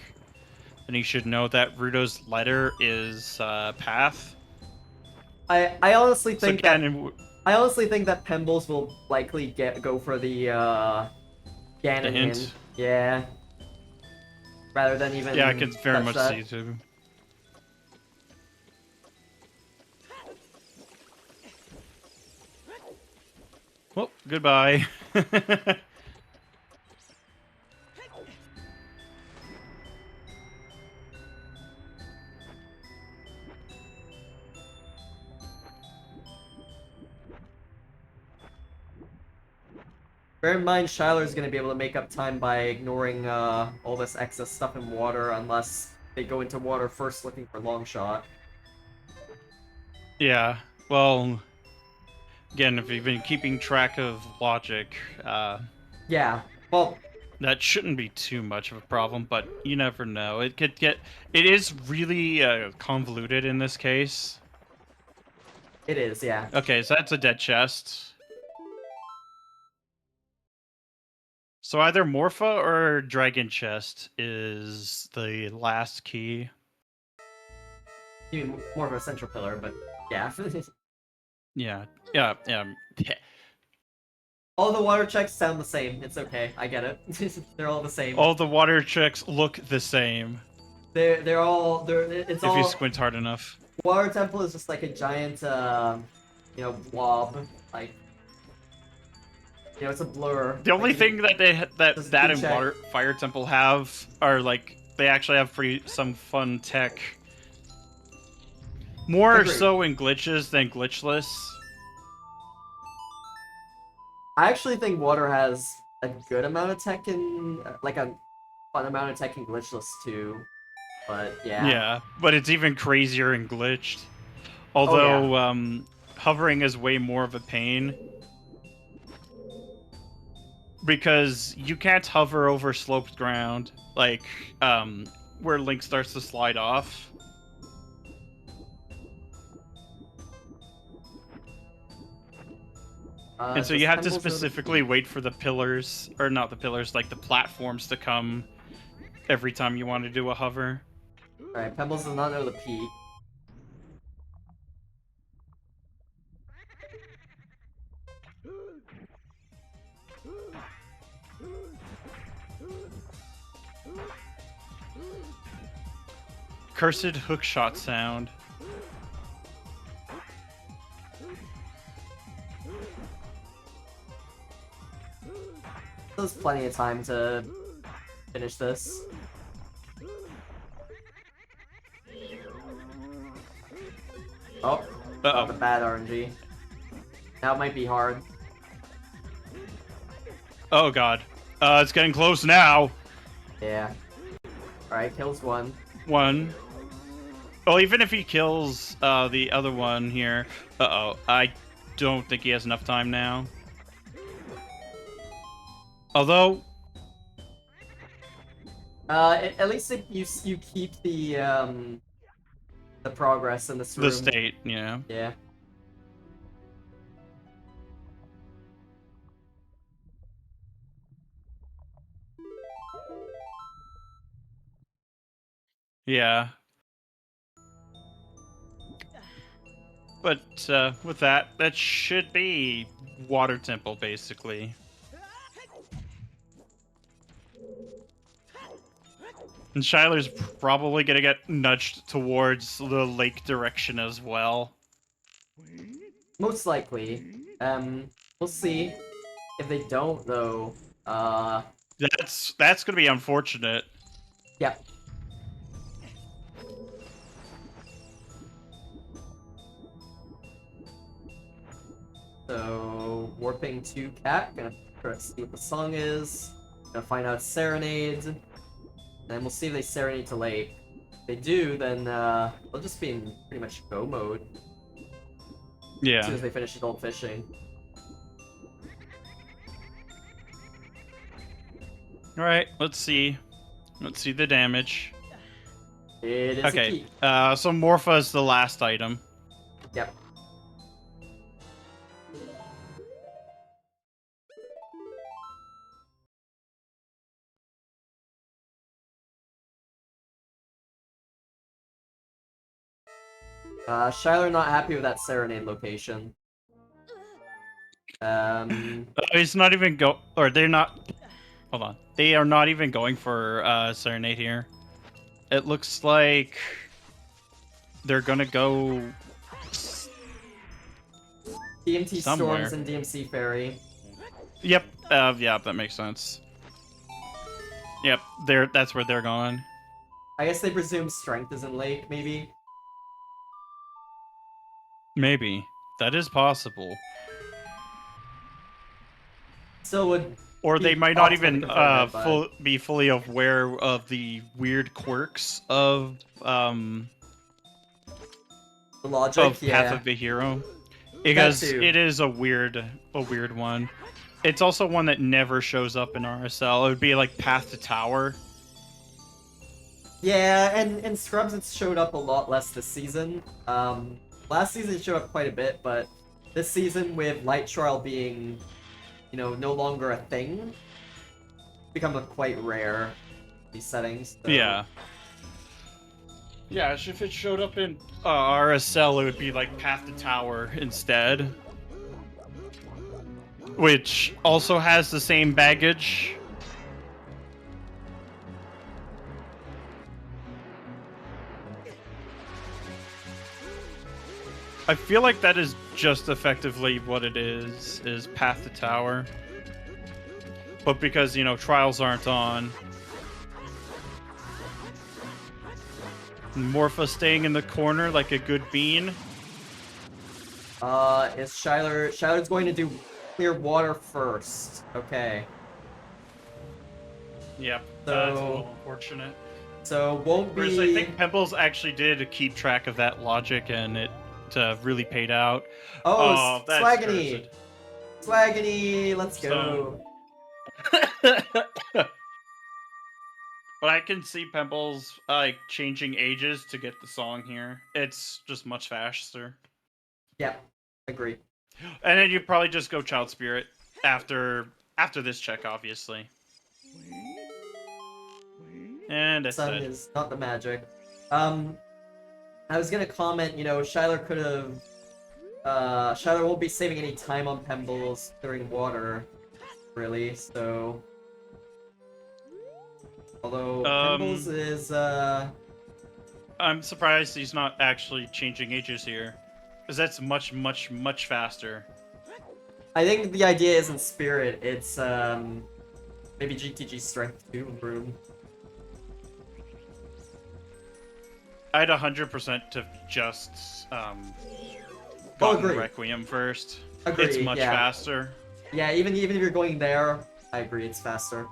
then he should know that Ruto's letter is path. I honestly think I that honestly think that Pembles will likely go for the Ganon hint. Yeah. Rather than even. Yeah, I can very much that. see too. Well, goodbye. Bear in mind, Shyler's gonna be able to make up time by ignoring all this excess stuff in water unless they go into water first looking for long shot. Yeah, well, again, if you've been keeping track of logic, yeah, well, that shouldn't be too much of a problem, but you never know. It could get... It is really convoluted in this case. It is, yeah. Okay, so that's a dead chest. So either Morpha or Dragon Chest is the last key. You mean more of a central pillar, but yeah. Yeah. All the water checks sound the same. It's okay. I get it. They're all the same. All the water checks look the same. It's all. If you squint hard enough. Water temple is just like a giant, blob. Like, it's a blur. The only like, thing that that and check. Fire Temple have are like they actually have some fun tech. More Agreed. so in glitches than glitchless. I actually think water has a good amount of tech in, like a fun amount of tech in glitchless too. But yeah. Yeah, but it's even crazier in glitched. Although hovering is way more of a pain. because you can't hover over sloped ground, like where Link starts to slide off. And so Does you have to Pembles know the specifically key? wait for the pillars, or not the pillars, like the platforms to come every time you want to do a hover. Alright, Pembles does not know the P. Cursed hookshot sound. There's plenty of time to finish this. Oh, got the bad RNG. Now it might be hard. Oh god. It's getting close now. Yeah. Alright, kills one. One. Well, even if he kills the other one here. Uh-oh. I don't think he has enough time now. Although... At least you keep the progress in this room. The state, yeah. Yeah. Yeah. But with that should be Water Temple, basically. And Shyler's probably gonna get nudged towards the lake direction as well. Most likely. We'll see. If they don't, though, That's gonna be unfortunate. yeah. So, warping to Cat, gonna try to see what the song is. Gonna find out Serenade. And then we'll see if they Serenade to Lake. If they do, then they'll just be in pretty much go mode. Yeah. As soon as they finish adult fishing. Alright, let's see. Let's see the damage. It is a Okay, key. so Morpha is the last item. Yep. Shyler not happy with that Serenade location. He's not even they're not... Hold on. They are not even going for Serenade here. It looks like they're gonna go DMT somewhere. Storms and DMC Fairy. Yep. Yeah, that makes sense. Yep, that's where they're going. I guess they presume Strength is in Lake, maybe? Maybe. That is possible. Still would... Or they might not even but... be fully aware of the weird quirks of the logic, Path of the Hero, because it is a weird one. It's also one that never shows up in RSL. It would be like Path to Tower. Yeah, and in Scrubs it showed up a lot less this season. Last season it showed up quite a bit, but this season with Light Trial being, you know, no longer a thing, become quite rare, these settings. So. Yeah. Yeah, if it showed up in RSL, it would be like Path to Tower instead. Which also has the same baggage. I feel like that is just effectively what it is Path to Tower. But because, you know, trials aren't on. Morpha staying in the corner like a good bean. Is Shyler's going to do clear water first. Okay. Yep, so, that's a little unfortunate. So won't be... Whereas I think Pembles actually did keep track of that logic and it really paid out. Oh, Swaggany! Swaggany, let's go. But I can see Pembles like changing ages to get the song here. It's just much faster. Yeah, agree. And then you probably just go Child Spirit after this check, obviously. And that's Sun it. is not the magic. I was gonna comment, you know, Shyler could have. Shyler won't be saving any time on Pembles during water, really, so. Although Pembles is, I'm surprised he's not actually changing ages here. Because that's much, much, much faster. I think the idea isn't Spirit, it's, maybe GTG Strength 2 room. I'd 100% to just, gotten agree. Requiem first. Agree, It's much yeah. faster. Yeah, even if you're going there, I agree, it's faster.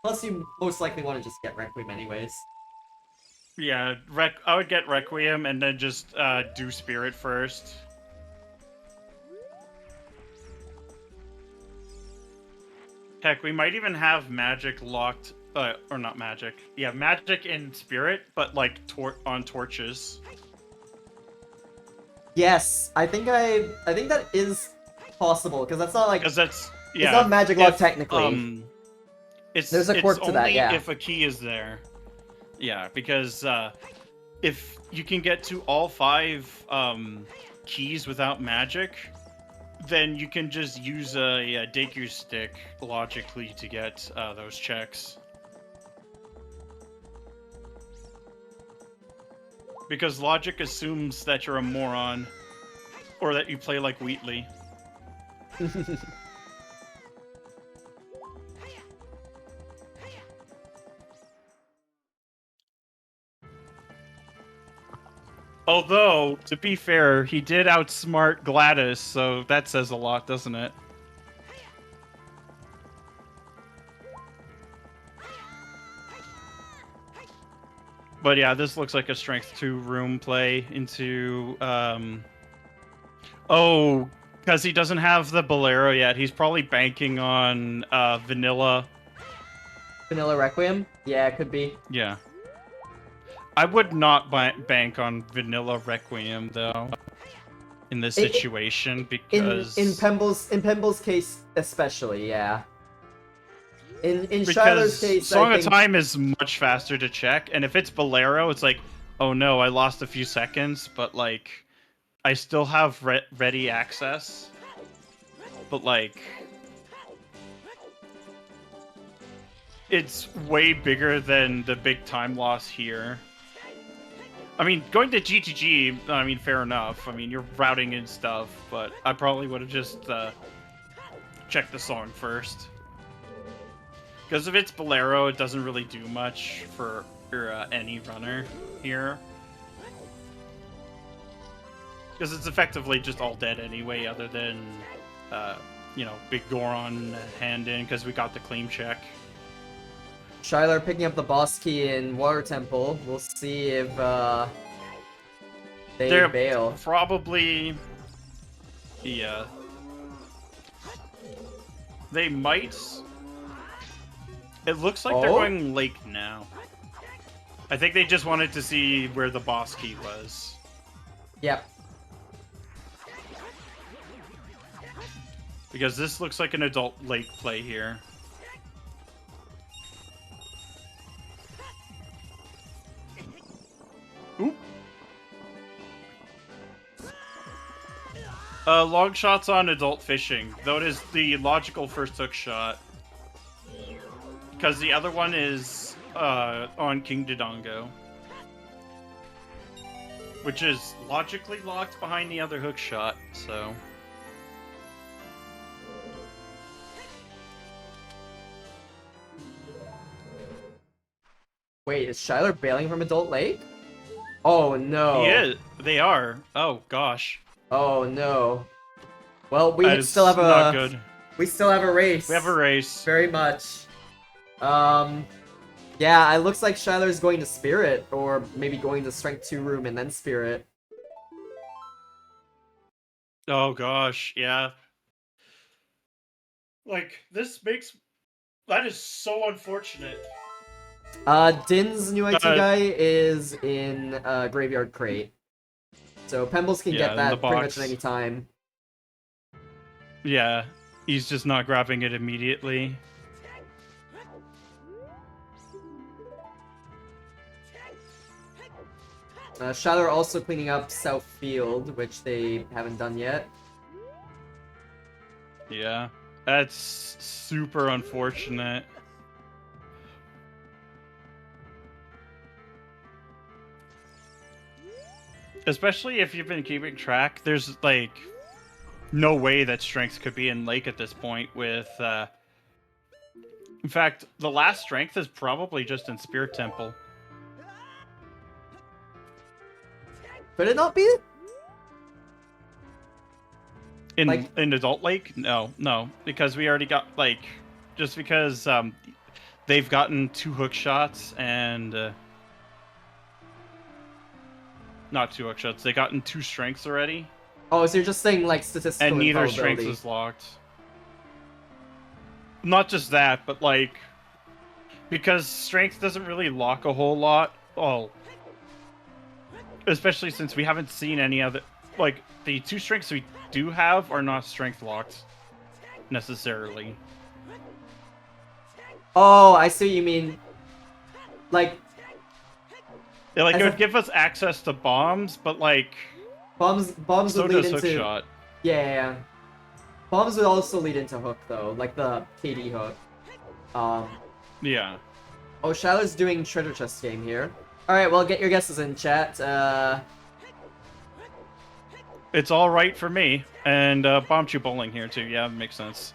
Plus, you most likely want to just get Requiem anyways. Yeah, I would get Requiem and then just do Spirit first. Heck, we might even have Magic locked, or not Magic. Yeah, Magic in Spirit, but like on torches. Yes, I think that is possible because that's not like Because that's yeah. it's not Magic Lock technically. There's a quirk to that, only yeah. if a key is there. Yeah, because if you can get to all 5 keys without magic, then you can just use a Deku stick logically to get those checks. Because logic assumes that you're a moron, or that you play like Wheatley. Although, to be fair, he did outsmart Gladys, so that says a lot, doesn't it? But yeah, this looks like a Strength 2 room play into... Oh, because he doesn't have the Bolero yet. He's probably banking on Vanilla. Vanilla Requiem? Yeah, it could be. Yeah. I would not bank on Vanilla Requiem, though, in this situation, because... In Pembles' case especially, yeah. In because Shyler's case, Song I of think... Time is much faster to check, and if it's Bolero, it's like, oh no, I lost a few seconds, but like, I still have ready access. But like, it's way bigger than the big time loss here. I mean, going to GTG, I mean, fair enough. I mean, you're routing and stuff, but I probably would have just checked the song first. Because if it's Bolero, it doesn't really do much for any runner here. Because it's effectively just all dead anyway, other than, you know, Big Goron hand in, because we got the claim check. Shyler picking up the boss key in Water Temple. We'll see if they bail. Probably... Yeah. They might... It looks like they're going Lake now. I think they just wanted to see where the boss key was. Yep. Because this looks like an adult Lake play here. Oop. Long shots on adult fishing, though it is the logical first hook shot. Because the other one is on King Dodongo. Which is logically locked behind the other hook shot, so... Wait, is Shyler bailing from Adult Lake? Oh no. He is. They are. Oh gosh. Oh no. Well, we That still have a... not good. We still have a race. We have a race. Very much. Yeah, it looks like Shyler's going to Spirit, or maybe going to Strength 2 room and then Spirit. Oh gosh, yeah. Like this makes that is so unfortunate. Din's new IT Uh, guy is in Graveyard Crate. So Pembles can get yeah, in the that pretty much at box. any time. Yeah, he's just not grabbing it immediately. Shyler also cleaning up South Field, which they haven't done yet. Yeah, that's super unfortunate. Especially if you've been keeping track, there's like no way that strength could be in Lake at this point with in fact, the last strength is probably just in Spirit Temple. Could it not be? Like, In Adult Lake? No, because we already got like just because they've gotten 2 hook shots and not 2 hook shots. They gotten 2 strengths already. oh, so you're just saying like statistical And neither strength improbability. is locked. Not just that, but like because strength doesn't really lock a whole lot. Oh, especially since we haven't seen any other like the 2 strengths we do have are not strength locked necessarily. Oh, I see what you mean. Like, Like as it a would give us access to bombs, but like bombs so would lead does into hookshot. yeah. Bombs would also lead into hook though, like the KD hook. Um. Yeah. Oh, Shyler's doing treasure chest game here. All right, well, get your guesses in chat. It's all right for me. And bomb chew bowling here too. Yeah, makes sense.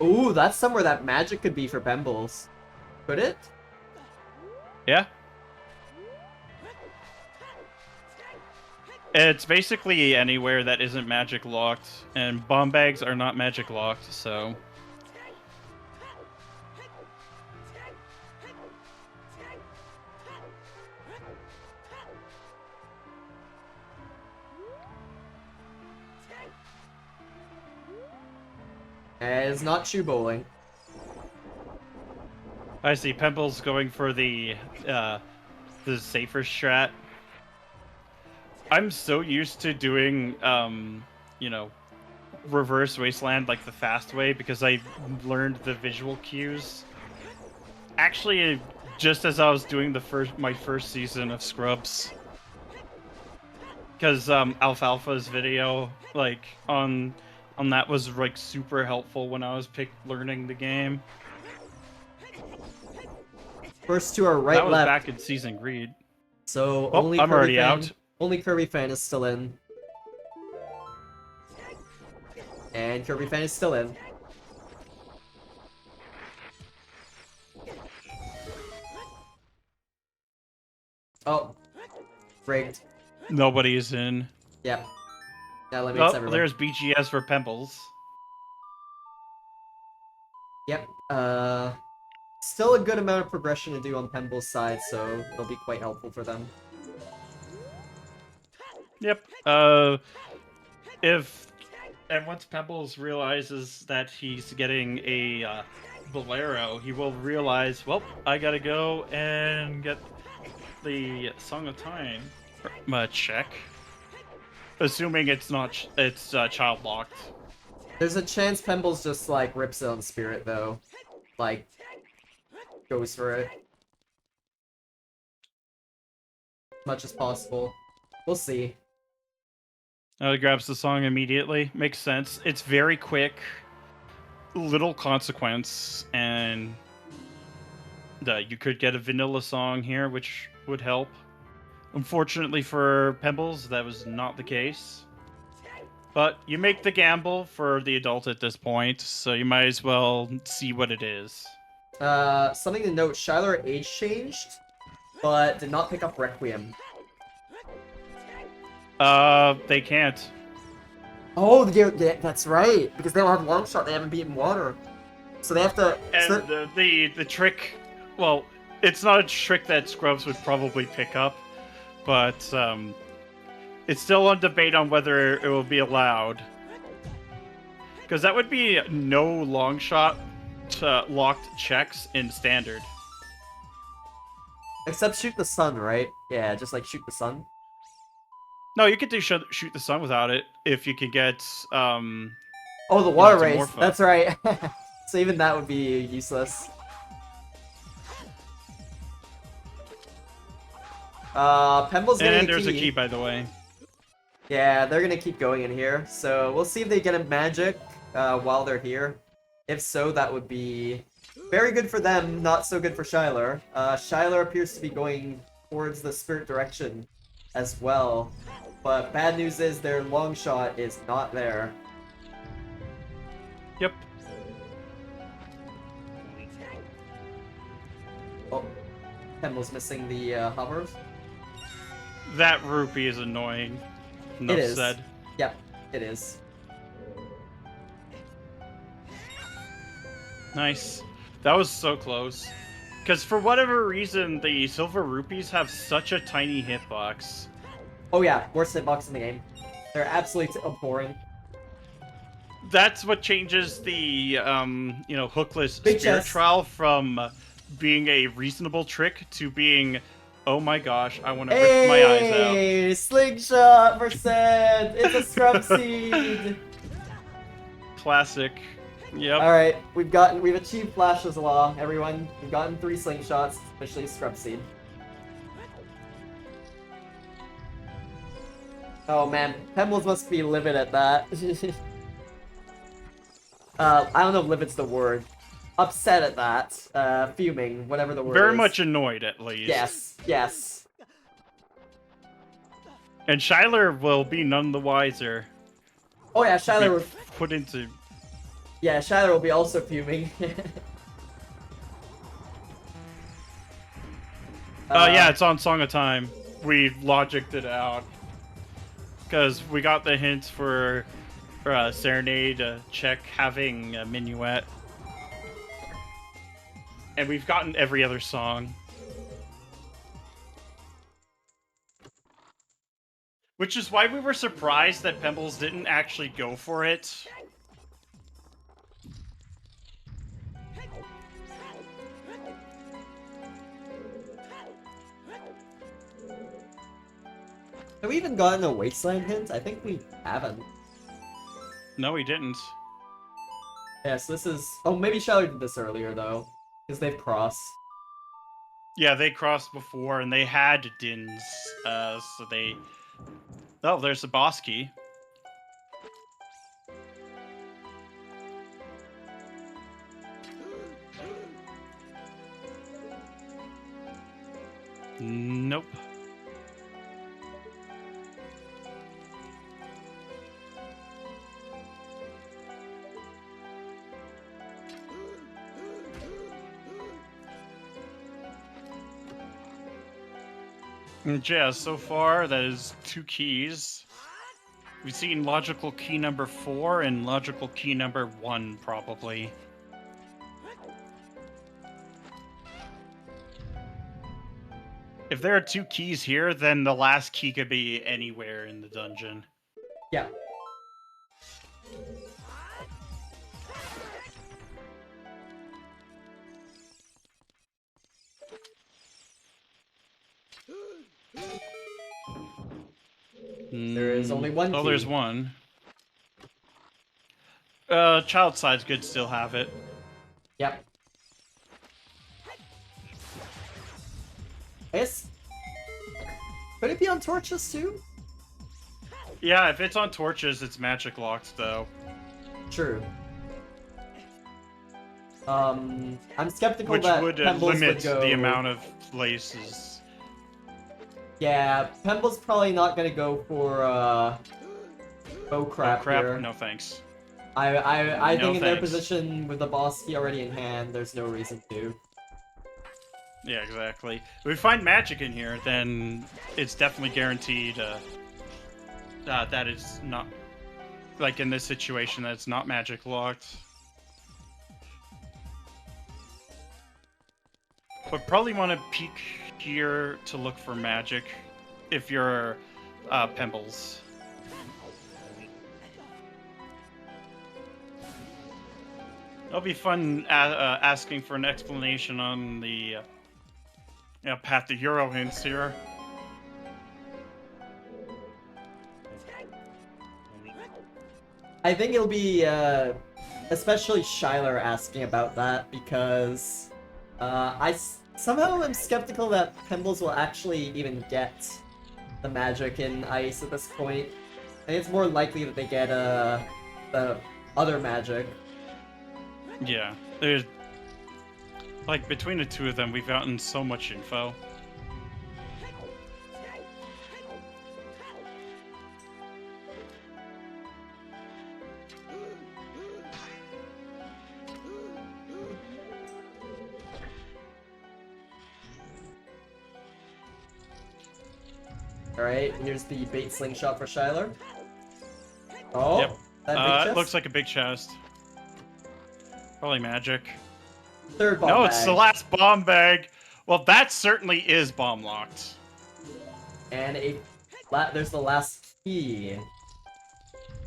Ooh, that's somewhere that magic could be for Pembles. Could it? Yeah. It's basically anywhere that isn't magic locked, and bomb bags are not magic locked, so It's not shoe bowling. I see Pembles going for the safer strat. I'm so used to doing you know, reverse wasteland like the fast way because I learned the visual cues. Actually, just as I was doing my first season of Scrubs, because Alfalfa's video like on that was like super helpful when I was learning the game. First two are right, That was left. back in season Greed. So Oh, only I'm Kirby already fan, out. Only Kirby fan is still in. And Kirby fan is still in. Oh, rigged. Nobody's in. Yep. That eliminates Oh, everyone. there's BGS for Pembles. Yep. Still a good amount of progression to do on Pemble's side, so it'll be quite helpful for them. Yep. Once Pebbles realizes that he's getting a Bolero, he will realize, well, I gotta go and get the Song of Time check. Assuming it's not it's child locked. There's a chance Pembles just like rips it on Spirit though, like goes for it as much as possible. We'll see. He grabs the song immediately. Makes sense. It's very quick, little consequence, and you could get a vanilla song here, which would help. Unfortunately for Pembles, that was not the case. But you make the gamble for the adult at this point, so you might as well see what it is. Something to note, Shyler age changed, but did not pick up Requiem. They can't. Oh, that's right, because they don't have long shot, they haven't beaten water. So they have to... And the trick, well, it's not a trick that Scrubs would probably pick up, but It's still on debate on whether it will be allowed. Because that would be no long shot to locked checks in standard. Except shoot the sun, right? Yeah, just like shoot the sun. No, you could do shoot the sun without it if you could get Oh, the water to race. Morpha. That's right. So even that would be useless. Pembles getting And there's a key, by the way. Yeah, they're gonna keep going in here. So we'll see if they get a magic while they're here. If so, that would be very good for them, not so good for Shyler. Shyler appears to be going towards the spirit direction as well. But bad news is their long shot is not there. Yep. Oh, Pembles missing the hovers. That rupee is annoying. Enough It is. said. Yep, it is. Nice. That was so close. Because for whatever reason, the silver rupees have such a tiny hitbox. Oh yeah, worst hitbox in the game. They're absolutely abhorrent. That's what changes the, hookless Big spirit chest. trial from being a reasonable trick to being, oh my gosh, I want to rip my eyes out. Hey, slingshot percent. It's a scrub seed. Classic. Yep. All right, we've achieved Flash's Law, everyone. We've gotten 3 slingshots, especially scrub seed. Oh man, Pembles must be livid at that. I don't know if livid's the word. Upset at that. Fuming, whatever the word is. Very much annoyed, at least. Yes, yes. And Shyler will be none the wiser. Oh yeah, Shyler will... put into... Yeah, Shyler will be also fuming. Yeah, it's on Song of Time. We logicked it out. Because we got the hints for Serenade check having a Minuet. And we've gotten every other song. Which is why we were surprised that Pembles didn't actually go for it. Have we even gotten a Wasteland hint? I think we haven't. No, we didn't. Yeah, so this is... Oh, maybe Shyler did this earlier, though. Because they've crossed. Yeah, they crossed before, and they had Dins, so they... Oh, there's the boss key. Nope. Yeah, so far that is 2 keys. We've seen logical key number 4 and logical key number 1, probably. If there are 2 keys here, then the last key could be anywhere in the dungeon. Yeah. There is only one key. Oh, there's one. Child side's good, still have it. Yep. Could it be on torches too? Yeah, if it's on torches, it's magic locked, though. True. I'm skeptical Which that would Pembles limit would go... the amount of places. Yeah, Pembles probably not gonna go for bow crap here. No thanks. I No think in their thanks. position with the boss key already in hand, there's no reason to. Yeah, exactly. If we find magic in here, then it's definitely guaranteed that it's not, like in this situation, that it's not magic locked. But probably want to peek here to look for magic if you're Pembles. It'll be fun asking for an explanation on the path to hero hints here. I think it'll be especially Shyler asking about that because somehow am skeptical that Pembles will actually even get the magic in ice at this point. I think it's more likely that they get the other magic. Yeah, there's like between the two of them, we've gotten so much info. Alright, here's the bait slingshot for Shyler. Oh, yep. That big chest? It looks like a big chest. Probably magic. Third bomb No, bag. it's the last bomb bag. Well, that certainly is bomb locked. And there's the last key.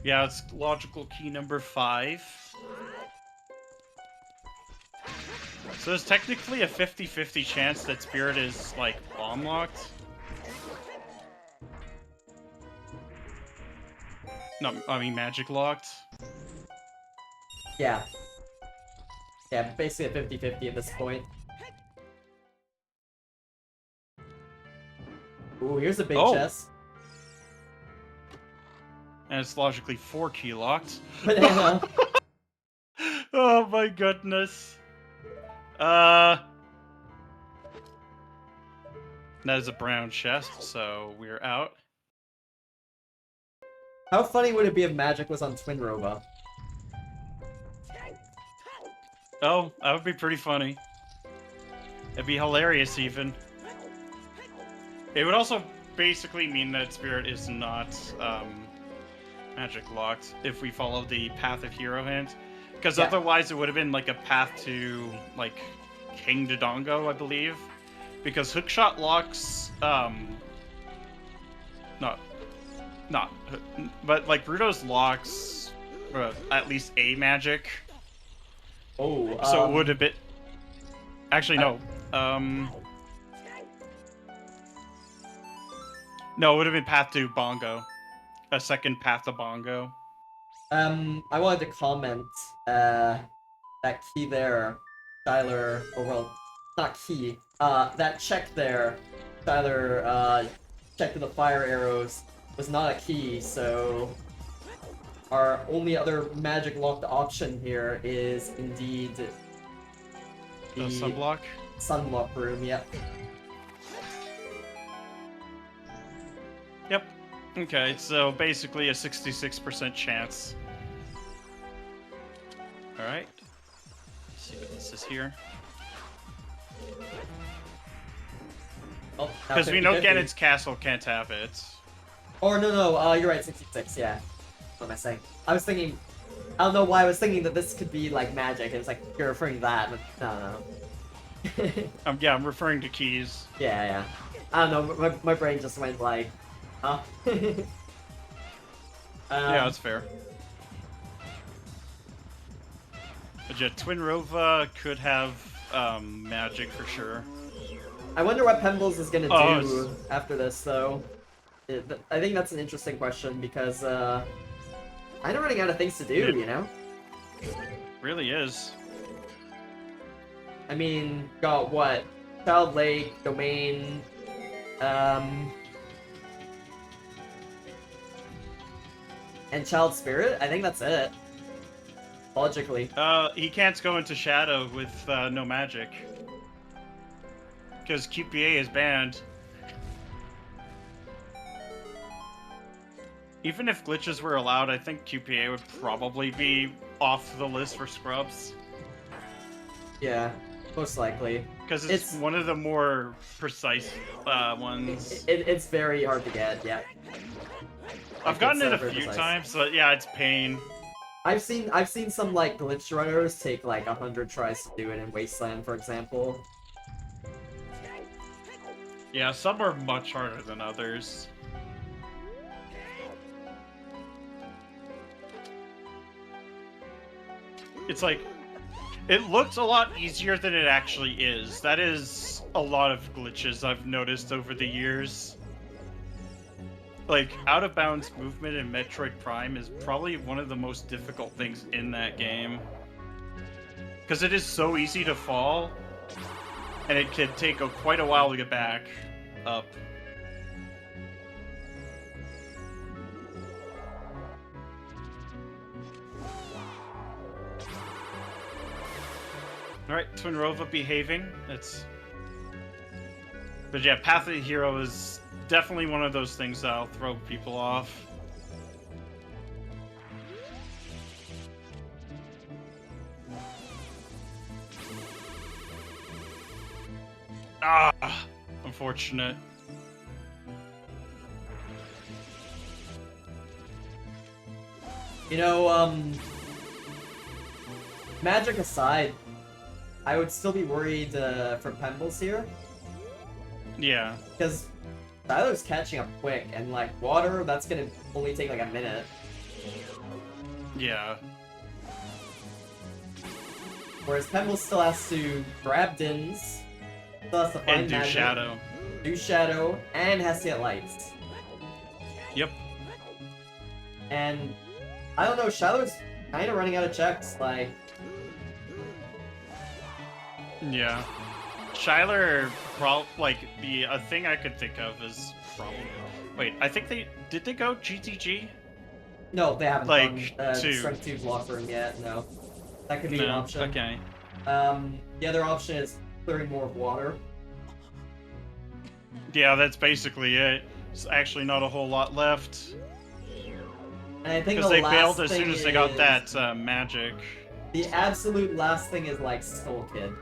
Yeah, it's logical key number 5. So there's technically a 50-50 chance that Spirit is, like, bomb locked. No, I mean magic locked. Yeah. Yeah, basically a 50-50 at this point. Ooh, here's a big chest. And it's logically 4 key locked. Banana. Oh my goodness. That is a brown chest, so we're out. How funny would it be if magic was on Twin Roba? Oh, that would be pretty funny. It'd be hilarious, even. It would also basically mean that Spirit is not magic locked if we follow the path of Hero Hint. Because otherwise it would have been like a path to, like, King Dodongo, I believe. Because Hookshot locks, but like Bruto's locks at least a magic. Oh, so it would have been. Actually, no. No, it would have been path to Bongo. A second path to Bongo. I wanted to comment that key there, Shyler. Oh well, not key. That check there, Shyler. Check to the fire arrows was not a key, so our only other magic locked option here is indeed the sunblock? Sunblock room, yep. Yep. Okay, so basically a 66% chance. Alright. Let's see what this is here. Because we know Ganon's castle can't have it. Or no, you're right, 66, yeah. What am I saying? I was thinking, I don't know why I was thinking that this could be like magic. It was like, you're referring to that, but no. Yeah, I'm referring to keys. Yeah. I don't know, my brain just went like, huh? Yeah, that's fair. But yeah, Twin Rova could have magic for sure. I wonder what Pembles is gonna do after this, though. I think that's an interesting question because I'm running out of things to do, you know? Really is. I mean, got what? Child Lake, Domain, and Child Spirit? I think that's it. Logically. He can't go into Shadow with no magic. Because QPA is banned. Even if glitches were allowed, I think QPA would probably be off the list for scrubs. Yeah, most likely. Because it's one of the more precise ones. It's very hard to get, yeah. I've gotten it a few times, but yeah, it's pain. I've seen some like glitch runners take like 100 tries to do it in Wasteland, for example. Yeah, some are much harder than others. It's like, it looks a lot easier than it actually is. That is a lot of glitches I've noticed over the years. Like, out of bounds movement in Metroid Prime is probably one of the most difficult things in that game. Because it is so easy to fall, and it can take quite a while to get back up. Alright, Twinrova behaving. But yeah, Path of the Hero is definitely one of those things that'll throw people off. Ah, unfortunate. You know, magic aside, I would still be worried for Pembles here. Yeah. Because Shyler's catching up quick, and like water, that's gonna only take like a minute. Yeah. Whereas Pembles still has to grab Dins, still has to find And do magic, Shadow. do Shadow, and has to get lights. Yep. And I don't know, Shyler's kind of running out of checks. Like, Yeah. Shyler, like, a thing I could think of is probably... Wait, I think did they go GTG? no, they haven't Like, done two. Strength 2 block room yet. No, that could be an No, option. okay. The other option is clearing more of water. Yeah, that's basically it. There's actually not a whole lot left. And I think Because the they last bailed as thing soon as they got is- that magic. The absolute last thing is like Skull Kid,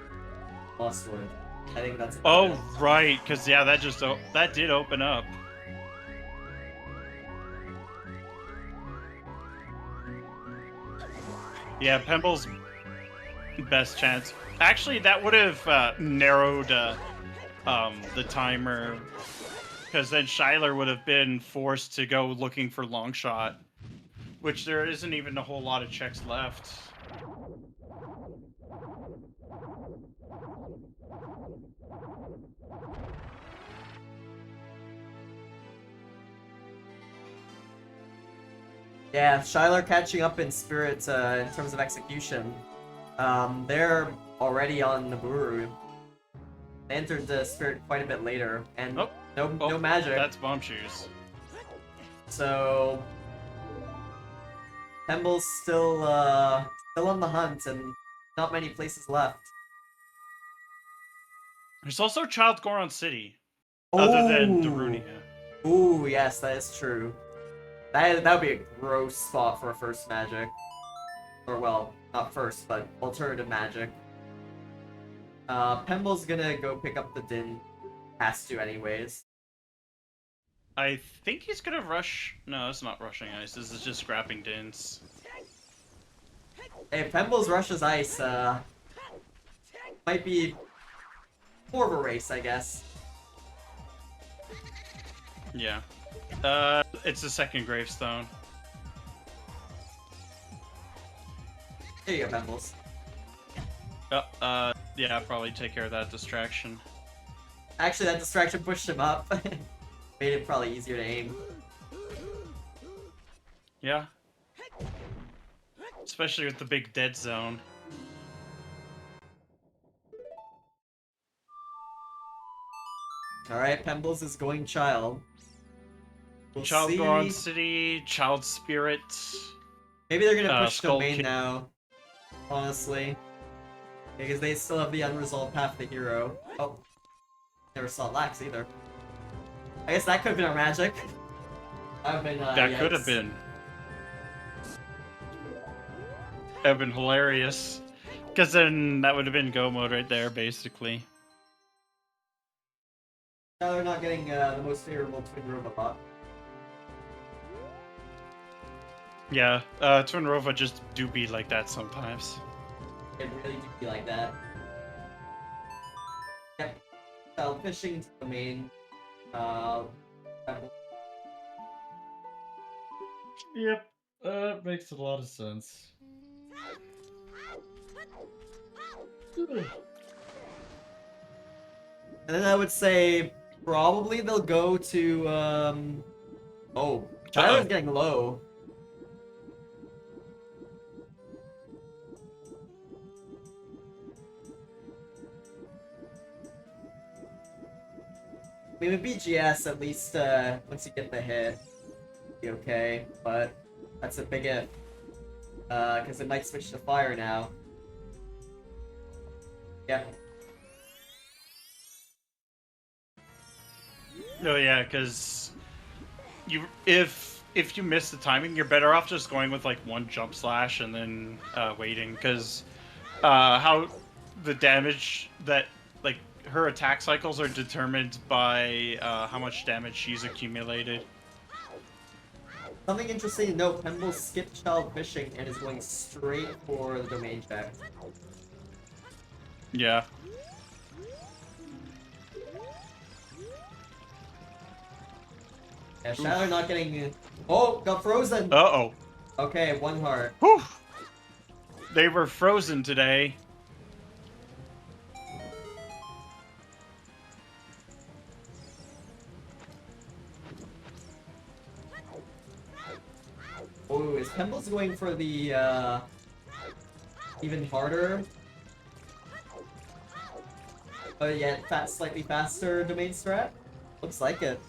Lost Wood. I think that's. Oh, it. right, because yeah, that did open up. Yeah, Pemble's best chance. Actually, that would have narrowed the timer, because then Shyler would have been forced to go looking for long shot, which there isn't even a whole lot of checks left. Yeah, Shyler catching up in spirit in terms of execution. They're already on Naburu. They entered the spirit quite a bit later, and no magic. That's Bomb Shoes. So Pemble's still on the hunt, and not many places left. There's also Child Goron City, other than Darunia. Ooh, yes, that is true. That would be a gross spot for a first magic. Or, well, not first, but alternative magic. Pemble's gonna go pick up the Din. Has to anyways. I think he's gonna rush... No, it's not rushing ice. This is just scrapping Dins. Hey, Pembles rushes ice, might be more of a race, I guess. Yeah. It's the second gravestone. There you go, Pembles. Yeah, probably take care of that distraction. Actually, that distraction pushed him up. Made it probably easier to aim. Yeah. Especially with the big dead zone. Alright, Pembles is going Child. We'll Child see. Goron City, Child Spirit. Maybe they're gonna push Skull Domain Kid. now. Honestly. Because they still have the unresolved Path of the Hero. Oh. Never saw Lax either. I guess that could have been our magic. That could Have been. That would have been hilarious. Because then that would have been go mode right there, basically. Now they're not getting the most favorable Twinrova bot. Yeah, Twinrova just do be like that sometimes. It really do be like that. Yep. Child fishing to Domain. Yep, makes a lot of sense. And then I would say probably they'll go to oh, Shyler's getting low. I mean, with BGS, at least once you get the hit, be okay. But that's a big if, because it might switch to fire now. Yeah. Oh yeah, because if you miss the timing, you're better off just going with like one jump slash and then waiting, because how the damage that like her attack cycles are determined by how much damage she's accumulated. Something interesting to note, Pembles skipped child fishing and is going straight for the domain check. Yeah. Yeah, Shyler not getting... Oh, got frozen! Uh-oh. Okay, 1 heart. Whew! They were frozen today. Oh, is Pembles going for the, even harder? But yet, slightly faster domain strat? Looks like it.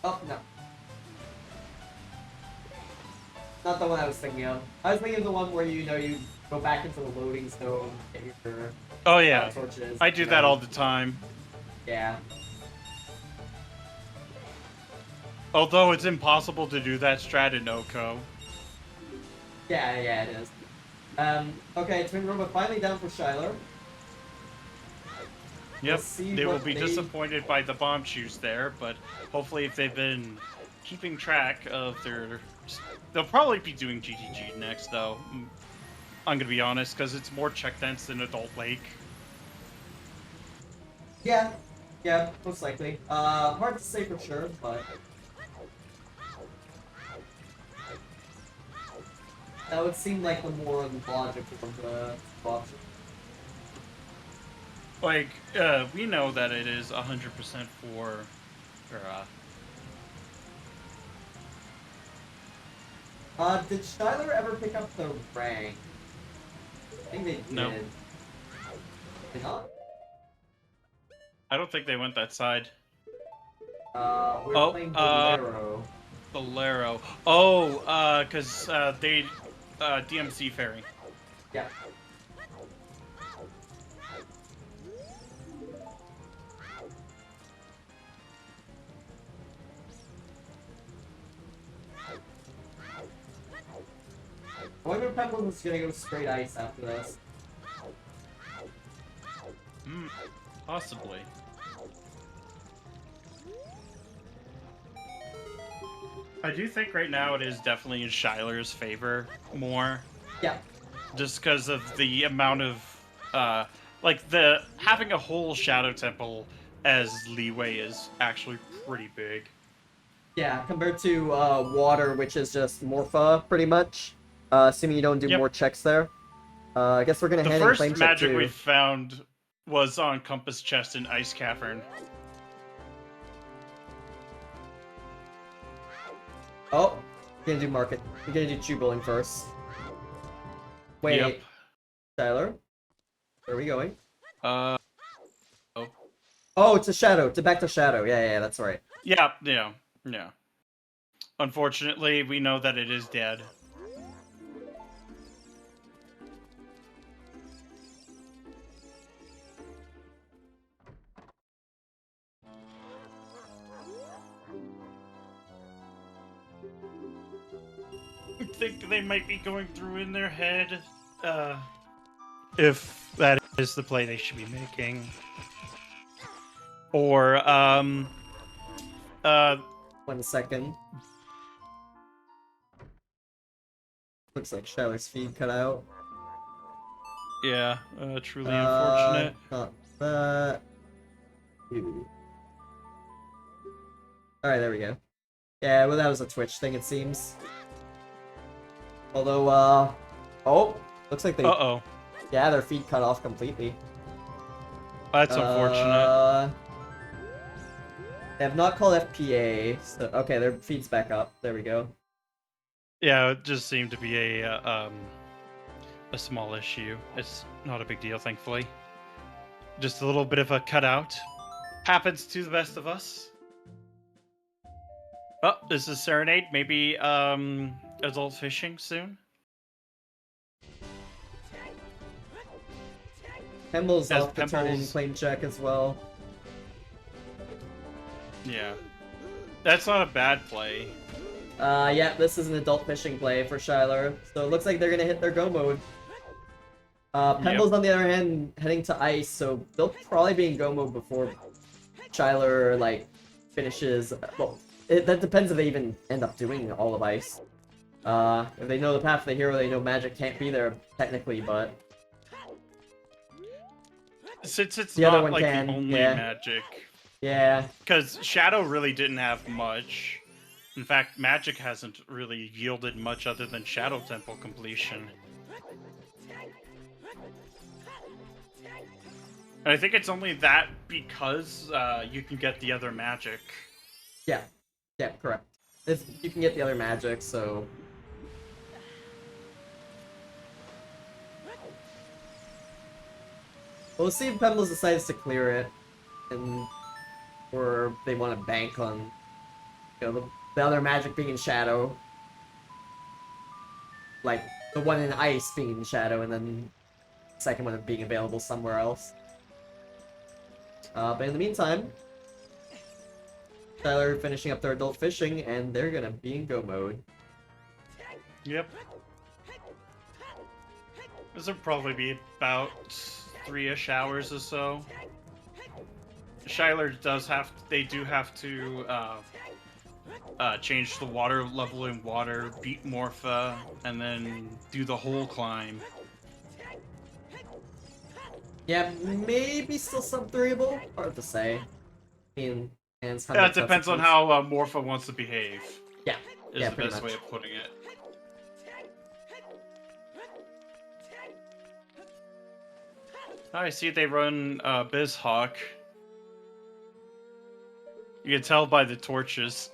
Oh, no. Not the one I was thinking of. I was thinking of the one where, you know, you go back into the loading zone, get your Oh yeah, torches. I do that all the time. Yeah. Although it's impossible to do that strat in Oko. Yeah, it is. Okay, Twin Robot finally down for Shyler. Yep, We'll they will be disappointed by the bomb shoes there, but hopefully if they've been keeping track of their... They'll probably be doing GTG next, though. I'm gonna be honest, because it's more check dents than Adult Lake. Yeah, most likely. Hard to say for sure, but... That would seem like the more logical of the option. Like, we know that it is 100% for... Did Shyler ever pick up the rank? I think they did. No. Did not? I don't think they went that side. We're playing Bolero. Bolero. Oh, because they... DMC Ferry. Yeah. I wonder if Pembles is gonna go straight ice after this. Possibly. I do think right now it is definitely in Shyler's favor more. Yeah. Just because of the amount of, like, having a whole Shadow Temple as leeway is actually pretty big. Yeah, compared to water, which is just Morpha, pretty much. Assuming you don't do more checks there. I guess we're gonna hand in claim The check first magic too. we found was on Compass Chest and Ice Cavern. Oh, we're gonna do market. We're gonna do Chubuling first. Wait, Yep. Shyler, where are we going? Oh, to Shadow. Back to Shadow. Yeah, that's right. Yeah. Unfortunately, we know that it is dead. I think they might be going through in their head, if that is the play they should be making. Or, 1 second. Looks like Shyler's feed cut out. yeah, truly unfortunate. Not that. Ooh. Alright, there we go. Yeah, well, that was a Twitch thing, it seems. Although, oh, looks like they... Uh-oh. Yeah, their feet cut off completely. That's unfortunate. They have not called FPA, so... Okay, their feet's back up. There we go. Yeah, it just seemed to be a small issue. It's not a big deal, thankfully. Just a little bit of a cutout. Happens to the best of us. Oh, this is Serenade. Maybe, adult fishing soon? Pembles As off the turn Pembles- claim check as well. Yeah. That's not a bad play. Yeah, this is an adult fishing play for Shyler. So it looks like they're gonna hit their go mode. Pembles, on the other hand, heading to ice, so they'll probably be in go mode before Shyler, like, finishes. Well, that depends if they even end up doing all of ice. If they know the path of the hero, they know magic can't be there, technically, but... Since it's The other not one like can, the only yeah. magic. Yeah. Because Shadow really didn't have much. In fact, magic hasn't really yielded much other than Shadow Temple completion. And I think it's only that because you can get the other magic. Yeah. Yeah, correct. You can get the other magic, so... Well, let's see if Pembles decides to clear it, and or they want to bank on, you know, the other magic being in Shadow, like the one in Ice being in Shadow, and then the second one being available somewhere else. But in the meantime, Shyler finishing up their adult fishing, and they're gonna be in go mode. Yep. This will probably be about 3-ish hours or so. Shyler they do have to change the water level in water, beat Morpha, and then do the whole climb. Yeah, maybe still sub-3able? Hard to say. I mean, and Yeah, it depends on how Morpha wants to behave. Yeah, Is yeah, the pretty best much. way of putting it. I see they run BizHawk. You can tell by the torches.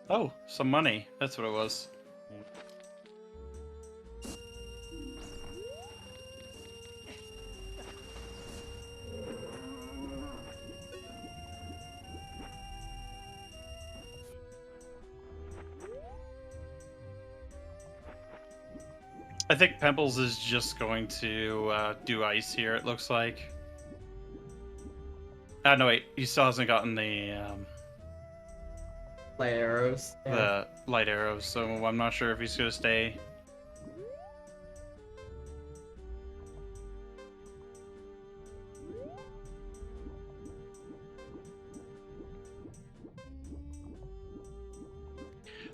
Oh, some money. That's what it was. I think Pembles is just going to do ice here, it looks like. No, wait. He still hasn't gotten the Light arrows. Yeah. light arrows, so I'm not sure if he's going to stay.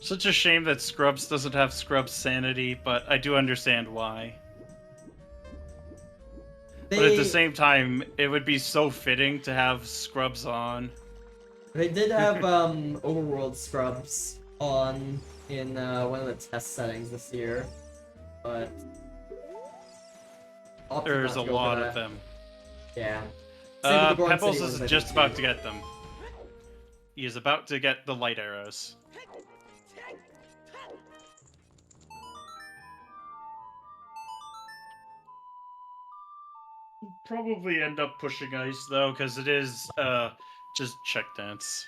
Such a shame that Scrubs doesn't have Scrubs sanity, but I do understand why. But at the same time, it would be so fitting to have Scrubs on. They did have overworld scrubs on in one of the test settings this year, but opted There's a not to go for lot that. of them. Yeah. Same with the Goron Pebbles City is ones, I just think, about too. to get them. He is about to get the light arrows. Probably end up pushing ice though, because it is just check dance.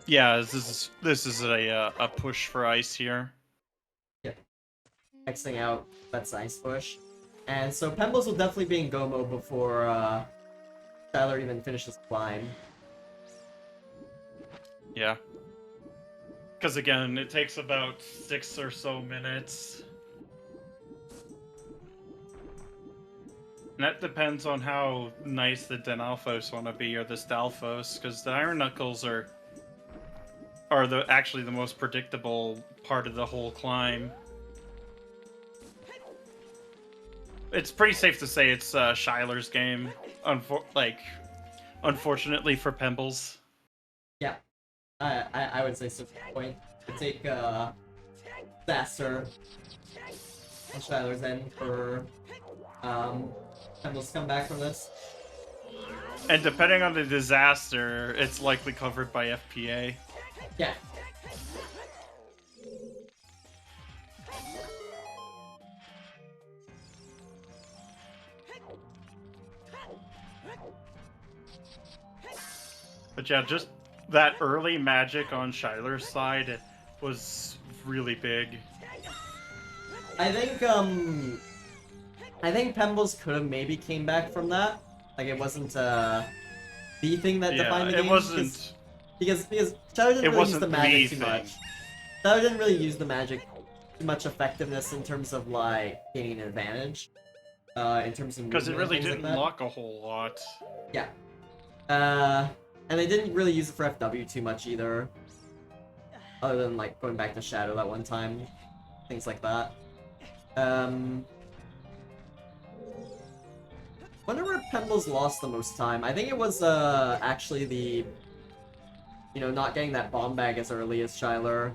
Yeah, this is a push for ice here. Yep. Xing out that's ice push. And so Pembles will definitely be in go mode before Shyler even finishes climb. Yeah. Because again, it takes about 6 or so minutes. That depends on how nice the Denalphos want to be, or the Stalfos, because the Iron Knuckles are actually the most predictable part of the whole climb. It's pretty safe to say it's Shyler's game, unfortunately for Pembles. Yeah, I would say so. Point to take Disaster on Shyler's end for Pembles to come back from this. And depending on the disaster, it's likely covered by FPA. Yeah. But yeah, just that early magic on Shyler's side was really big. I think Pembles could have maybe came back from that. Like it wasn't the thing that defined the game. It wasn't because Shyler didn't really use the magic too much. Shyler didn't really use the magic too much effectiveness in terms of like gaining an advantage. In terms of because it really didn't like lock a whole lot. Yeah. And they didn't really use it for FW too much either. Other than like going back to Shadow that one time. Things like that. Wonder where Pembles lost the most time. I think it was actually the not getting that bomb bag as early as Shyler.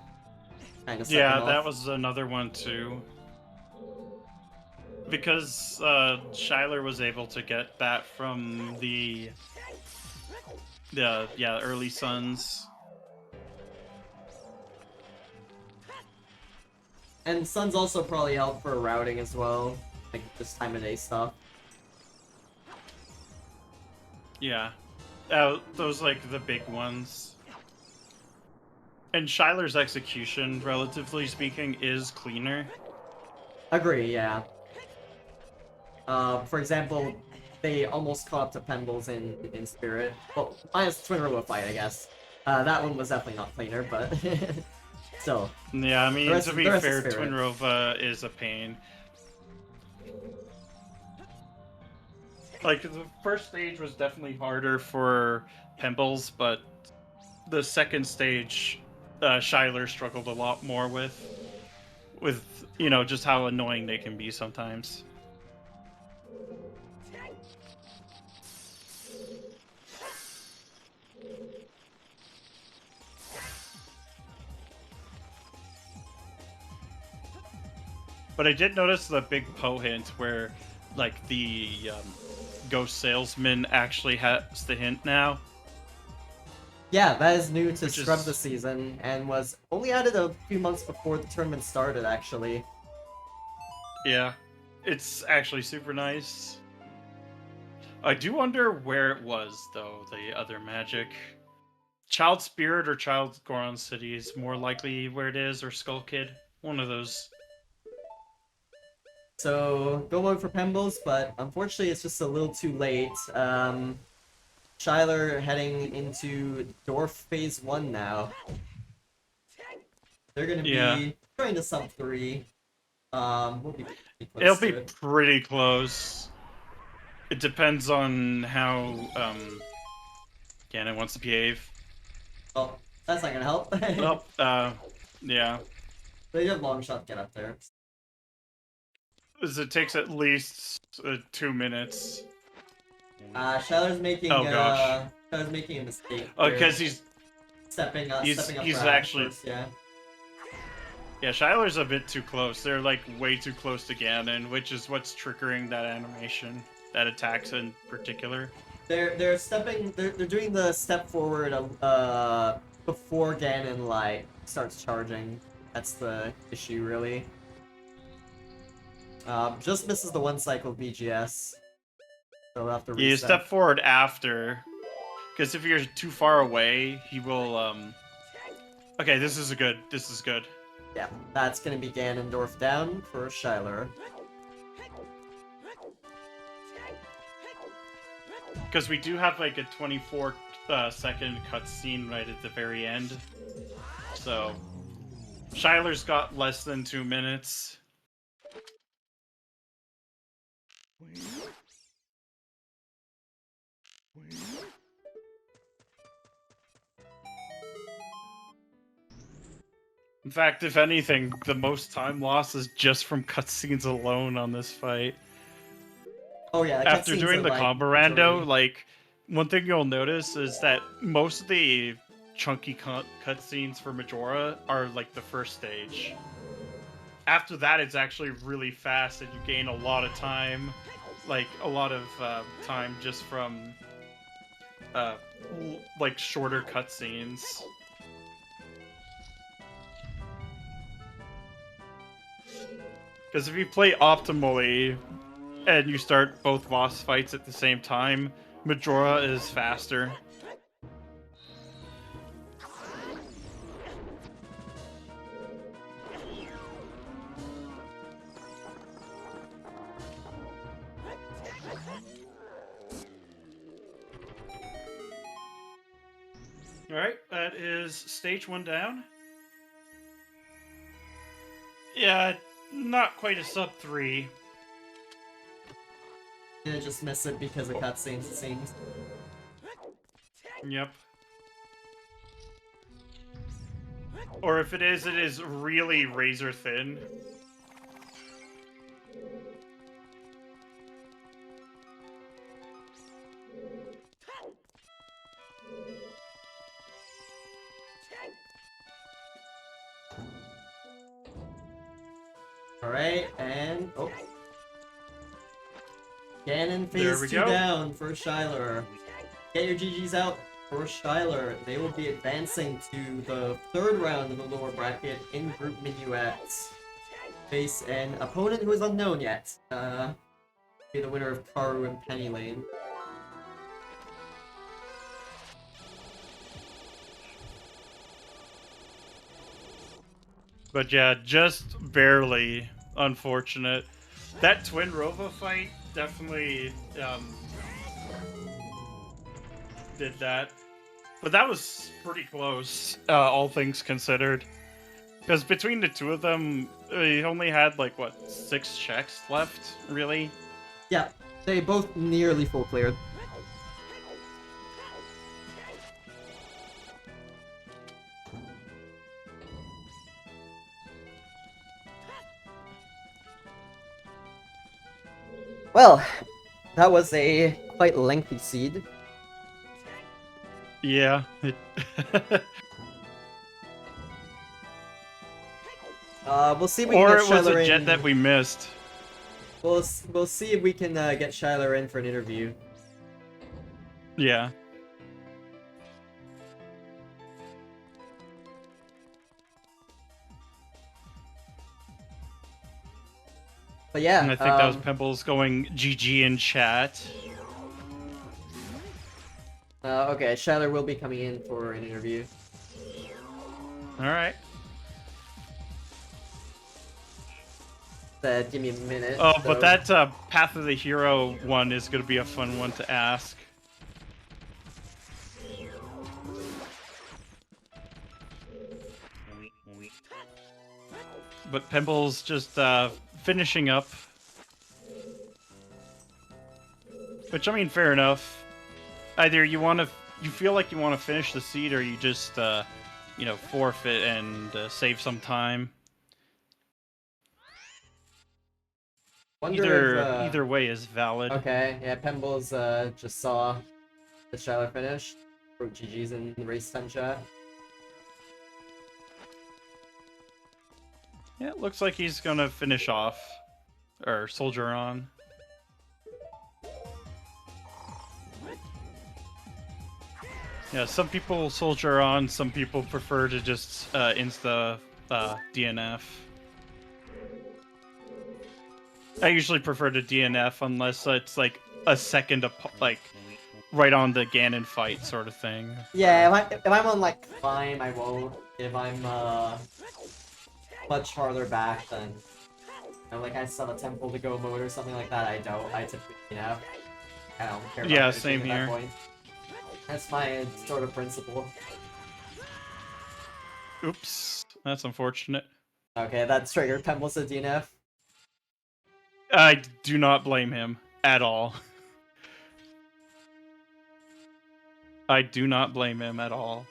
Kind of that was another one too. Because Shyler was able to get that from the early Suns. And Suns also probably helped for routing as well, like this time of day stuff. Yeah, those like the big ones. And Shyler's execution, relatively speaking, is cleaner. Agree, yeah. For example, they almost caught up to Pembles in Spirit. Well, minus Twin Robo fight, I guess. That one was definitely not cleaner, but still. Yeah, I mean, to be fair, Twin Rova is a pain. Like, the first stage was definitely harder for Pembles, but the second stage, Shyler struggled a lot more with just how annoying they can be sometimes. But I did notice the big Poe hint where, like, the Ghost Salesman actually has the hint now. Yeah, that is new to Scrub this season, and was only added a few months before the tournament started, actually. Yeah, it's actually super nice. I do wonder where it was, though, the other magic. Child Spirit or Child Goron City is more likely where it is, or Skull Kid. One of those. So, go vote for Pembles, but unfortunately it's just a little too late. Shyler heading into Dwarf Phase 1 now. They're gonna be trying to sub 3. We'll be It'll be pretty close. It depends on how Ganon wants to behave. Well, that's not gonna help. Well, yeah. They have long shot to get up there. It takes at least 2 minutes. Shyler's making Shyler's making a mistake. Oh, because he's stepping up. He's actually first, yeah. Yeah, Shyler's a bit too close. They're like way too close to Ganon, which is what's triggering that animation, that attacks in particular. They're doing the step forward before Ganon like starts charging. That's the issue, really. Just misses the one cycle of BGS. So we'll have to reset. You step forward after, because if you're too far away, he will. Okay, this is good. This is good. Yeah, that's gonna be Ganondorf down for Shyler. Because we do have like a 24-second cutscene right at the very end. So, Shyler's got less than 2 minutes. In fact, if anything, the most time lost is just from cutscenes alone on this fight. Oh yeah, the After cutscenes doing are, the like, combo rando, majority. like, one thing you'll notice is that most of the chunky cutscenes for Majora are like the first stage. After that, it's actually really fast, and you gain a lot of time, like a lot of time just from like shorter cutscenes. Because if you play optimally and you start both boss fights at the same time, Majora is faster. Alright, that is stage 1 down. Yeah, not quite a sub 3. Gonna just miss it because of cutscenes, it seems. Yep. Or if it is really razor thin. Alright, and... oh. Ganon There phase we 2 go. down for Shyler. Get your GGs out for Shyler. They will be advancing to the 3rd round of the lower bracket in Group Minuet. Face an opponent who is unknown yet. Be the winner of Karu and Penny Lane. But yeah, just barely unfortunate. That Twin Rova fight definitely did that. But that was pretty close, all things considered. Because between the two of them, he only had, like, what, 6 checks left, really? Yeah, they both nearly full cleared. Well, that was a quite lengthy seed. Yeah. We'll see if we can Or get it was Shyler a jet in. that we missed. We'll see if we can get Shyler in for an interview. Yeah. But yeah, And I think that was Pembles going GG in chat. okay, Shyler will be coming in for an interview. Alright. Give me a minute. Oh, so... but that Path of the Hero one is going to be a fun one to ask. But Pembles just finishing up. Which, I mean, fair enough. Either you feel like you want to finish the seed, or you just, you know, forfeit and save some time. Either way is valid. Okay, yeah, Pembles just saw the Shyler finish. Wrote GG's in the race time chat. Yeah, it looks like he's gonna finish off. Or soldier on. Yeah, some people soldier on, some people prefer to just insta DNF. I usually prefer to DNF unless it's like a second, like right on the Ganon fight sort of thing. Yeah, if I'm on like climb, I won't. If I'm much farther back, then like I still have a temple to go mode or something like that. I don't. I typically DNF. I don't care. Yeah, about same at here. That point. That's my sort of principle. Oops, that's unfortunate. Okay, that's triggered Pembles to DNF. I do not blame him at all. I do not blame him at all.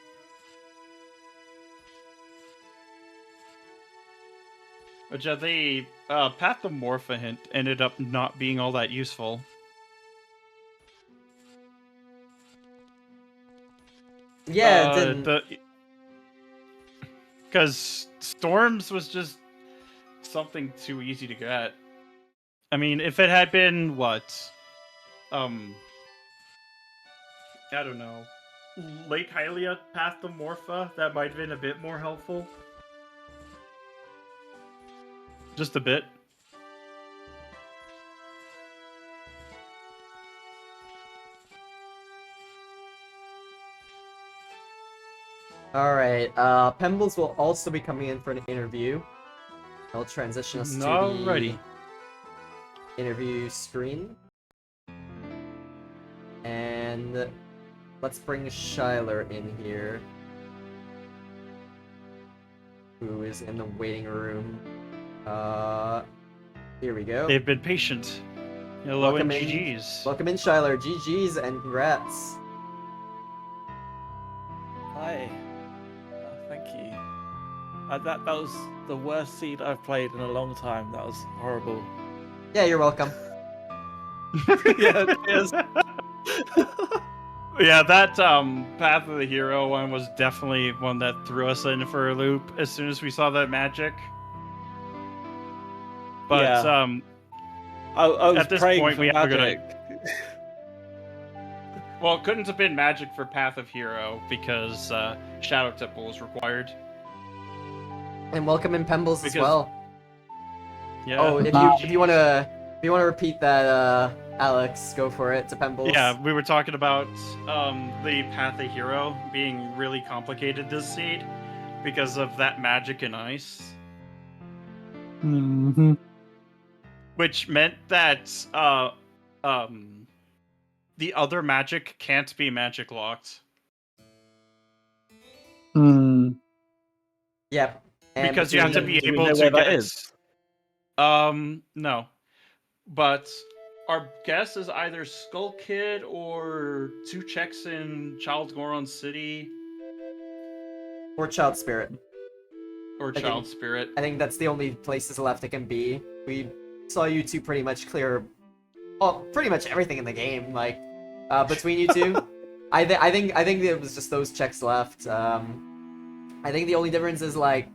Which the Pathomorpha hint ended up not being all that useful. Yeah, it didn't. Because Storms was just something too easy to get. I mean, if it had been what? I don't know. Lake Hylia Pathomorpha, that might have been a bit more helpful. Just a bit. Alright, Pembles will also be coming in for an interview. I'll transition us to the interview screen. And let's bring Shyler in here, who is in the waiting room. Here we go. They've been patient. Hello Welcome and in. GG's. Welcome in, Shyler. GG's and congrats. Hi. Thank you. That was the worst seed I've played in a long time. That was horrible. Yeah, you're welcome. Yeah, it is. Yeah, that Path of the Hero one was definitely one that threw us in for a loop as soon as we saw that magic. But yeah. I was at this praying point, for we are magic. Well, it couldn't have been magic for Path of Hero because Shadow Temple was required. And welcome in Pembles as well. Yeah. Oh, if you wanna repeat that, Alex, go for it to Pembles. Yeah, we were talking about the Path of Hero being really complicated this seed because of that magic and ice. Mm-hmm. Which meant that the other magic can't be magic locked. Yep. And because you have to be Do we able know to where get. that is? No. But our guess is either Skull Kid or 2 checks in Child Goron City. Or Child Spirit. Or Child Spirit. I think that's the only places left it can be. We saw you two pretty much clear, well, pretty much everything in the game. Like, between you two, I think it was just those checks left. I think the only difference is like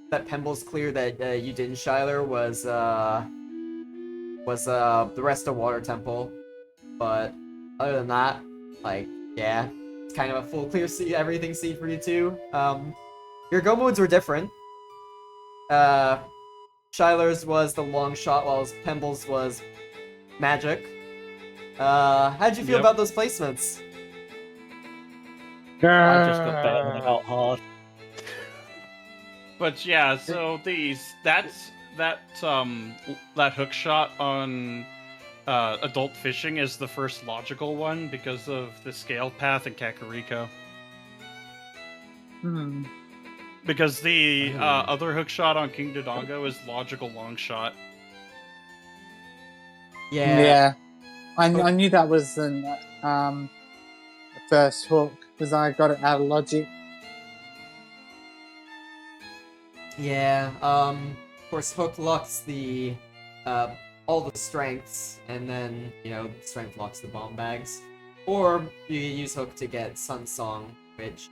that Pembles clear that you didn't, Shyler, was the rest of Water Temple. But other than that, like, yeah, it's kind of a full clear seed, everything seed for you two. Your go modes were different. Shyler's was the long shot, while Pembles was magic. How'd you feel about those placements? I just got baited out hard. But yeah, so that hook shot on adult fishing is the first logical one because of the scale path and Kakariko. Because the other hook shot on King Dodongo is logical long shot. Yeah. I knew that was the first hook because I got it out of logic. Yeah, of course, hook locks the all the strengths, and then strength locks the bomb bags. Or you use hook to get Sun Song, which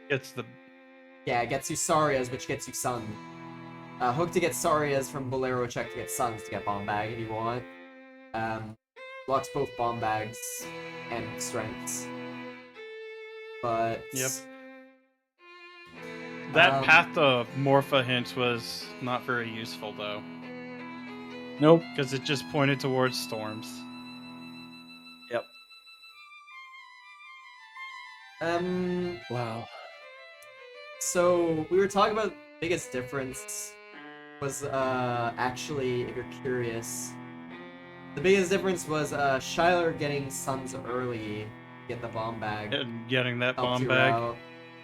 Gets the gets you Sarias, which gets you Sun. Hook to get Sarias from Bolero, check to get Suns to get bomb bag if you want. Locks both bomb bags and strengths. But yep. That Path of Morpha hint was not very useful, though. Nope. Because it just pointed towards storms. Yep. Wow. So, we were talking about the biggest difference was, actually, if you're curious, the biggest difference was, Shyler getting Suns early to get the bomb bag. And getting that Helped bomb you bag. out.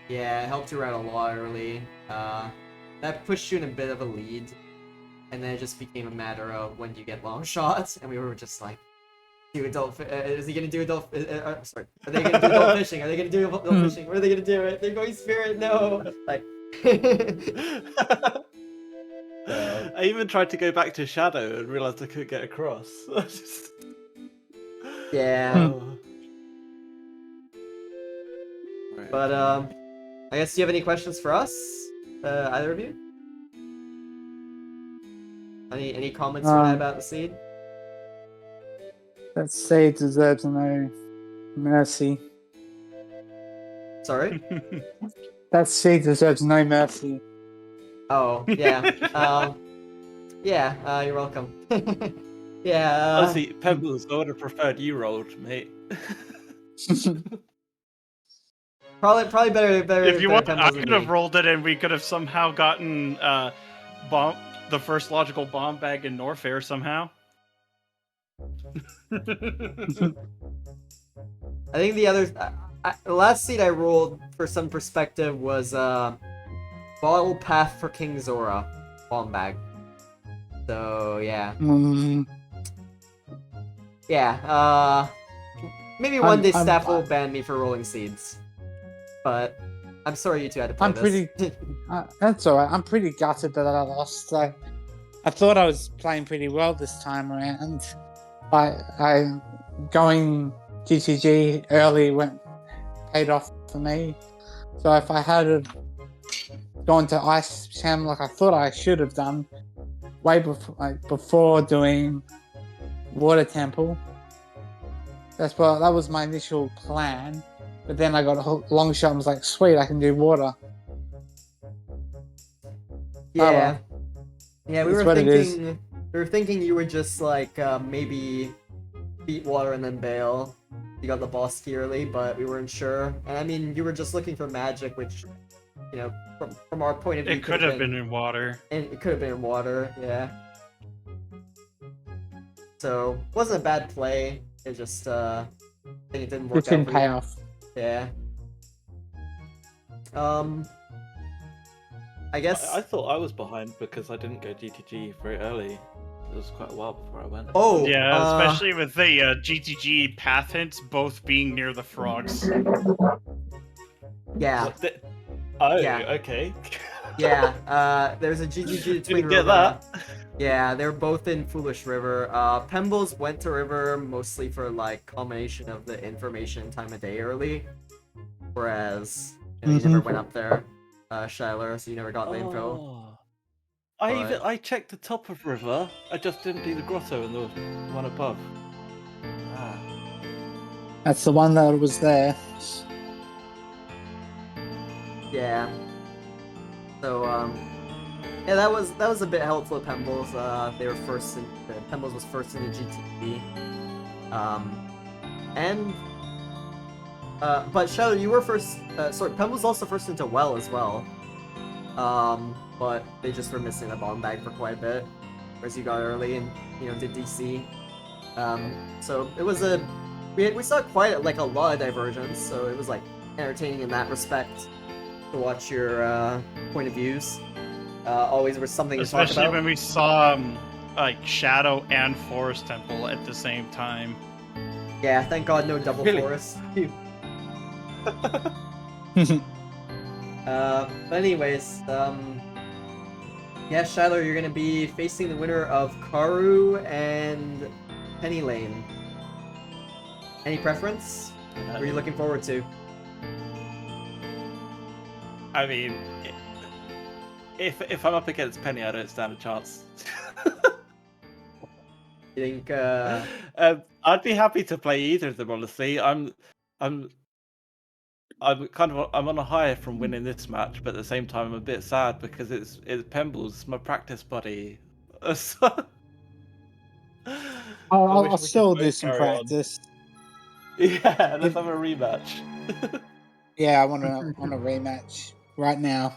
Yeah, it helped you out a lot early. That pushed you in a bit of a lead, and then it just became a matter of when you get long shots, and we were just like, do adult. Is he gonna do adult? Sorry. Are they gonna do adult fishing? Are they gonna do adult fishing? What are they gonna do? Right? They're going spirit. No. Like. I even tried to go back to Shadow and realized I couldn't get across. Yeah. Oh. Right, But okay. I guess, do you have any questions for us? Either of you? Any comments about the seed? That seed deserves no mercy. Sorry? That seed deserves no mercy. Oh, yeah. Yeah, you're welcome. Yeah. Honestly, Pembles, I would have preferred you rolled, mate. Probably better. If you want, I Pembles than could have me. rolled it, and we could have somehow gotten the first logical bomb bag in Norfair somehow. I think the other, the last seed I rolled for some perspective was Bottle Path for King Zora bomb bag. So yeah, yeah. Maybe one day Staff will ban me for rolling seeds, but I'm sorry you two had to play I'm this. pretty. That's alright. I'm pretty gutted that I lost. I thought I was playing pretty well this time around. I going GTG early paid off for me. So if I had gone to Ice Cham like I thought I should have done, way before doing Water Temple, that was my initial plan. But then I got a long shot and was like, sweet, I can do water. Yeah. Yeah, we It's were what it is. thinking you would just like maybe beat water and then bail. You got the boss key early, but we weren't sure. And I mean, you were just looking for magic, which, you know, from our point of view, It could have been in water. And it could have been in water, yeah. So wasn't a bad play. It just I think it didn't work It didn't out. pay off. Yeah. I guess. I thought I was behind because I didn't go GTG very early. It was quite a while before I went. Oh. Yeah, especially with the GTG path hints both being near the frogs. Yeah. Oh, Yeah. okay. Yeah. There's a GTG to Twin Didn't get River. that. Yeah, they're both in Foolish River. Pembles went to River mostly for like combination of the information time of day early, whereas you never went up there, Shyler, so you never got the info. Oh. But- I checked the top of river. I just didn't do the grotto and the one above. Ah. That's the one that was there. Yeah. So yeah, that was a bit helpful at Pembles. They were first in Pembles was first in the GTP. But Shyler, you were first. Sorry, Pembles was also first into Well as well. But they just were missing the bomb bag for quite a bit, whereas you got early and did DC. So it was we saw quite a lot of divergence. So it was like entertaining in that respect to watch your point of views. Always was something to talk Especially about. when we saw like Shadow and Forest Temple at the same time. Yeah, thank God no double Really? forest. But anyways, yeah, Shyler, you're gonna be facing the winner of Karu and Penny Lane. Any preference? What are you looking forward to? I mean, if I'm up against Penny, I don't stand a chance. You think? I'd be happy to play either of them. Honestly, I'm on a high from winning this match, but at the same time, I'm a bit sad because it's Pembles, my practice buddy. So- I wish I'll we could still both do some carry on. practice. Yeah, let's have a rematch. Yeah, I want a rematch right now.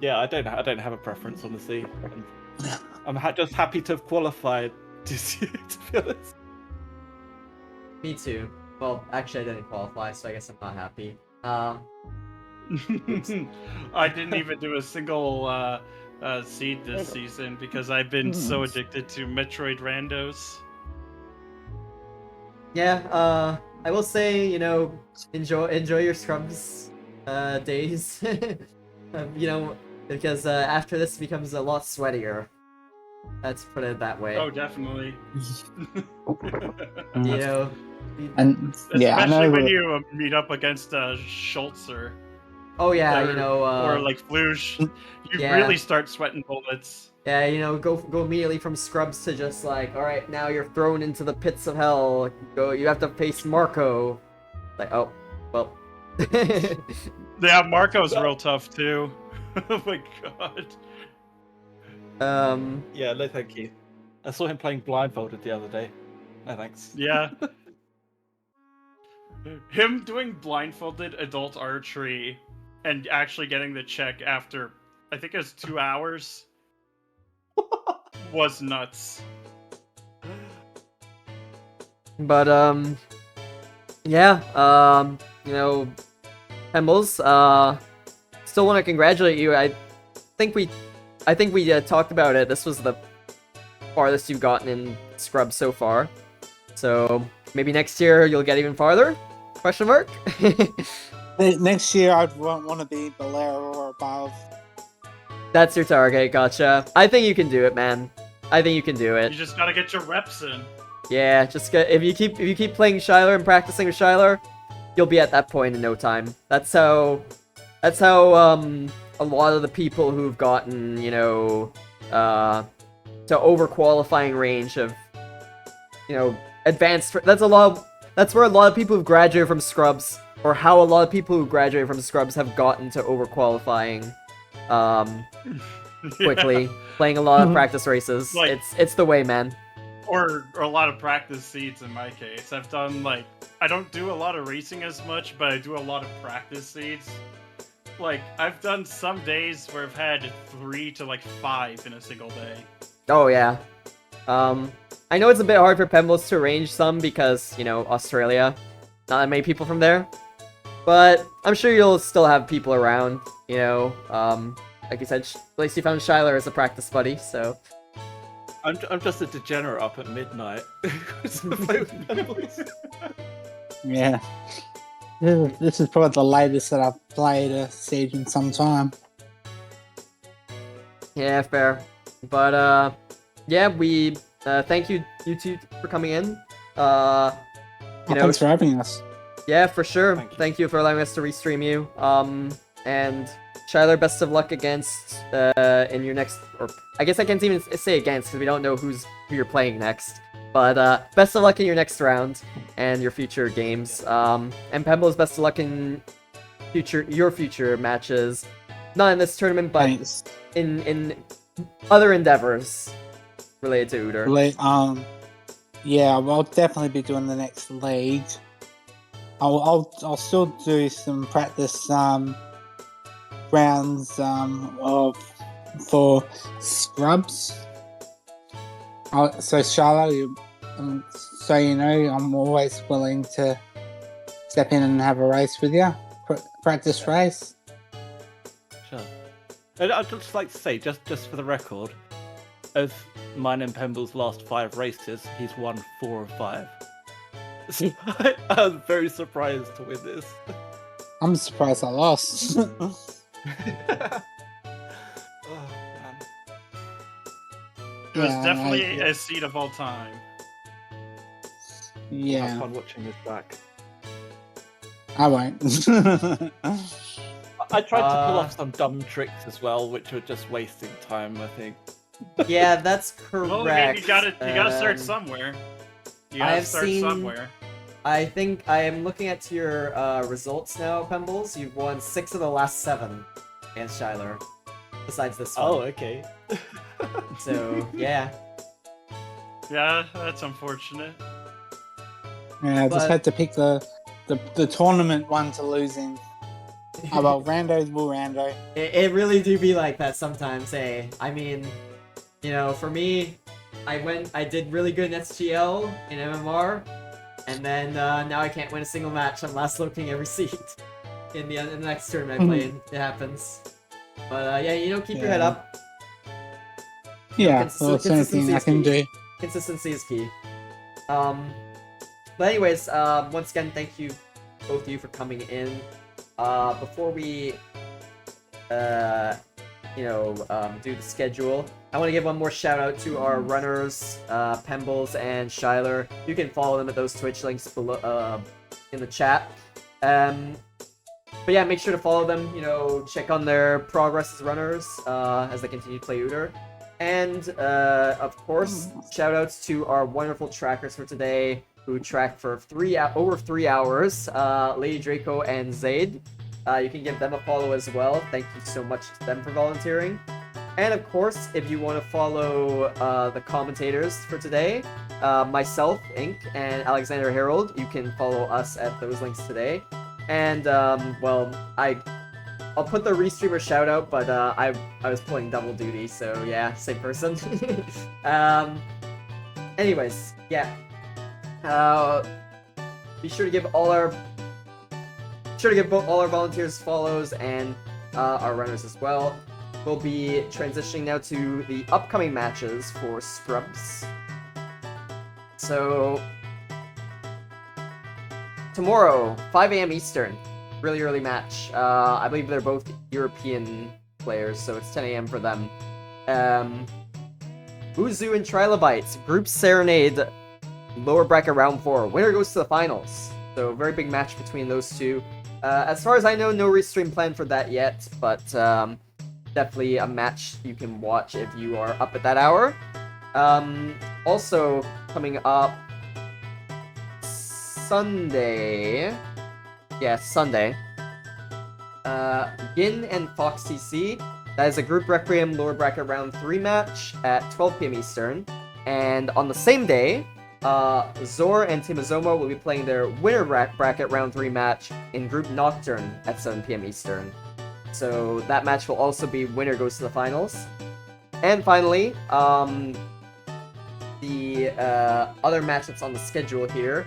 Yeah, I don't have a preference, honestly. I'm just happy to have qualified. To be honest. Me too. Well, actually, I didn't qualify, so I guess I'm not happy. I didn't even do a single seed this season because I've been so addicted to Metroid randos. Yeah, I will say, you know, enjoy your scrubs days. You know, because after this becomes a lot sweatier. Let's put it that way. Oh, definitely. You know, And yeah, I Especially know. when you meet up against Schultzer. oh yeah, you know, or like Fluge, you yeah. really start sweating bullets. yeah, you know, go immediately from scrubs to just like, all right, now you're thrown into the pits of hell. You have to face Marco. Like, oh, well. Yeah, Marco's real tough too. Oh my god. Yeah, no thank you. I saw him playing blindfolded the other day. No thanks. Yeah. Him doing blindfolded adult archery and actually getting the check after, I think it was 2 hours, was nuts. But yeah, you know, Pembles, still want to congratulate you. I think we talked about it. This was the farthest you've gotten in Scrub so far. So maybe next year you'll get even farther? Question mark. Next year, I'd want to be Bolero or above. That's your target. Gotcha. I think you can do it, man. I think you can do You it. just gotta get your reps in. Yeah, just get, if you keep playing Shyler and practicing with Shyler, you'll be at that point in no time. That's how a lot of the people who've gotten, you know, to overqualifying range of, you know, advanced. That's where a lot of people who've graduated from Scrubs, or how a lot of people who graduated from Scrubs have gotten to overqualifying, quickly, Yeah. playing a lot of practice races. Like- It's the way, man. Or a lot of practice seeds in my case. I've done like, I don't do a lot of racing as much, but I do a lot of practice seeds. Like, I've done some days where I've had 3 to like 5 in a single day. Oh yeah. I know it's a bit hard for Pembles to arrange some because, you know, Australia, not that many people from there. But I'm sure you'll still have people around, you know. Like you said, at least you found Shyler as a practice buddy, so. I'm just a degenerate up at midnight. To play with Pembles. Yeah. This is probably the latest that I've played a Siege in some time. Yeah, fair. But, yeah, we, thank you two for coming in. You know, Thanks for having us. yeah, for sure. Thank you. Thank you for allowing us to restream you. And Shyler, best of luck against in your next, or I guess I can't even say against because we don't know who you're playing next. But best of luck in your next round and your future games. And Pembles, best of luck in your future matches. Not in this tournament, but Thanks. in other endeavors related to Uter. Yeah, I'll definitely be doing the next league. I'll still do some practice rounds for scrubs. So Charlotte, so you know, I'm always willing to step in and have a race with you. Practice race. Sure. And I'd just like to say, just for the record, of mine and Pemble's last 5 races, he's won 4 of 5. So I was very surprised to win this. I'm surprised I lost. Oh, man. It was Yeah, definitely a seed of all time. Have Yeah, fun watching this back. I won't. I tried to pull off some dumb tricks as well, which were just wasting time, I think. Yeah, that's correct. Well, I mean, you gotta start somewhere. You gotta I've start seen- somewhere. I think I am looking at your results now, Pembles. You've won 6 of the last 7 against Shyler, besides this one. Oh, okay. So, yeah. Yeah, that's unfortunate. Yeah, I just But- had to pick the tournament one to lose in. Oh well, randos will rando. It really do be like that sometimes, eh? I mean, you know, for me, I did really good in SGL, in MMR, and then now I can't win a single match. I'm last looking every seat in the next tournament I play in. It happens. But yeah, you know, keep your head Yeah. up. Yeah, well, it's anything I can do. Consistency is key. But anyways, once again, thank you, both of you, for coming in. Before we, do the schedule, I want to give one more shout out to our runners, Pembles and Shyler. You can follow them at those Twitch links below, in the chat. But yeah, make sure to follow them, check on their progress as runners, as they continue to play Uter. And, of course, shoutouts to our wonderful trackers for today, who tracked for over 3 hours, Lady Draco and Zaid. You can give them a follow as well. Thank you so much to them for volunteering. And of course, if you want to follow the commentators for today, myself, Ink, and Alexander Harold, you can follow us at those links today. And, I'll put the restreamer shout out, but I was pulling double duty, so yeah, same person. Anyways, yeah. Be sure to give all our volunteers follows and our runners as well. We'll be transitioning now to the upcoming matches for Scrubs. So tomorrow, 5 a.m. Eastern, really early match. I believe they're both European players, so it's 10 a.m. for them. Uzu and Trilobites, Group Serenade, lower bracket round 4. Winner goes to the finals. So very big match between those two. As far as I know, no restream planned for that yet, but definitely a match you can watch if you are up at that hour. Also, coming up Sunday. Yeah, Sunday. Gin and Fox TC. That is a Group Requiem lower bracket round 3 match at 12 p.m. Eastern. And on the same day, Zor and Timazoma will be playing their winner bracket round 3 match in Group Nocturne at 7 p.m. Eastern. So that match will also be winner goes to the finals. And finally, the other matchups on the schedule here.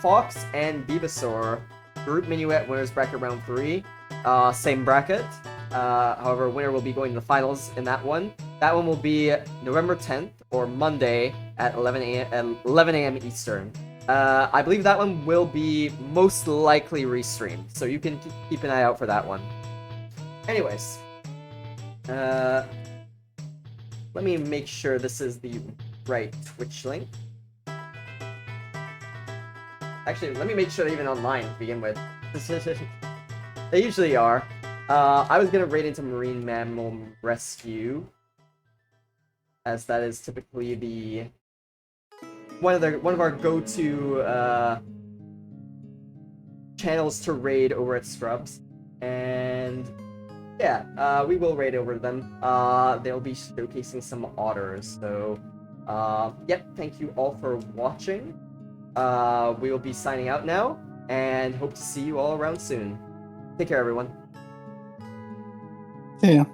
Fox and Venusaur, Group Minuet winners bracket round 3. Same bracket. However, winner will be going to the finals in that one. That one will be November 10th, or Monday, at 11 a.m. Eastern. I believe that one will be most likely restreamed, so you can keep an eye out for that one. Anyways, let me make sure this is the right Twitch link. Actually, let me make sure they're even online to begin with. They usually are. I was gonna raid into Marine Mammal Rescue, as that is typically the one of our go-to channels to raid over at Scrubs, and yeah, we will raid over them. They'll be showcasing some otters, so yep. Thank you all for watching. We will be signing out now, and hope to see you all around soon. Take care, everyone. Yeah.